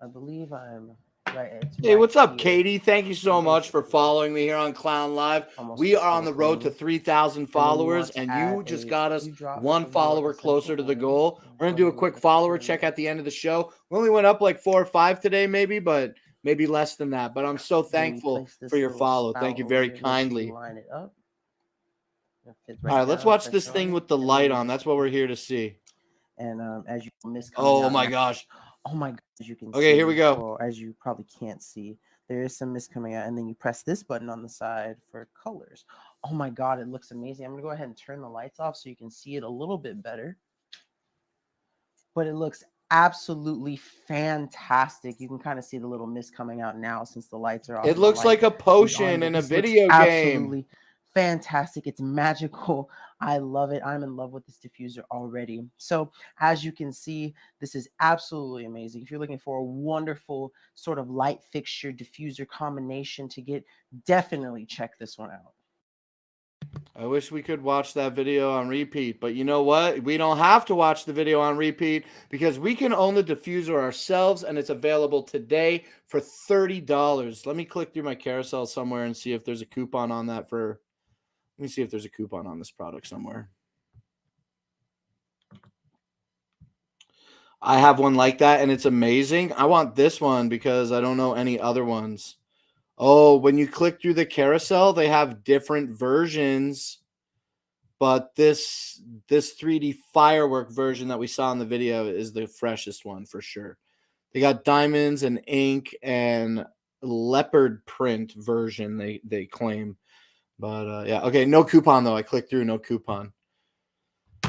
E: I believe I'm right.
A: Hey, what's up,
E: here.
A: Katie? Thank you so much for following me here on Clown Live. We are on the road to 3,000 followers, and you just got us one follower closer to the goal. We're going to do a quick follower check at the end of the show. We only went up like 4 or 5 today, maybe, but maybe less than that. But I'm so thankful for your follow. Thank you very kindly.
E: Line it up.
A: All right, let's watch this thing with the light on. That's what we're here to see.
E: And as you miss,
A: oh my gosh.
E: Oh my God, as you can see.
A: Okay, here we go.
E: Well, as you probably can't see, there is some mist coming out, and then you press this button on the side for colors. Oh my God, it looks amazing. I'm gonna go ahead and turn the lights off so you can see it a little bit better. But it looks absolutely fantastic. You can kind of see the little mist coming out now since the lights are off.
A: It looks like a potion in a video game.
E: Absolutely fantastic. It's magical. I love it. I'm in love with this diffuser already. So as you can see, this is absolutely amazing. If you're looking for a wonderful sort of light fixture diffuser combination to get, definitely check this one out.
A: I wish we could watch that video on repeat, but you know what? We don't have to watch the video on repeat because we can own the diffuser ourselves, and it's available today for $30. Let me click through my carousel somewhere and see if there's a coupon on that for... Let me see if there's a coupon on this product somewhere. I have one like that, and it's amazing. I want this one because I don't know any other ones. Oh, when you click through the carousel, they have different versions. But this 3D firework version that we saw in the video is the freshest one for sure. They got diamonds and ink and leopard print version, they claim. But yeah, okay, no coupon though. I clicked through, no coupon.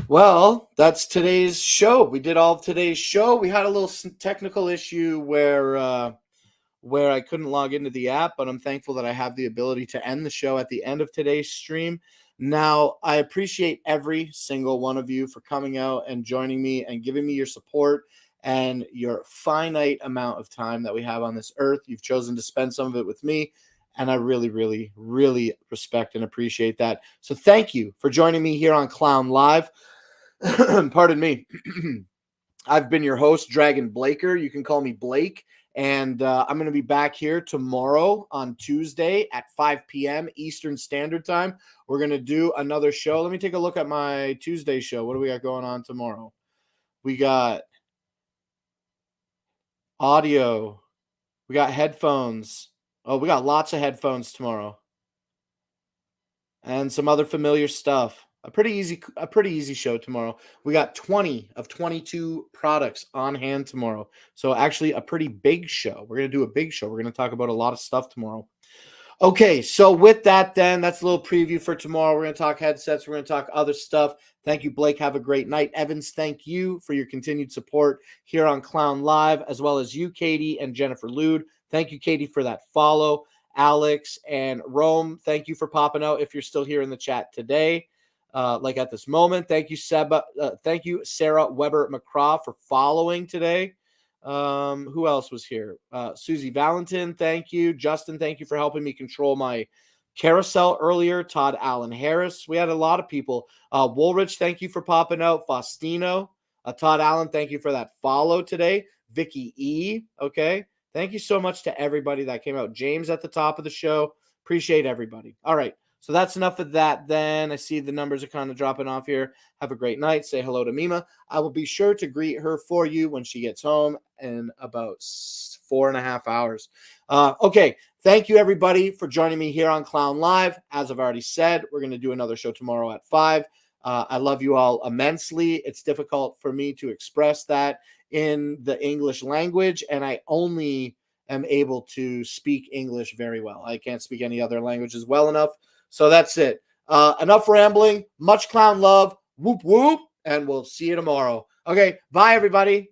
A: Well, that's today's show. We did all of today's show. We had a little technical issue where I couldn't log into the app, but I'm thankful that I have the ability to end the show at the end of today's stream. Now, I appreciate every single one of you for coming out and joining me and giving me your support and your finite amount of time that we have on this earth. You've chosen to spend some of it with me, and I really, really, really respect and appreciate that. So thank you for joining me here on Clown Live. Pardon me. I've been your host, Dragon Blaker. You can call me Blake. And I'm going to be back here tomorrow on Tuesday at 5 p.m. Eastern Standard Time. We're going to do another show. Let me take a look at my Tuesday show. What do we got going on tomorrow? We got audio. We got headphones. Oh, we got lots of headphones tomorrow. And some other familiar stuff. A pretty easy show tomorrow. We got 20 of 22 products on hand tomorrow. So actually a pretty big show. We're going to do a big show. We're going to talk about a lot of stuff tomorrow. Okay, so with that then, that's a little preview for tomorrow. We're going to talk headsets. We're going to talk other stuff. Thank you, Blake. Have a great night. Evans, thank you for your continued support here on Clown Live, as well as you, Katie, and Jennifer Lude. Thank you, Katie, for that follow. Alex and Rome, thank you for popping out if you're still here in the chat today. Like at this moment. Thank you, Seba. Thank you, Sarah Weber McCraw, for following today. Who else was here? Susie Valentin, thank you. Justin, thank you for helping me control my carousel earlier. Todd Allen Harris. We had a lot of people. Woolrich, thank you for popping out. Faustino. Todd Allen, thank you for that follow today. Vicky E. Okay. Thank you so much to everybody that came out. James at the top of the show. Appreciate everybody. All right. So that's enough of that then. I see the numbers are kind of dropping off here. Have a great night. Say hello to Mima. I will be sure to greet her for you when she gets home in about 4.5 hours. Okay. Thank you, everybody, for joining me here on Clown Live. As I've already said, we're going to do another show tomorrow at 5. I love you all immensely. It's difficult for me to express that in the English language, and I only am able to speak English very well. I can't speak any other languages well enough. So that's it. Enough rambling. Much clown love. Whoop, whoop. And we'll see you tomorrow. Okay. Bye, everybody.